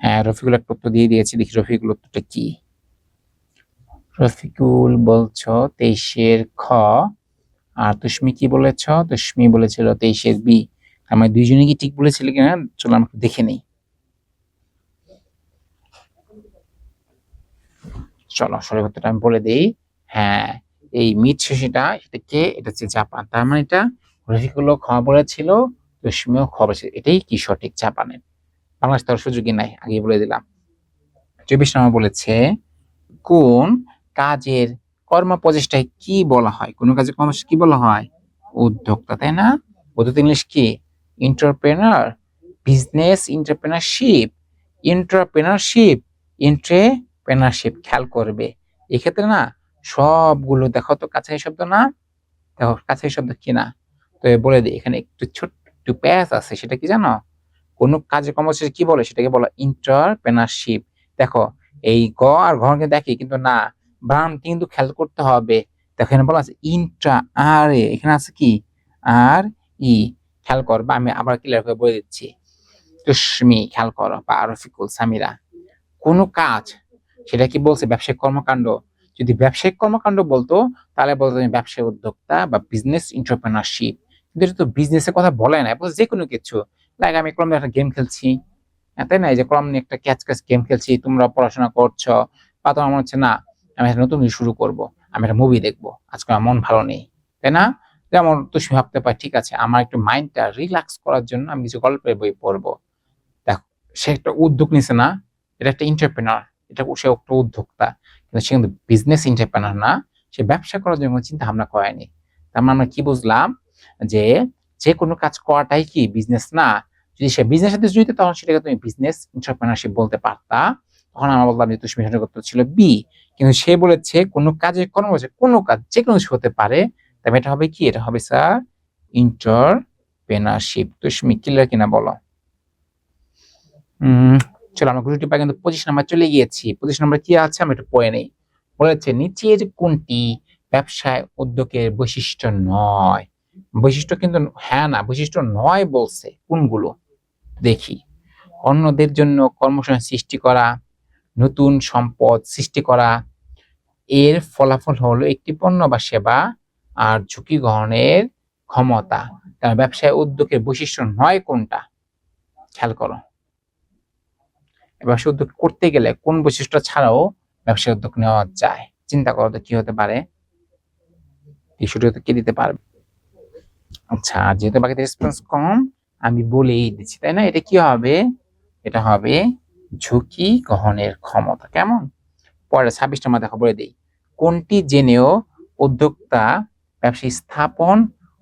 A: হ্যাঁ রফিকুল একটা উত্তর দিয়ে দিয়েছি, দেখি রফিকুল উত্তরটা কি। রফিকুল বলছো 23-এর খ, আর তুষ্মি কি বলেছ? তুষ্মি বলেছিল 23-এর বি। আমার দুইজনে কি ঠিক বলেছিল কিনা চলো আমরা একটু দেখে নেই। চলো সঠিক উত্তরটা আমি বলে দিই। হ্যাঁ এই মিৎসুশিটা এটা কে, এটা হচ্ছে জাপান। তার মানে এটা রফিকুলও খ বলেছিল, তুষ্মিও খ বলেছিল, এটাই কি সঠিক, জাপানের। বাংলাদেশ তার সুযোগই নাই, আগে বলে দিলাম। 24 নম্বর বলেছে কোন কাজের কর্মপ্রচেষ্টায় কি বলা হয়? কোন কাজের কর্মপ্রচেষ্টা কি বলা হয়? উদ্যোক্তা, তাই না? উদ্যোক্তা ইংলিশ কি? Entrepreneur, business entrepreneurship, entrepreneurship, entrepreneurship. খেয়াল করবে এক্ষেত্রে না সবগুলো দেখো তো কাছাকাছি শব্দ না, দেখো কাছাকাছি শব্দ কি না, তো বলে দিই এখানে একটু ছোট্ট প্যাচ আছে, সেটা কি জানো? কোন কাজের কর্মসূচি কি বলে সেটাকে বলা এন্টারপ্রেনারশিপ। দেখো এই গ আর ঘ দেখি কিন্তু না, বানান কিন্তু খেয়াল করতে হবে। দেখো এখানে বলা আছে ইন্ট্রা, আর এখানে আছে কি আর ই। খেয়াল করবা, আমি আবার ক্লিয়ার করে বলে দিচ্ছি। তুষ্মি খেয়াল করো, বা রফিকুল, সামিরা, কোন কাজ সেটা কি বলছে ব্যবসায়িক কর্মকাণ্ড। যদি ব্যবসায়িক কর্মকাণ্ড বলতো তাহলে বলতো ব্যবসায়ী উদ্যোক্তা বা বিজনেস এন্টারপ্রেনারশিপ, কিন্তু এটা তো বিজনেসের কথা বলে না, যে কোনো কিছু। লাইক আমি কলম নিয়ে একটা গেম খেলছি, তাই না? এই যে কলম নিয়ে একটা ক্যাচ ক্যাচ গেম খেলছি, তোমরা পড়াশোনা করছো, বা তোমার মনে হচ্ছে না আমি একটা নতুন কিছু শুরু করবো, আমি একটা মুভি দেখবো, আজকে আমার মন ভালো নেই, তাই না? যেমন তুমি ভাবতে পারো ঠিক আছে আমার একটু মাইন্ডটা রিল্যাক্স করার জন্য আমি কিছু গল্পের বই পড়বো। দেখো, সে একটা উদ্যোগ নিছে না, এটা একটা এন্টারপ্রেনার, এটা সে একটা উদ্যোক্তা, কিন্তু সে কিন্তু বিজনেস এন্টারপ্রেনার না, সে ব্যবসা করার জন্য চিন্তা ভাবনা করেনি। তার মানে আমরা কি বুঝলাম, যে যে কোনো কাজ করাটাই কি বিজনেস না? যদি সে বিজনেস সাথে জড়িত তখন সেটাকে তুমি বিজনেস এন্টারপ্রেনারশিপ বলতে পারতা। তখন আমরা বললাম যে তুষ্মি সঠিক উত্তর ছিল বি। কিন্তু সে বলেছে কোনো কাজে কর্ম বলছে কোনো কাজ যে কোনো কিছু হতে পারে, তবে এটা হবে কি, এটা হবে স্যার এন্টারপ্রেনারশিপ। তুষ্মি ক্লিয়ার কিনা বলো? চলো আমরা গুরুটি পাই কিন্তু 25 নাম্বার চলে গিয়েছি। 25 নাম্বার কি আছে আমরা একটু পড়ে নেই। বলেছে নিচের কোনটি ব্যবসায় উদ্যোগের বৈশিষ্ট্য নয়? বৈশিষ্ট্য কিন্তু হ্যাঁ না বৈশিষ্ট্য নয় বলছে, কোনগুলো দেখি। অন্যদের জন্য কর্মসংস্থান সৃষ্টি করা, নতুন সম্পদ সৃষ্টি করা, এর ফলাফল হলো একটি পণ্য বা সেবা, আর ঝুঁকি গ্রহণের ক্ষমতা। তার ব্যবসায় উদ্যোগের বৈশিষ্ট্য নয় কোনটা? খেয়াল করো, ব্যবসা উদ্যোগ করতে গেলে কোন বৈশিষ্ট্য ছাড়াও ব্যবসা উদ্যোগ নেওয়া যায়? চিন্তা করো তো কি হতে পারে, টিস্যুটা তো কে দিতে পারবে? আচ্ছা, যেহেতু বাকিতে রেসপন্স কম আমি বলেই দিচ্ছি, তাই না? এটা কি হবে? এটা হবে ঝুঁকি গ্রহণের ক্ষমতা। কেমন? পরে 26 নম্বর দেখা বলে দিই। কোনটি জেনেও উদ্যোক্তা ব্যবসা স্থাপন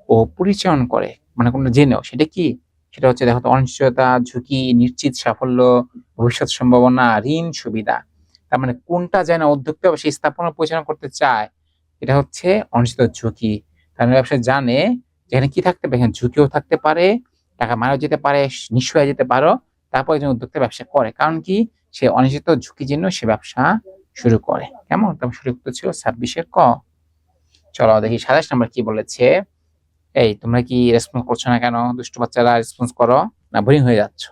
A: ও পরিচালন করে? মানে কোনটা জেনেও, সেটা কি? সেটা হচ্ছে দেখো তো, অনিশ্চয়তা, ঝুঁকি, নিশ্চিত সাফল্য, ভবিষ্যৎ সম্ভাবনা, ঋণ সুবিধা। তার মানে কোনটা জেনে উদ্যোক্তা ব্যবসা স্থাপন ও পরিচালনা করতে চায়? এটা হচ্ছে অনিশ্চিত ঝুঁকি। কারণ ব্যবসা জানে যেখানে কি থাকতে পারে, এখানে ঝুঁকিও থাকতে পারে, টাকা মারা যেতে পারে, নিঃস্ব হয়ে যেতে পারো, তারপর একজন উদ্যোক্তা ব্যবসা করে। কারণ কি? সে অনিশ্চিত ঝুঁকির জন্য সে ব্যবসা শুরু করে। কেমন? তবে সঠিক উত্তর ছিল 26-এর ক। চলো দেখি 27 নাম্বার কি বলেছে। এই তোমরা কি রেসপন্স করছো না কেন? দুষ্টু বাচ্চারা রেসপন্স করো, না বোরিং হয়ে যাচ্ছ?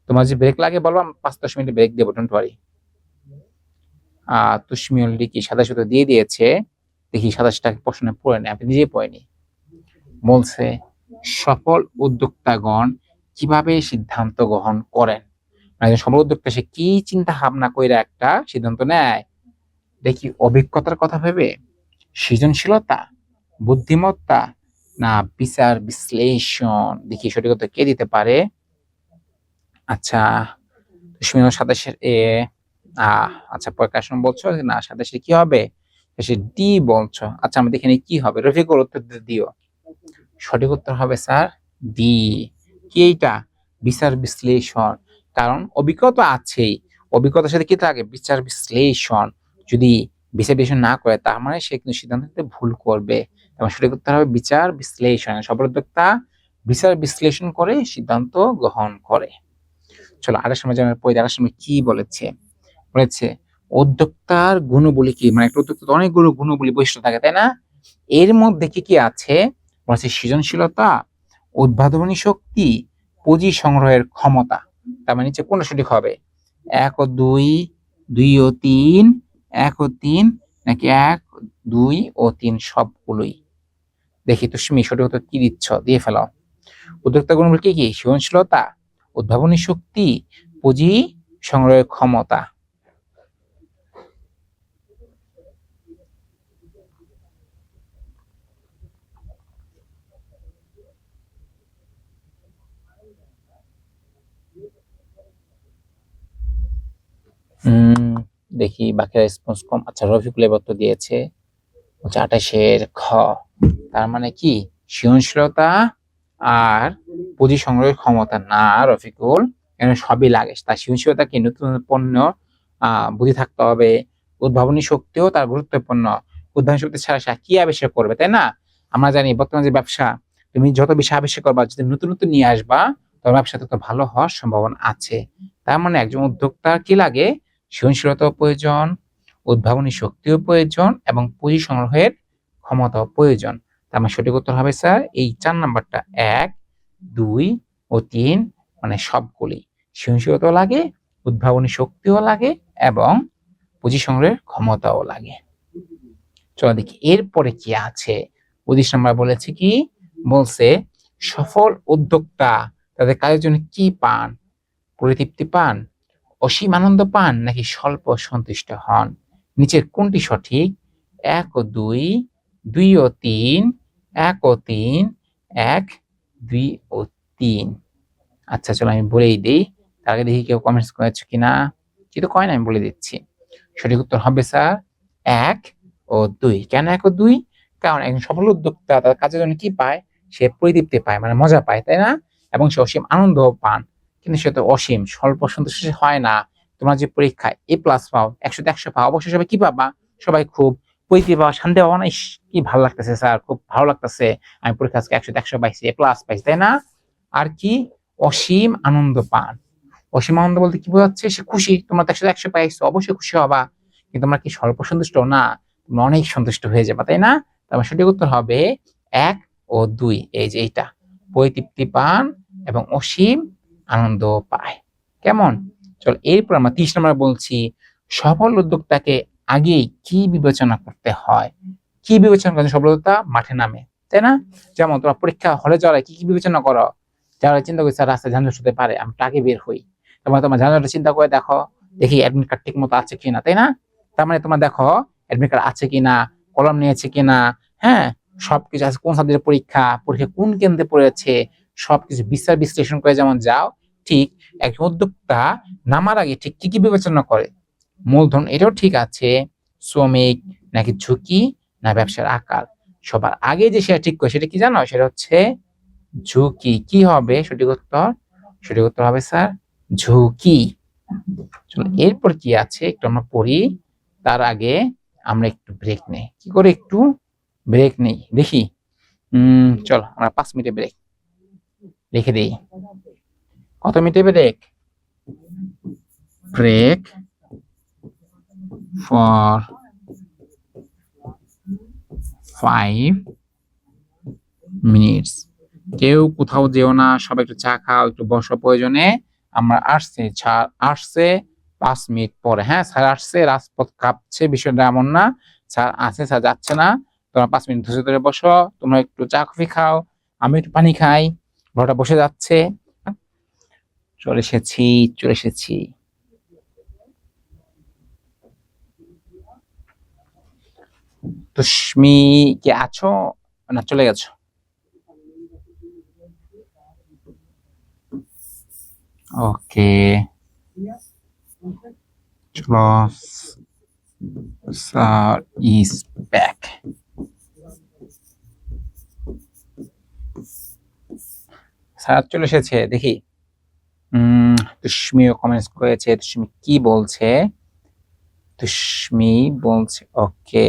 A: তোমার যদি ব্রেক লাগে বলবো, 5-10 মিনিট ব্রেক দেবো, ডোন্ট ওয়ারি। তুষ্মি অলরেডি কি 27 উত্তর দিয়ে দিয়েছে। দেখি 27টা প্রশ্ন পড়ে নেই, আপনি নিজেই পড়ে নি। বলছে সফল উদ্যোক্তাগণ কিভাবে সিদ্ধান্ত গ্রহণ করেন? মানে একজন সফল উদ্যোক্তা সে কি চিন্তা ভাবনা কইরা একটা সিদ্ধান্ত নেয়? দেখি অভিজ্ঞতার কথা ভেবে, সৃজনশীলতা, বুদ্ধিমত্তা, না বিচার বিশ্লেষণ? দেখি সঠিক উত্তর কে দিতে পারে? আচ্ছা, তুমি 27-এর এ আচ্ছা প্রকাশন বলছো না, 27-এর কি হবে? সে ডি বলছো। আচ্ছা আমি দেখে নিই কি হবে। রফিকুল উত্তর দিও। সঠিক উত্তর হবে স্যার ডি। কি এইটা? বিচার বিশ্লেষণ। কারণ অভিজ্ঞতা আছেই, অভিজ্ঞতার সাথে কি থাকে? বিচার বিশ্লেষণ। যদি বিচার বিশ্লেষণ না করে তার মানে সে কিন্তু সিদ্ধান্ত নিতে ভুল করবে। এবং সঠিক উত্তর হবে বিচার বিশ্লেষণ। সফল উদ্যোক্তা বিচার বিশ্লেষণ করে সিদ্ধান্ত গ্রহণ করে। চলো আরেক সময় যেন পড়ি, আরেক সময় কি বলেছে। বলেছে উদ্যোক্তার গুণবলী কি? মানে একটা উদ্যোক্তার অনেকগুলো গুণবলী বৈশিষ্ট্য থাকে, তাই না? এর মধ্যে কি কি আছে? বলছে সৃজনশীলতা, উদ্ভাবনী শক্তি, পুঁজি সংগ্রহের ক্ষমতা। তার মানে নিচে কোনটা সঠিক হবে? 1 ও 2, 2 ও 3, 1 ও 3, নাকি 1, 2 ও 3 সবগুলোই? দেখি তুমি সঠিক উত্তর কি দিচ্ছ, দিয়ে ফেলো। উদ্যোক্তা গুণগুলো কি কি? সৃজনশীলতা, উদ্ভাবনী শক্তি, পুঁজি সংগ্রহের ক্ষমতা। দেখি বাকি রেসপন্স কম। আচ্ছা রফিকুল এবার তো দিয়েছে 28-এর খ। তার মানে কি সৃজনশীলতা আর পুঁজি সংগ্রহের ক্ষমতা না রফিকুল, এখানে সবই লাগে। তার সৃজনশীলতা কি? নতুন পণ্য বুদ্ধি থাকতে হবে, উদ্ভাবনী শক্তিও তার গুরুত্বপূর্ণ। উদ্ভাবনী শক্তি ছাড়া সে কি আবিষ্কার করবে, তাই না? আমরা জানি বর্তমানে যে ব্যবসা, তুমি যত বেশি আবিষ্কার করবা, যদি নতুন নতুন নিয়ে আসবা, তোমার ব্যবসা তত ভালো হওয়ার সম্ভাবনা আছে। তার মানে একজন উদ্যোক্তার কি লাগে? সৃজনশীলতাও প্রয়োজন, উদ্ভাবনী শক্তিও প্রয়োজন, এবং পুঁজি সংগ্রহের ক্ষমতাও প্রয়োজন। তার মানে সঠিক উত্তর হবে স্যার এই 4 নাম্বারটা। 1, 2 ও 3 মানে সবগুলি। সৃজনশীলতাও লাগে, উদ্ভাবনী শক্তিও লাগে, এবং পুঁজি সংগ্রহের ক্ষমতাও লাগে। চলো দেখি এরপরে কি আছে। 25 নাম্বার বলেছে কি? বলছে সফল উদ্যোক্তা তাদের কাজের জন্য কি পান? পরিতৃপ্তি পান, অসীম আনন্দ পান, নাকি স্বল্প সন্তুষ্ট হন? নিচের কোনটি সঠিক? 1 ও 2, 2 ও 3, 1 ও 3, 1, 2 ও 3। আচ্ছা চলো আমি বলেই দিই, তার আগে দেখি কেউ কমেন্টস করেছে কিনা। কিন্তু কয় না, আমি বলে দিচ্ছি। সঠিক উত্তর হবে স্যার 1 ও 2। কেন 1 ও 2? কারণ একজন সফল উদ্যোক্তা তার কাজের জন্য কি পায়? সে পরিতৃপ্তি পায়, মানে মজা পায়, তাই না? এবং সে অসীম আনন্দ পান। কিন্তু সে তো অসীম স্বল্প সন্তুষ্ট হয় না। তোমরা যে পরীক্ষায় A+ পাও, 100তে 100 পাও, অবশ্যই সবাই কি পাবা? সবাই খুব পরিতৃপ্তি পাওয়া, শান্তি পাওয়া না, ইস কি ভালো লাগতেছে স্যার, খুব ভালো লাগতেছে, আমি পরীক্ষা আজকে 100তে 100 পাইছি, A+ পাইছি, তাই না? আর কি? অসীম আনন্দ পান। অসীম আনন্দ বলতে কি বোঝাচ্ছে? সে খুশি, তোমরা তো 100তে 100 পাইছো, অবশ্যই খুশি হবা। কিন্তু তোমরা কি স্বল্প সন্তুষ্ট না? তোমরা অনেক সন্তুষ্ট হয়ে যাবে, তাই না? তারপর সঠিক উত্তর হবে 1 ও 2। এই যে এইটা, পরিতৃপ্তি পান এবং অসীম আনন্দ পায়। কেমন? চল এরপর আমরা 30 নম্বর বলছি, সফল উদ্যোক্তাকে আগেই কি বিবেচনা করতে হয়? কি বিবেচনা করেন সফল উদ্যোক্তা? মাঠে নামে, তাই না? যেমন তোমরা পরীক্ষা হলে যাওয়ার কি কি বিবেচনা করো? যারা চিন্তা করছে রাস্তায় যানজট হতে পারে, আমি আগে বের হই। তোমার তোমার যানজটের চিন্তা করে দেখো, দেখি অ্যাডমিট কার্ড ঠিক মতো আছে কিনা, তাই না? তার মানে তোমার দেখো অ্যাডমিট কার্ড আছে কিনা, কলম নিয়েছে কিনা, হ্যাঁ, সবকিছু আছে, কোন সাবজেক্টের পরীক্ষা, পরীক্ষা কোন কেন্দ্রে পড়েছে, সবকিছু বিচার বিশ্লেষণ করে যেমন যাও, ঠিক একজন উদ্যোক্তা নামার আগে ঠিক কি কি বিবেচনা করে? মূলধন, এটাও ঠিক আছে, শ্রমিক নাকি ঝুঁকি না ব্যবসার আকার। সবার আগে যে সেটা ঠিক করে সেটা কি জানো? সেটা হচ্ছে ঝুঁকি। কি হবে সঠিক উত্তর? সঠিক উত্তর হবে স্যার ঝুঁকি। চলো এরপর কি আছে একটু আমরা পড়ি, তার আগে আমরা একটু ব্রেক নেই। কি করে একটু ব্রেক নেই দেখি? চলো আমরা 5 মিনিটে ব্রেক রেখে দেই। কত মিনিটে ব্রেক? Break for 5 minutes. কেউ কোথাও যেও না, সবাই একটু চা খাও, একটু বসো প্রয়োজনে। আমরা আসছে, স্যার আসছে 5 মিনিট পরে। হ্যাঁ স্যার আসছে, রাজপথ কাঁপছে, বিষয়টা এমন না। স্যার আছে, স্যার যাচ্ছে না। তোমরা 5 মিনিট ধরে ধরে বসো, তোমরা একটু চা কফি খাও, আমি একটু পানি খাই, ঘরটা বসে যাচ্ছে। চলে এসেছি, চলে এসেছি। তুষ্মি কি আছো না চলে গেছো? ওকে চলো, স্যার ইজ ব্যাক। স্যার চলে এসেছে দেখি। তুষ্মিও কমেন্টস করেছে, তুষ্মি কি বলছে? তুষ্মি বলছে ওকে,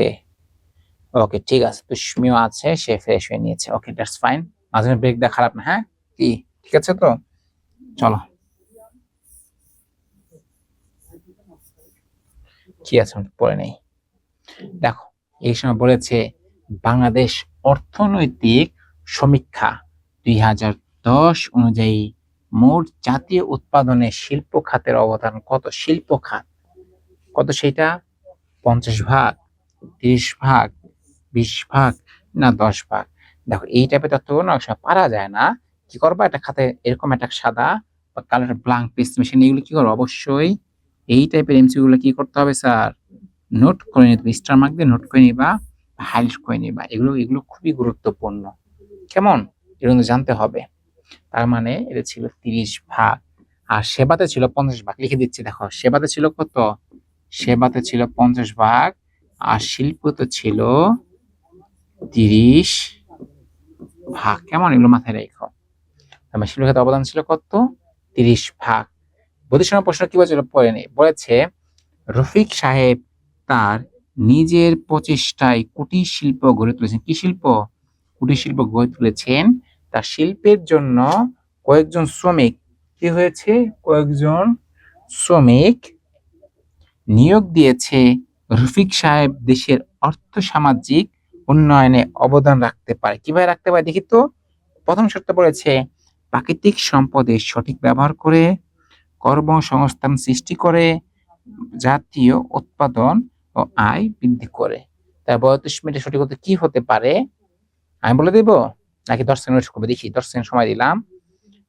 A: ওকে ঠিক আছে, তুষ্মিও আছে, সে ফ্রেশ হয়ে নিয়েছে, ওকে দ্যাটস ফাইন। মাঝে ব্রেক দেওয়া খারাপ না, হ্যাঁ কি ঠিক আছে তো? চলো কি আছে পরে নেই। দেখো এই সময় বলেছে বাংলাদেশ অর্থনৈতিক সমীক্ষা 2010 অনুযায়ী মোট জাতীয় উৎপাদনে শিল্প খাতের অবদান কত? শিল্প খাত কত সেটা? 50 ভাগ, 30 ভাগ, 20 ভাগ না 10 ভাগ? দেখো এই টাইপের তথ্যগুলো অনেক সময় পারা যায় না। কি করবা, একটা খাতে এরকম একটা সাদা বা কালার ব্ল্যাঙ্ক পেজ মেশিন, এগুলো কি করবো? অবশ্যই এই টাইপের এমসিকিউ গুলো কি করতে হবে স্যার? নোট করে নিতে, স্টার মার্ক দিয়ে নোট করে নিবা, হাইলাইট করে নিবা। এগুলো এগুলো খুবই গুরুত্বপূর্ণ। কেমন? এগুলো জানতে হবে। তার মানে এটা ছিল 30 ভাগ, আর সেবাতে ছিল 50 ভাগ। লিখে দিচ্ছি, দেখো সেবাতে ছিল কত? সেবাতে ছিল 50 ভাগ, আর শিল্পতে ছিল 30 ভাগ। কেমন? এগুলো মাথায় রেখো। তারপর শিল্প খাতে অবদান ছিল কত? 30 ভাগ। প্রতিষ্ঠানের প্রশ্ন কি বলেছিল পড়ে নেই। বলেছে রফিক সাহেব তার নিজের প্রচেষ্টায় কুটির শিল্প গড়ে তুলেছেন। কি শিল্প? কুটির শিল্প গড়ে তুলেছেন। তার শিল্পের জন্য কয়েকজন শ্রমিক কি হয়েছে? কয়েকজন শ্রমিক নিয়োগ দিয়েছে। রফিক সাহেব দেশের অর্থ সামাজিক উন্নয়নে অবদান রাখতে পারে। কিভাবে রাখতে পারে দেখি তো? প্রথম শর্ত বলেছে প্রাকৃতিক সম্পদের সঠিক ব্যবহার করে, কর্মসংস্থান সৃষ্টি করে, জাতীয় উৎপাদন ও আয় বৃদ্ধি করে। তারপর 32 মিনিটের সঠিক উত্তর কি হতে পারে? আমি বলে দেব নাকি 10 সেকেন্ড করবো? দেখি, 10 সেকেন্ড সময় দিলাম।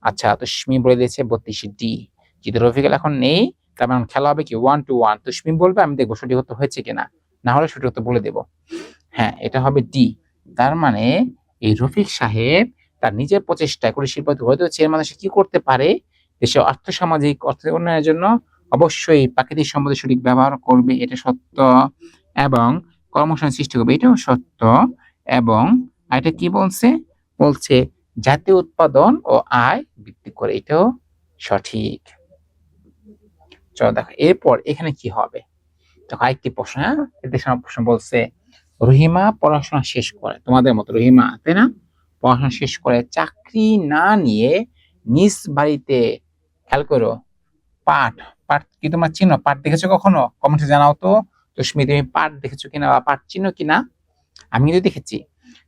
A: আচ্ছা তুষ্মি বলে দিয়েছে 32 ডি। যদি রফিকুল এখন নেই, তার মানে খেলা হবে কি 1-1। তুষ্মি বলবে, আমি দেখবো সঠিক উত্তর হয়েছে কিনা। না হলে সঠিক উত্তর বলে দেব। হ্যাঁ, এটা হবে ডি। তার মানে এই রফিক সাহেব তার নিজের প্রচেষ্টায় কুটির হয়তো মানুষ কি করতে পারে, দেশের আর্থসামাজিক উন্নয়নের জন্য অবশ্যই প্রাকৃতিক সম্পদের সঠিক ব্যবহার করবে, এটা সত্য, এবং কর্মসংস্থান সৃষ্টি করবে, এটাও সত্য, এবং এটা কি বলছে, বলছে জাতীয় উৎপাদন ও আয় বৃদ্ধি করে, এটাও সঠিক। চলো দেখো এরপর এখানে কি হবে। দেখো আরেকটি প্রশ্ন, প্রশ্ন বলছে রহিমা পড়াশোনা শেষ করে, তোমাদের মতো রহিমা তাই না, পড়াশোনা শেষ করে চাকরি না নিয়ে নিজ বাড়িতে, খেয়াল করো, পাট, পাট কি তোমরা চিনো? পাট দেখেছো কখনো? কমেন্টে জানাও তো। তুমি পাট দেখেছো কিনা বা পাট চিনো কিনা? আমি কিন্তু দেখেছি।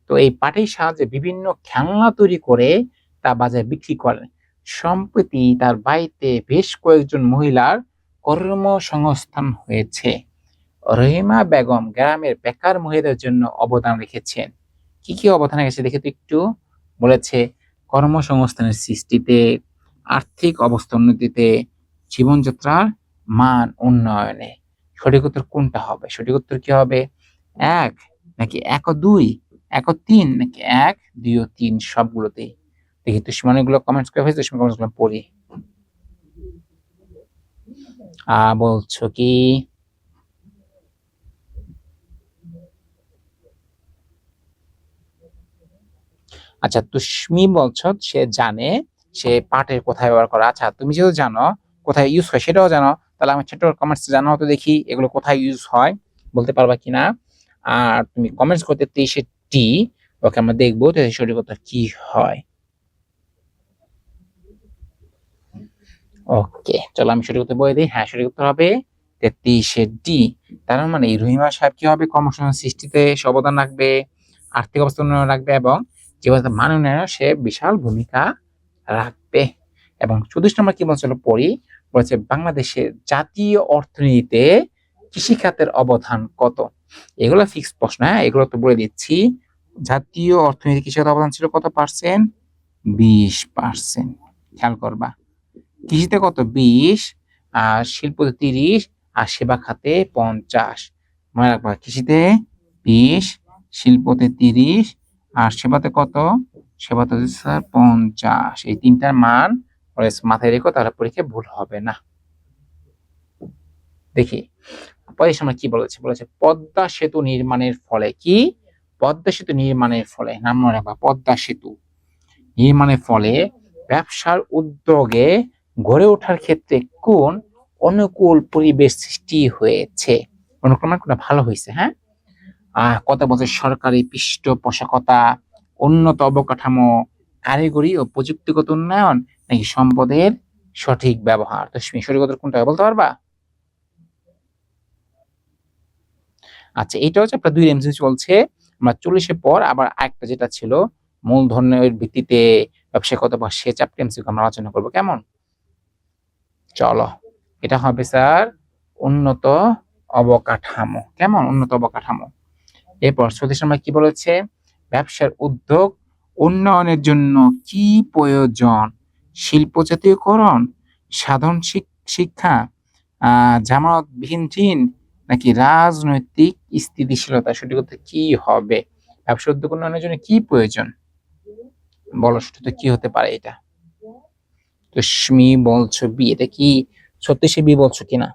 A: তো এই পাটের সাহায্যে বিভিন্ন খেলনা তৈরি করে তা বাজারে বিক্রি করেন। সম্প্রতি তার বাড়িতে বেশ কয়েকজন মহিলার কর্মসংস্থান হয়েছে। রহিমা বেগম গ্রামের বেকার মহিলাদের জন্য অবদান রেখেছেন। কি কি অবদান রেখেছে দেখে তো একটু। বলেছে কর্মসংস্থানের সৃষ্টিতে, আর্থিক অবস্থা উন্নতিতে, জীবনযাত্রার মান উন্নয়নে। সঠিক উত্তর কোনটা হবে? সঠিক উত্তর কি হবে? এক নাকি এক ও দুই, এক ও তিন, নাকি এক, দুই ও তিন, সবগুলোতেই? দেখি তুই অনেকগুলো কমেন্টস করে ফেলছিস, কমেন্টস গুলো পড়ি। বলছো কি আচ্ছা, তুষ্মি বলছো সে জানে সে পাটের কোথায় ব্যবহার করা। আচ্ছা, তুমি যেহেতু জানো কোথায় ইউজ হয় সেটাও জানো, তাহলে আমার ছোট কমেন্টস জানাও তো দেখি এগুলো কোথায় ইউজ হয়, বলতে পারবা কিনা। আর তুমি কমেন্টস করতে 23 ওকে আমরা দেখবো সঠিক উত্তর কি হয়। ওকে, চলো আমি সঠিক উত্তর বলে দিই। হ্যাঁ, সঠিক উত্তর হবে 33 তার মানে রহিমা সাহেব কি হবে, কর্মসংস্থান সৃষ্টিতে অবদান রাখবে, আর্থিক অবস্থা উন্নয়ন রাখবে, এবং জীবনের মান উন্নয়নে সে বিশাল ভূমিকা রাখবে। এবং 24 নম্বর কি বলছিল পড়ি, বলেছে বাংলাদেশের জাতীয় অর্থনীতিতে কৃষি খাতের অবদান কত। এগুলো ফিক্স প্রশ্ন, হ্যাঁ এগুলো তো বলে দিচ্ছি। জাতীয় অর্থনীতি কৃষি খাতের অবদান ছিল কত পার্সেন্ট? 20%। খেয়াল করবা, কৃষিতে কত? 20, আর শিল্পতে 30, আর সেবা খাতে 50। মনে রাখবা, কৃষিতে 20, শিল্পতে 30, আর সেবাতে কত? সেবাতে 50। এই তিনটার মান মাথায় রেখো, তাহলে পরীক্ষায় ভুল হবে না। দেখি পরের সময় কি বলেছে, বলেছে পদ্মা সেতু নির্মাণের ফলে, কি পদ্মা সেতু নির্মাণের ফলে, নাম মনে রাখবা, পদ্মা সেতু নির্মাণের ফলে ব্যবসার উদ্যোগে গড়ে ওঠার ক্ষেত্রে কোন অনুকূল পরিবেশ সৃষ্টি হয়েছে? অনুক্রমে কোনটা ভালো হয়েছে? হ্যাঁ, কত বছর সরকারি পৃষ্ঠপোষকতা, উন্নত অবকাঠামো, কারিগরি ও প্রযুক্তিগত উন্নয়ন, নাকি সম্পদের সঠিক ব্যবহার? তো সঠিক উত্তর কোনটা বলতে পারবা? আচ্ছা, এটা হচ্ছে আপনার 2 এমসিকিউ চলছে। আমরা 40-এর পর আবার আরেকটা যেটা ছিল মূলধনের ভিত্তিতে ব্যবসায় কত বা সে চ্যাপ্টার এমসিকিউ আমরা আলোচনা করবো, কেমন? চলো, এটা হবে স্যার উন্নত অবকাঠামো, কেমন? উন্নত অবকাঠামো। এরপর 36 নম্বর কি বলেছে, ব্যবসার উদ্যোগ উন্নয়নের জন্য কি প্রয়োজন? শিল্প জাতীয়করণ, সাধারণ শিক্ষা, জামানতবিহীন ঋণ, নাকি রাজনৈতিক স্থিতিশীলতা? সঠিক উত্তর কি হবে? ব্যবসার উদ্যোগ উন্নয়নের জন্য কি প্রয়োজন? বলো সঠিক কি হতে পারে এটা? তুমি বলছো বি, এটা কি সত্যি সে বি বলছো কিনা?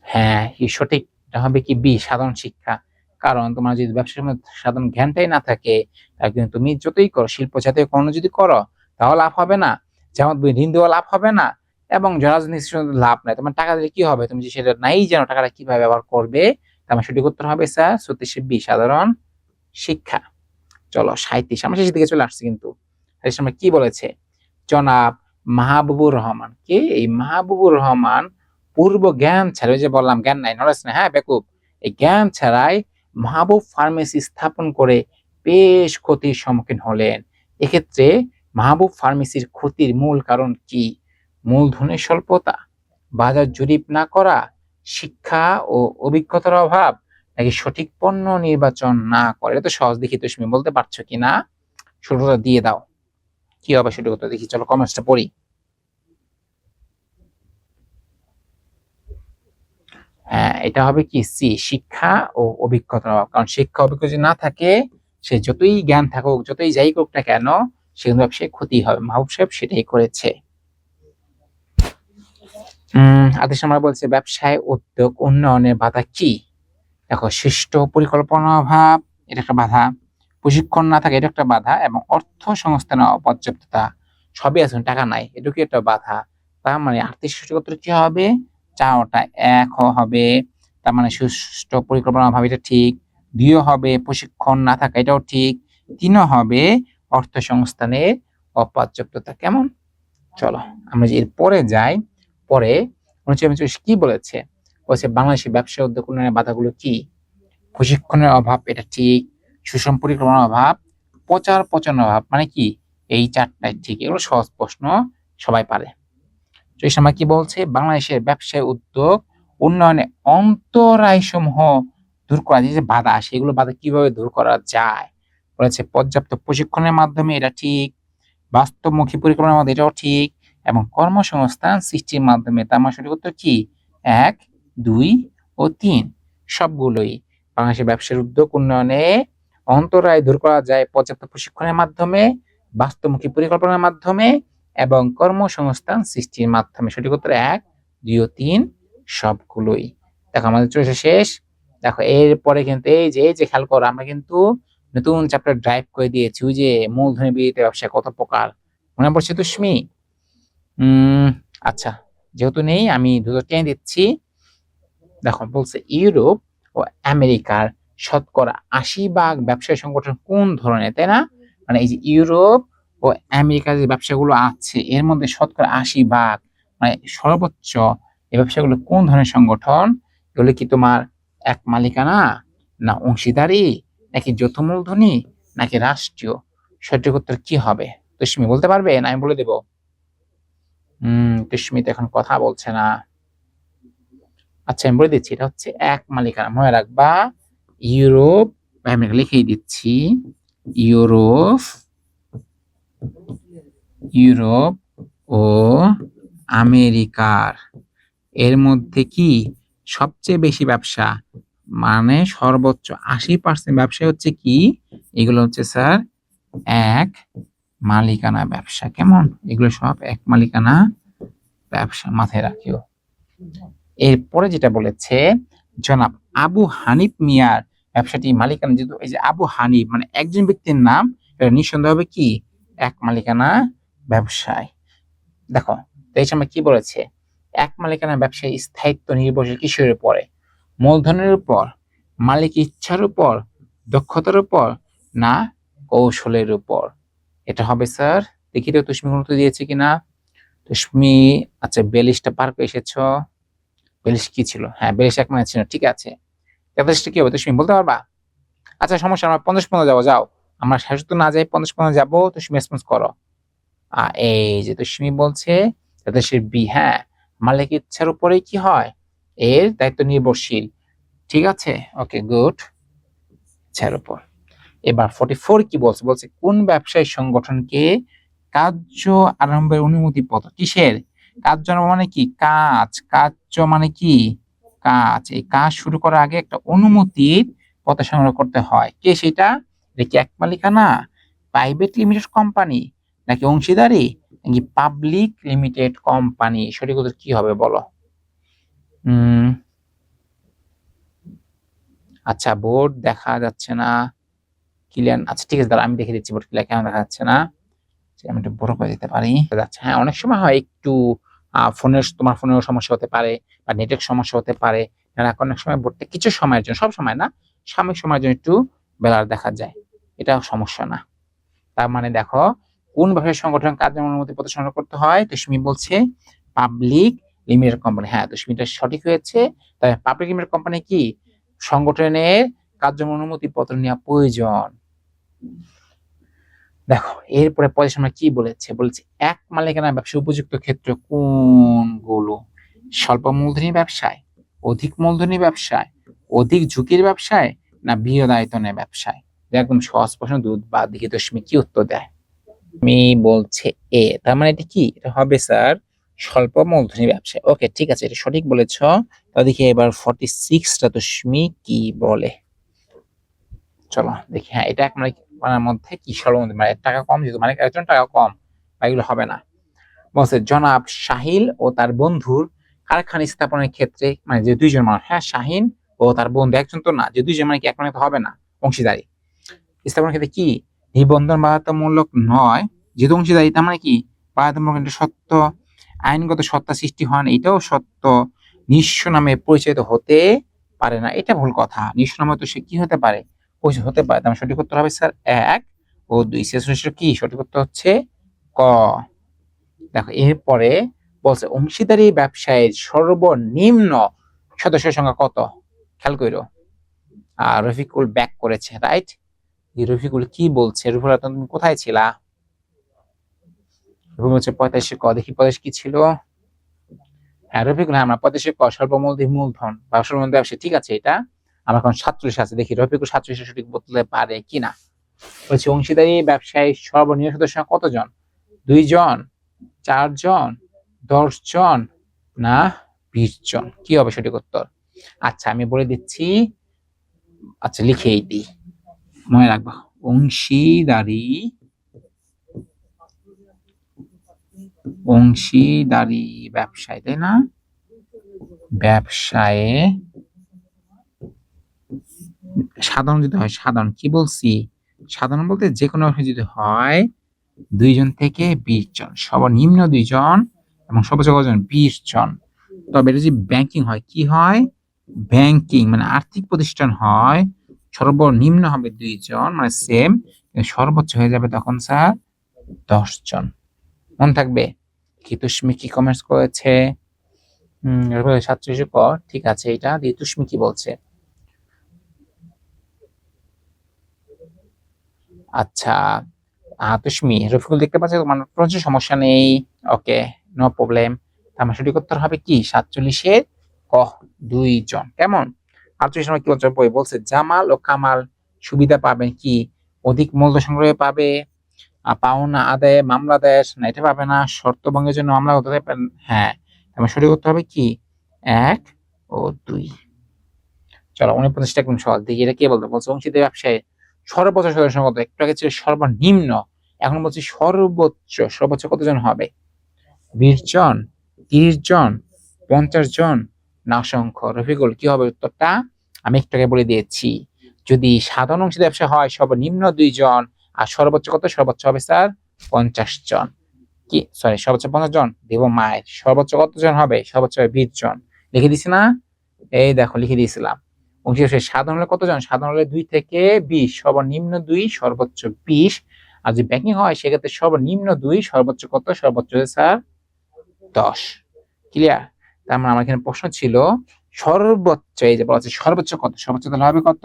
A: হ্যাঁ, সঠিক। এটা হবে কি বি, সাধারণ শিক্ষা। কারণ তোমার যদি ব্যবসার মধ্যে সাধারণ জ্ঞানটাই না থাকে, একদিন তুমি যতই করো, শিল্প জাতীয়করণ যদি করো, তাও লাভ হবে না, যেমন ঋণ দেওয়া লাভ হবে না, এবং রাজনীতির লাভ নাই। তোমার টাকা দিলে কি হবে? তুমি যে সেটা নাই জানো টাকাটা কিভাবে ব্যবহার করবে। আমার সঠিক উত্তর হবে স্যার 36 বি, সাধারণ শিক্ষা। চলো 37, আমরা শেষের দিকে চলে আসছি কিন্তু। আমরা কি বলেছে, জনাব মাহবুবুর রহমান, কে এই মাহবুবুর রহমান পূর্ব জ্ঞান ছাড়া, ওই যে বললাম জ্ঞান নাই, নলেজ নাই, হ্যাঁ বেকুব, এই জ্ঞান ছাড়াই মাহবুব ফার্মেসি স্থাপন করে বেশ ক্ষতির সম্মুখীন হলেন। এক্ষেত্রে মাহবুব ফার্মেসির ক্ষতির মূল কারণ কি? মূলধনের স্বল্পতা, বাজার জরিপ না করা, শিক্ষা ও অভিজ্ঞতার অভাব, নাকি সঠিক পণ্য নির্বাচন না করে? এটা তো সহজ, দেখি তুমি বলতে পারছো কিনা, শুরুটা দিয়ে দাও। কি হবে সেটা কথা দেখি, চলো কমেন্টসটা পড়ি। এটা হবে কি সি, শিক্ষা ও অভিজ্ঞতার অভাব। কারণ শিক্ষা অভিজ্ঞতা যদি না থাকে, সে যতই জ্ঞান থাকুক, যতই যাই করুক না কেন, সে কিন্তু ব্যবসায় ক্ষতি হবে। মাহবুব সাহেব সেটাই করেছে। আদেশ আমরা বলছে ব্যবসায় উদ্যোগ উন্নয়নের বাধা কি? দেখো, সুষ্ঠু পরিকল্পনা অভাব এটা একটা বাধা, প্রশিক্ষণ না থাকে এটা একটা বাধা, এবং অর্থ সংস্থান অপর্যাপ্ততা, সবই আছে, টাকা নাই, এটা কি একটা বাধা। তার মানে আর্থিক সুষ্ঠুতা কি হবে? চাওয়াটা এক হবে। তার মানে সুষ্ঠু পরিকল্পনা অভাব, এটা ঠিক। দুইও হবে প্রশিক্ষণ না থাকা, এটাও ঠিক। তিনও হবে অর্থ সংস্থানের অপর্যাপ্ততা। কেমন? চলো আমরা যে এর পরে যাই। পরে 49 কি বলেছে? বলছে বাংলাদেশের ব্যবসা উদ্যোগ উন্নয়নের বাধাগুলো কি? প্রশিক্ষণের অভাব, এটা ঠিক। সুষম পরিকল্পনার অভাব, প্রচার প্রচারণার অভাব, মানে কি এই চারটাই ঠিক। এগুলো সহজ প্রশ্ন, সবাই পারে। তো এই সময় কি বলছে? বাংলাদেশের ব্যবসায় উদ্যোগ উন্নয়নে অন্তরায় সমূহ দূর করা, যে বাধা, সেগুলো বাধা কিভাবে দূর করা যায়? বলেছে পর্যাপ্ত প্রশিক্ষণের মাধ্যমে, এটা ঠিক। বাস্তবমুখী পরিকল্পনার মধ্যে, এটাও ঠিক। এবং কর্মসংস্থান সৃষ্টির মাধ্যমে। তার মানে সঠিক উত্তর কি? 1, 2 ও 3 সবগুলোই। বাংলাদেশের ব্যবসার উদ্যোগ উন্নয়নে অন্তরায় দূর করা যায় পর্যাপ্ত প্রশিক্ষণের মাধ্যমে, বাস্তবমুখী পরিকল্পনার মাধ্যমে, এবং কর্মসংস্থান সৃষ্টির মাধ্যমে। সঠিক উত্তর 1, 2 ও 3 সবগুলোই। দেখো আমাদের চলে শেষ। দেখো এরপরে কিন্তু এই যে খেয়াল করো, আমরা কিন্তু নতুন চ্যাপ্টার ড্রাইভ করে দিয়েছি। ওই যে মূলধনী বিরহিত ব্যবসা কত প্রকার, মনে পড়ছে তুষ্মি? আচ্ছা, যেহেতু নেই আমি দুটো টেনে দিচ্ছি। দেখো বলছে ইউরোপ ও আমেরিকার শতকরা 80% ব্যবসায়ী সংগঠন কোন ধরনের, তাই না? মানে এই যে ইউরোপ ও আমেরিকার যে ব্যবসাগুলো আছে, এর মধ্যে শতকরা 80%, মানে সর্বোচ্চ এই ব্যবসাগুলো কোন ধরনের সংগঠন? এগুলো কি তোমার এক মালিকানা, না অংশীদারি, নাকি যৌথ মূলধনী, নাকি রাষ্ট্রীয়? সঠিক উত্তর কি হবে? তুমি বলতে পারবে না আমি বলে দেবো? তুষ্মি তো এখন কথা বলছে না। আচ্ছা আমি বলে দিচ্ছি, এটা হচ্ছে এক মালিকানা, মনে রাখবা। ইউরোপ, আমি লিখেই দিচ্ছি, ইউরোপ ইউরোপ ও আমেরিকার এর মধ্যে কি সবচেয়ে বেশি ব্যবসা, মানে সর্বোচ্চ 80% ব্যবসা হচ্ছে কি? এগুলো হচ্ছে স্যার এক মালিকানা ব্যবসা। কেমন? এগুলো সব এক মালিকানা ব্যবসা, মাথায় রাখিও। এরপরে যেটা বলেছে, জনাব আবু হানিফ মিয়ার ব্যবসাটি মালিকানা, যেহেতু এই যে আবু হানিফ মানে একজন ব্যক্তির নাম, এটা নিঃসন্দেহে হবে কি এক মালিকানা ব্যবসায়। দেখো এই সময় কি বলেছে? এক মালিকানা ব্যবসায় স্থায়িত্ব নির্ভরশীল কিসের উপরে? মূলধনের উপর, মালিক ইচ্ছার উপর, দক্ষতার উপর, না কৌশলের উপর? এটা হবে স্যার, দেখি তো তুমি উত্তর দিয়েছে কিনা তুমি। আচ্ছা 42টা পার করে এসেছো। 42 কি ছিল? হ্যাঁ 42 এক মানে ছিল, ঠিক আছে। 43টা কি হবে তুমি বলতে পারবা? আচ্ছা সমস্যা, আমরা 50-50 যাবো, যাও। আমরা 60 না যাই, 50-50 যাবো, তুমি রেসপন্স করো। এই যে তুমি বলছে 43 বি, হ্যাঁ মালিক ইচ্ছার উপরেই কি হয়, এর দায়িত্ব নির্ভরশীল। ঠিক আছে, ওকে গুড, ইচ্ছার উপর। এবার 44 কি বলছে? বলছে কোন ব্যবসায়ী সংগঠনকে কার্য আরম্ভের অনুমতি পত্র, কিসের কার্য আরম্ভ মানে কি কাজ, কার্য মানে কি কাজ, এই কাজ শুরু করার আগে একটা অনুমতির পত্র সংগ্রহ করতে হয়। কে সেটা? এটা কি এক মালিকানা, প্রাইভেট লিমিটেড কোম্পানি, নাকি অংশীদারি, নাকি পাবলিক লিমিটেড কোম্পানি? সঠিক উত্তর কি হবে বলো? আচ্ছা বোর্ড দেখা যাচ্ছে না, ক্লিয়ার? আচ্ছা ঠিক আছে, দাঁড়া আমি দেখে দিচ্ছি বোর্ড ক্লিয়ার কেন দেখা যাচ্ছে না। আমি একটু বড় করে দিতে পারি। আচ্ছা হ্যাঁ, অনেক সময় হয় একটু তোমার ফোনের সমস্যা হতে পারে, বা নেটের সমস্যা হতে পারে। অনেক সময় বোর্ডটা কিছু সময়ের জন্য, সব সময় না, সাময়িক সময়ের জন্য একটু বেলার দেখা যায়, এটা সমস্যা না। তার মানে দেখো, কোন ব্যবসায়ী সংগঠন কাজের অনুমতি পত্র সংগ্রহ করতে হয়? তুষ্মি বলছে পাবলিক লিমিটেড কোম্পানি। হ্যাঁ তুষ্মিটা সঠিক হয়েছে। তবে পাবলিক লিমিটেড কোম্পানি কি সংগঠনের কার্য অনুমতি পত্র নেওয়া প্রয়োজন। দেখো এরপরে পজিশন কি বলেছে? বলেছে এক মালিকানা ব্যবসা উপযুক্ত ক্ষেত্র কোনগুলো? স্বল্প মূলধনী ব্যবসায়, অধিক মূলধনী ব্যবসায়, অধিক ঝুঁকির ব্যবসায়, না বৃহৎ আয়তনের ব্যবসায়? একদম সহজ প্রশ্ন, দুধ বা দিকে তুমি কি উত্তর দেয়? আমি বলছে এ, তার মানে এটা কি? এটা হবে স্যার স্বল্প মূলধনী ব্যবসায়। ওকে, ঠিক আছে, এটা সঠিক বলেছ। তো দেখি এবার 46টা তুষ্মি কি বলে। চলো দেখি। হ্যাঁ, এটা মানে মধ্যে কি স্বল্প মানে টাকা কম যেহেতু, মানে একজন টাকা কম, এগুলো হবে না। বলছে জনাব শাহিল ও তার বন্ধুর কারখানা স্থাপনের ক্ষেত্রে, মানে যে দুইজন মানুষ, হ্যাঁ শাহিন ও তার বন্ধু, একজন তো না, যে দুইজন মানে কি এক মানে তো হবে না, অংশীদারি স্থাপনের ক্ষেত্রে কি নিবন্ধন বাধ্যতামূলক নয়, যেহেতু অংশীদারি তার মানে কি বাধ্যতামূলক, কিন্তু সত্য আইনগত সত্তা সৃষ্টি হয় না, এটাও সত্য। নিঃস্ব নামে পরিচিত হতে পারে না, এটা ভুল কথা। নিঃস্ব নামে তো সে কি হতে পারে, পরিচিত হতে পারে। তার সঠিক উত্তর হবে স্যার 1 ও 2। শেষ কি সঠিক উত্তর হচ্ছে ক। দেখো এরপরে বলছে অংশীদারি ব্যবসায়ের সর্বনিম্ন সদস্যের সংখ্যা কত, খেয়াল করো। রফিকুল ব্যাক করেছে, রাইট। রফিকুল কি বলছে, রফিকুল তুমি কোথায় ছিলা? রফিকুল হচ্ছে 85 ক, দেখি 85 কি ছিল। হ্যাঁ রফিকুল, হ্যাঁ আমরা 85 ক স্বল্পমূলধনী মূলধন বা স্বল্পমূলধনী ব্যবসা, ঠিক আছে। এটা আমার এখন 47 আছে, দেখি রফিকুল 47 সঠিক বলতে পারে কিনা। বলছে অংশীদারি ব্যবসায় সর্বনিম্ন সদস্য কতজন, 2 জন, 4 জন, 10 জন, না 20 জন? কি হবে সঠিক উত্তর? আচ্ছা আমি বলে দিচ্ছি, আচ্ছা লিখেই দিই, মনে রাখবা। অংশীদারি অংশীদারি ব্যবসায়, তাই না, ব্যবসায়ে সাধারণ যদি হয়, সাধারণ কি বলছি, সাধারণ বলতে যে কোনো ব্যবসায় যদি হয় 2 জন থেকে 20 জন, সর্বনিম্ন 2 জন এবং সর্বোচ্চ কতজন, 20 জন। তবে এটা যদি ব্যাংকিং হয়, কি হয়, ব্যাংকিং মানে আর্থিক প্রতিষ্ঠান হয়, সর্বনিম্ন হবে 2 জন, মানে সেম, সর্বোচ্চ হয়ে যাবে তখন স্যার 10 জন। মনে থাকবে। কি তুষ্মি কি কমেন্টস করেছে? 47 ক, ঠিক আছে। এটা দিয়ে তুষ্মি কি বলছে? আচ্ছা তুষ্মি, রফিকুল দেখতে পাচ্ছি তোমার কোনো সমস্যা নেই, ওকে, নো প্রবলেম। আমার সঠিক উত্তর হবে কি 47-এর ক, 2 জন। কেমন? 48 নম্বর কি বলছে, বই বলছে জামাল ও কামাল সুবিধা পাবেন কি, অধিক মূল্য সংগ্রহে পাবে, পাওনা আদায়ে মামলা দায়ের, না এটা পাবে না, শর্ত ভঙ্গের জন্য মামলা হতে পারে, হ্যাঁ। আমার সঠিক উত্তর হবে কি 1 ও 2। চলো 49টা কোন সহজ দেখি, এটা কে বলতে বলছে অংশীদারি ব্যবসায় সর্বোচ্চ সদস্য কত, একটু আগে ছিল সর্বনিম্ন, এখন বলছি সর্বোচ্চ। সর্বোচ্চ কতজন হবে, 20 জন, 30 জন, 50 জন, না অসংখ্য? রফিকুল কি হবে উত্তরটা? আমি একটু আগে বলে দিয়েছি, যদি সাধারণ অংশীদারি ব্যবসা হয় সর্বনিম্ন 2 জন, আর সর্বোচ্চ কত, সর্বোচ্চ হবে স্যার 50 জন। কি সরি, সর্বোচ্চ 50 জন দেব মায়ের, সর্বোচ্চ কতজন হবে, সর্বোচ্চ হবে 20 জন। লিখে দিছি না, এই দেখো লিখে দিয়েছিলাম। অংশীদারি সাধারণ হলে কতজন, সাধারণ হলে 2 থেকে 20, সর্বনিম্ন 2 সর্বোচ্চ 20। আর যদি ব্যাংকিং হয় সেক্ষেত্রে সর্বনিম্ন 2 সর্বোচ্চ কত, সর্বোচ্চ স্যার 10। ক্লিয়ার? তার মানে আমার এখানে প্রশ্ন ছিল সর্বোচ্চ, এই যে বলা আছে সর্বোচ্চ কত, সর্বোচ্চ তাহলে হবে কত,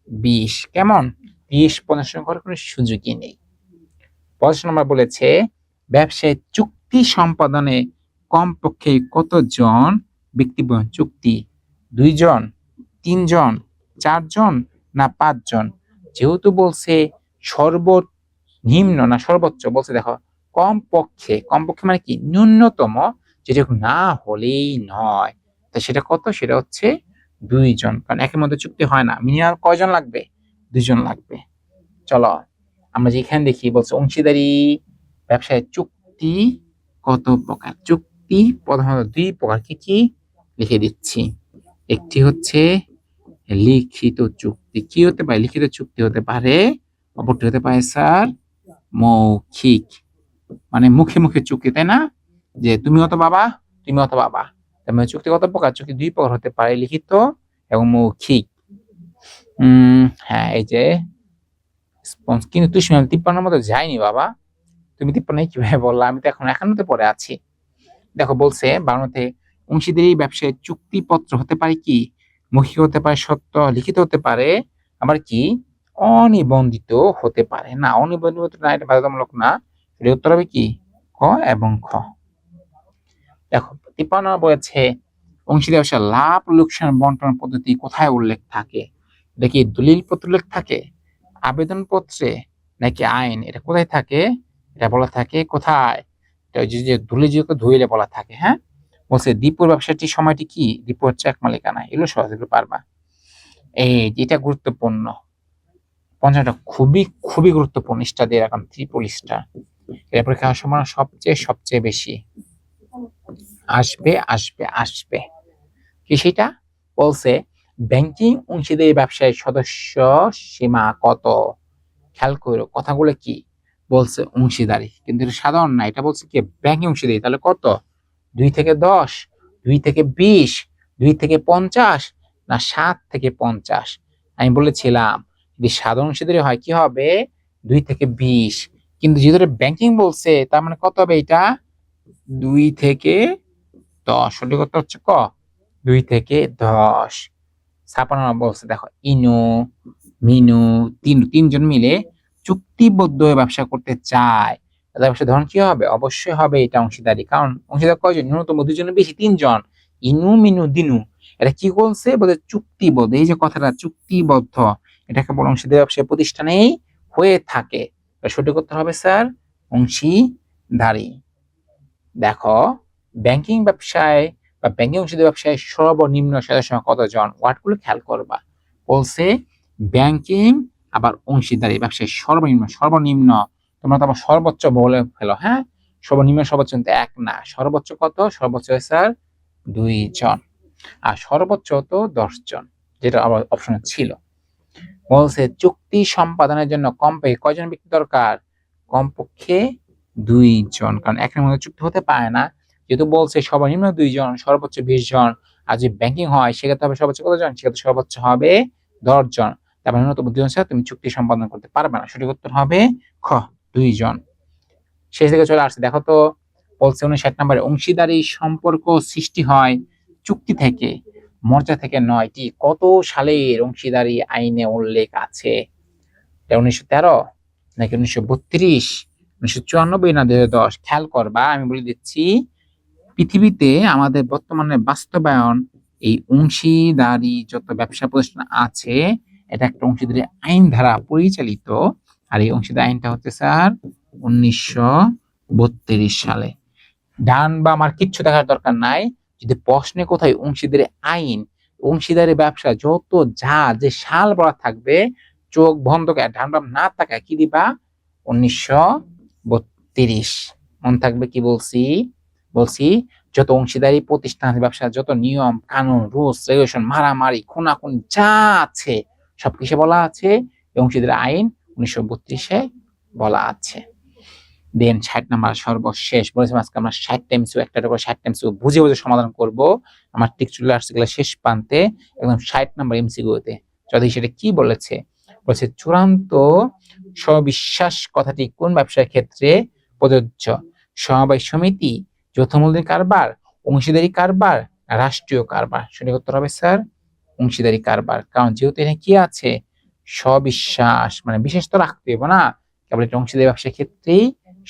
A: 20। কেমন? 20 50 করার কোনো সুযোগই নেই। 50 নম্বর বলেছে ব্যবসায় চুক্তি সম্পাদনে কমপক্ষে কতজন ব্যক্তি চুক্তি, 2 জন, 3 জন, 4 জন, না 5 জন? যেহেতু বলছে সর্বনিম্ন না সর্বোচ্চ, বলছে দেখো কমপক্ষে, কমপক্ষে মানে কি ন্যূনতম, যেটা না হলেই নয়, তা সেটা কত, সেটা হচ্ছে 2 জন, কারণ একের মধ্যে চুক্তি হয় না। মিনিমাম কয়জন লাগবে, 2 জন লাগবে। চলো আমরা যেখানে দেখি বলছে অংশীদারি ব্যবসায় চুক্তি কত প্রকার, চুক্তি প্রধানত 2 প্রকার, কি কি লিখে দিচ্ছি। একটি হচ্ছে লিখিত চুক্তি, কি হতে পারে, লিখিত চুক্তি হতে পারে, অপরটি হতে পারে স্যার মৌখিক, মানে মুখে মুখে চুক্তি, তাই না, যে তুমি অত বাবা, তুমি অত বাবা। তার মানে চুক্তি কত প্রকার, চুক্তি 2 প্রকার হতে পারে, লিখিত এবং মৌখিক। হ্যাঁ এই যে কিন্তু তুই 53 মতো যায়নি বাবা, তুমি 53 কিভাবে বললা, আমি তো এখন 51-তে পড়ে আছি। দেখো বলছে 52-তে অংশীদারি ব্যবসায় চুক্তিপত্র হতে পারে কি মৌখিক, হতে পারে সত্য, লিখিত হতে পারে, আবার কি অনিবন্ধিত হতে পারে। না অনিবন্ধিত না, এটা বাধ্যতামূলক না। এর উত্তর হবে কি ক এবং খ। দেখো 53 বলেছে অংশীদারি ব্যবসা লাভ লোকসান বন্টন পদ্ধতি কোথায় উল্লেখ থাকে, এটা কি দলিল পত্র উল্লেখ থাকে, আবেদন পত্রে, নাকি আইন? এটা কোথায় থাকে, এটা বলা থাকে কোথায়, একটা ওই যে ধুলে যে ধুইলে বলা থাকে, হ্যাঁ। বলছে দীপুর ব্যবসাটির সময়টি কি? দীপু হচ্ছে এক মালিকানা। এগুলো সহজ, এগুলো পারবা। এই এটা গুরুত্বপূর্ণ, 50টা খুবই খুবই গুরুত্বপূর্ণ। স্টার দিয়ে রাখলাম, ট্রিপল স্টার। এর পরীক্ষার সম্ভাবনা সবচেয়ে সবচেয়ে বেশি আসবে আসবে আসবে। কি সেটা? বলছে ব্যাংকিং অংশীদারি ব্যবসায় সদস্য সীমা কত? খেয়াল করো কথাগুলো কি বলছে, অংশীদারি, কিন্তু এটা সাধারণ না, এটা বলছে কি ব্যাংকিং অংশীদারি। তাহলে কত? 2 থেকে 10, 2 থেকে 20, 2 থেকে 50, না 7 থেকে 50? আমি বলেছিলাম যদি সাধারণ অংশীদারি হয় কি হবে? 2 থেকে 20, কিন্তু যেহেতু ব্যাংকিং বলছে তার মানে কত হবে এটা? 2 থেকে 10। সঠিক উত্তর হচ্ছে ক, 2 থেকে 10। 56 বলছে, দেখো ইনু মিনু তিনজন মিলে চুক্তিবদ্ধ হয়ে ব্যবসা করতে চায়, তাদের ব্যবসার ধরন কি হবে? অবশ্যই হবে এটা অংশীদারি, কারণ অংশীদার কয়জন? ন্যূনতম 2জনের বেশি 3জন। ইনু মিনু দিনু, এটা কি বলছে? বলে চুক্তিবদ্ধ। এই যে কথাটা চুক্তিবদ্ধ, এটাকে বলে অংশীদারি ব্যবসায় প্রতিষ্ঠানেই হয়ে থাকে। সঠিক উত্তর হবে স্যার অংশীদারি। দেখো ব্যাংকিং ব্যবসায় বা ব্যাংকিং অংশীদারি ব্যবসায় সর্বনিম্ন সদস্য সংখ্যা কতজন? ওয়ার্ডগুলো খেয়াল করবা। বলছে ব্যাংকিং আবার অংশীদারি ব্যবসায় সর্বনিম্ন, সর্বনিম্ন তোমরা তো আবার সর্বোচ্চ বলে ফেলো, হ্যাঁ। সর্বনিম্ন সর্বোচ্চ কিন্তু এক না, সর্বোচ্চ কত? সর্বোচ্চ স্যার 2 জন, আর সর্বোচ্চ তো 10 জন, যেটা আবার অপশনে ছিল। বলছে চুক্তি সম্পাদনের জন্য কমপক্ষে কয়জন ব্যক্তি দরকার? কমপক্ষে 2 জন, কারণ একের মধ্যে চুক্তি হতে পারে না। যেহেতু বলছে সর্বনিম্ন 2 জন, সর্বোচ্চ 20 জন, আর যদি ব্যাংকিং হয় সেক্ষেত্রে হবে সর্বোচ্চ কতজন? সেক্ষেত্রে সর্বোচ্চ হবে 10 জন। তারপরে ন্যূনতম 2 জন ছাড়া তুমি চুক্তি সম্পাদন করতে পারবে না। সঠিক উত্তর হবে খ, 2 জন। শেষ দিকে চলে আসছে, দেখো তো। বলছে 59 নম্বরে অংশীদারি সম্পর্ক সৃষ্টি হয় চুক্তি থেকে, মর্যাদা থেকে নয়। এটি কত সালের অংশীদারি আইনে উল্লেখ আছে? 1913 নাকি 1932, 1994 না 2010? খেয়াল করবা, আমি বলে দিচ্ছি। পৃথিবীতে আমাদের বর্তমানে বাস্তবায়ন এই অংশীদারি যত ব্যবসা প্রতিষ্ঠান আছে, এটা একটা অংশীদারি আইন দ্বারা পরিচালিত। আর এই অংশীদারি আইনটা হচ্ছে স্যার 1932 সালে। ডান বা আমার কিচ্ছু দেখার দরকার নাই, যদি প্রশ্নে কোথায় অংশীদারি আইন, অংশীদারি ব্যবসা যত যা যে সাল বলা থাকবে, চোখ বন্ধ করে ডান বাম না তাকায় কি দিবা? 1932। মনে থাকবে কি বলছি? বলছি যত অংশীদারি প্রতিষ্ঠান ব্যবসা যত নিয়ম কানুন রুলস রেগুলেশন মারামারি খুনাখুনি যা আছে সব কিসে বলা আছে? অংশীদারি আইন 1932-এ বলা আছে। দেন 60 নাম্বার সর্বশেষ বলেছিলাম আজকে আমরা 60 টাইমস একটা করে 60 টাইমস বুঝে বুঝে সমাধান করব। আমার ঠিক চলে আসছে গেলে শেষ প্রান্তে একদম 60 নাম্বার এমসিকিউতে। যদি সেটা কি বলেছে? বলছে চূড়ান্ত সবিশ্বাস কথাটি কোন ব্যবসার ক্ষেত্রে প্রযোজ্য? সমবায় সমিতি, যৌথ মূলধনী কারবার, অংশীদারি কারবার, রাষ্ট্রীয় কারবার? সঠিক উত্তর হবে স্যার অংশীদারি কারবার, কারণ যেহেতু এখানে কি আছে? সবিশ্বাস, মানে বিশ্বাস তো রাখতে হবে না, কেবল এটা অংশীদারি ব্যবসার ক্ষেত্রেই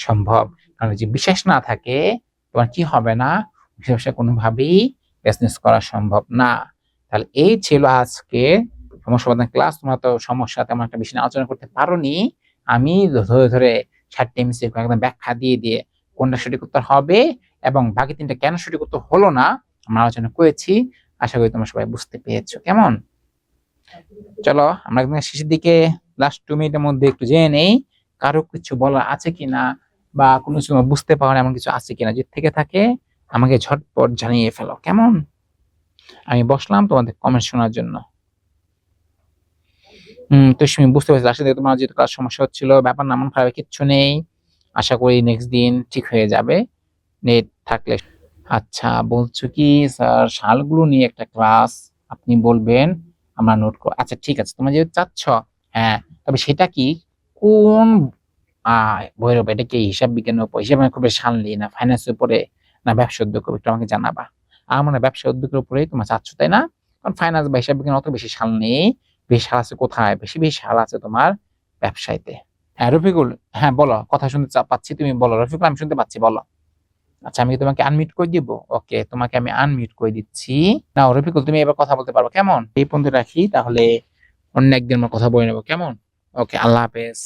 A: সম্ভব। কারণ যে বিশ্বাস না থাকে তোমার কি হবে না? ব্যবসা কোনোভাবেই বিজনেস করা সম্ভব না। তাহলে এই ছিল আজকে সমস্যা সমাধান ক্লাস। তোমরা তো সমস্যা তেমন একটা বেশি আলোচনা করতে পারোনি, আমি ধরে ধরে 60 এমসিকিউ একদম ব্যাখ্যা দিয়ে দিয়ে কোনটা সঠিক উত্তর হবে এবং বাকি 3টা কেন সঠিক উত্তর হলো না আমরা আলোচনা করেছি। আশা করি তোমরা সবাই বুঝতে পেরেছো। কেমন? চলো আমরা একদম শেষের দিকে লাস্ট 2 মিনিটের মধ্যে একটু জেনে নেই কারো কিছু বলার আছে কিনা বা কোনো কিছু বুঝতে পারো এমন কিছু আছে কিনা। যদি থেকে থাকে আমাকে ঝটপট জানিয়ে ফেলো। কেমন? আমি বসলাম তোমাদের কমেন্ট শোনার জন্য। তো তুমি বুঝতে পারছো আসলে তোমার যেহেতু কাজ সমস্যা হচ্ছিল, ব্যাপার না, মন খারাপ কিচ্ছু নেই। আশা করি নেক্সট দিন ঠিক হয়ে যাবে নেট থাকলে। আচ্ছা বলছো কি স্যার সালগুলো নিয়ে একটা ক্লাস আপনি বলবেন, আমরা নোট করব। আচ্ছা ঠিক আছে, তোমরা যেহেতু চাচ্ছ, হ্যাঁ, তবে সেটা কি কোন বইয়ের উপর? এটা কি হিসাব বিজ্ঞানের উপর, হিসাব খুব সাল নিয়ে, না ফাইন্যান্সের উপরে, না ব্যবসা উদ্যোগ? একটু আমাকে জানাবা। আর মানে ব্যবসা উদ্যোগের উপরেই তোমরা চাচ্ছ তাই না? কারণ ফাইন্যান্স বা হিসাব বিজ্ঞান অত বেশি সাল নেই। বেশি সাল আছে কোথায়? বেশি বেশি সাল আছে তোমার ব্যবসায়ীতে। হ্যাঁ রফিকুল, হ্যাঁ বলো, কথা শুনতে পাচ্ছি, তুমি বলো। রফিকুল আমি শুনতে পাচ্ছি, বলো। আচ্ছা আমি তোমাকে আনমিউট করে দিব। ওকে, তোমাকে আমি আনমিউট করে দিচ্ছি। না রফিকুল তুমি এবার কথা বলতে পারবো। কেমন? এই পর্যন্ত রাখি, তাহলে অন্য একদিন আমরা কথা বলে নেবো। কেমন? ওকে, আল্লাহ হাফেজ।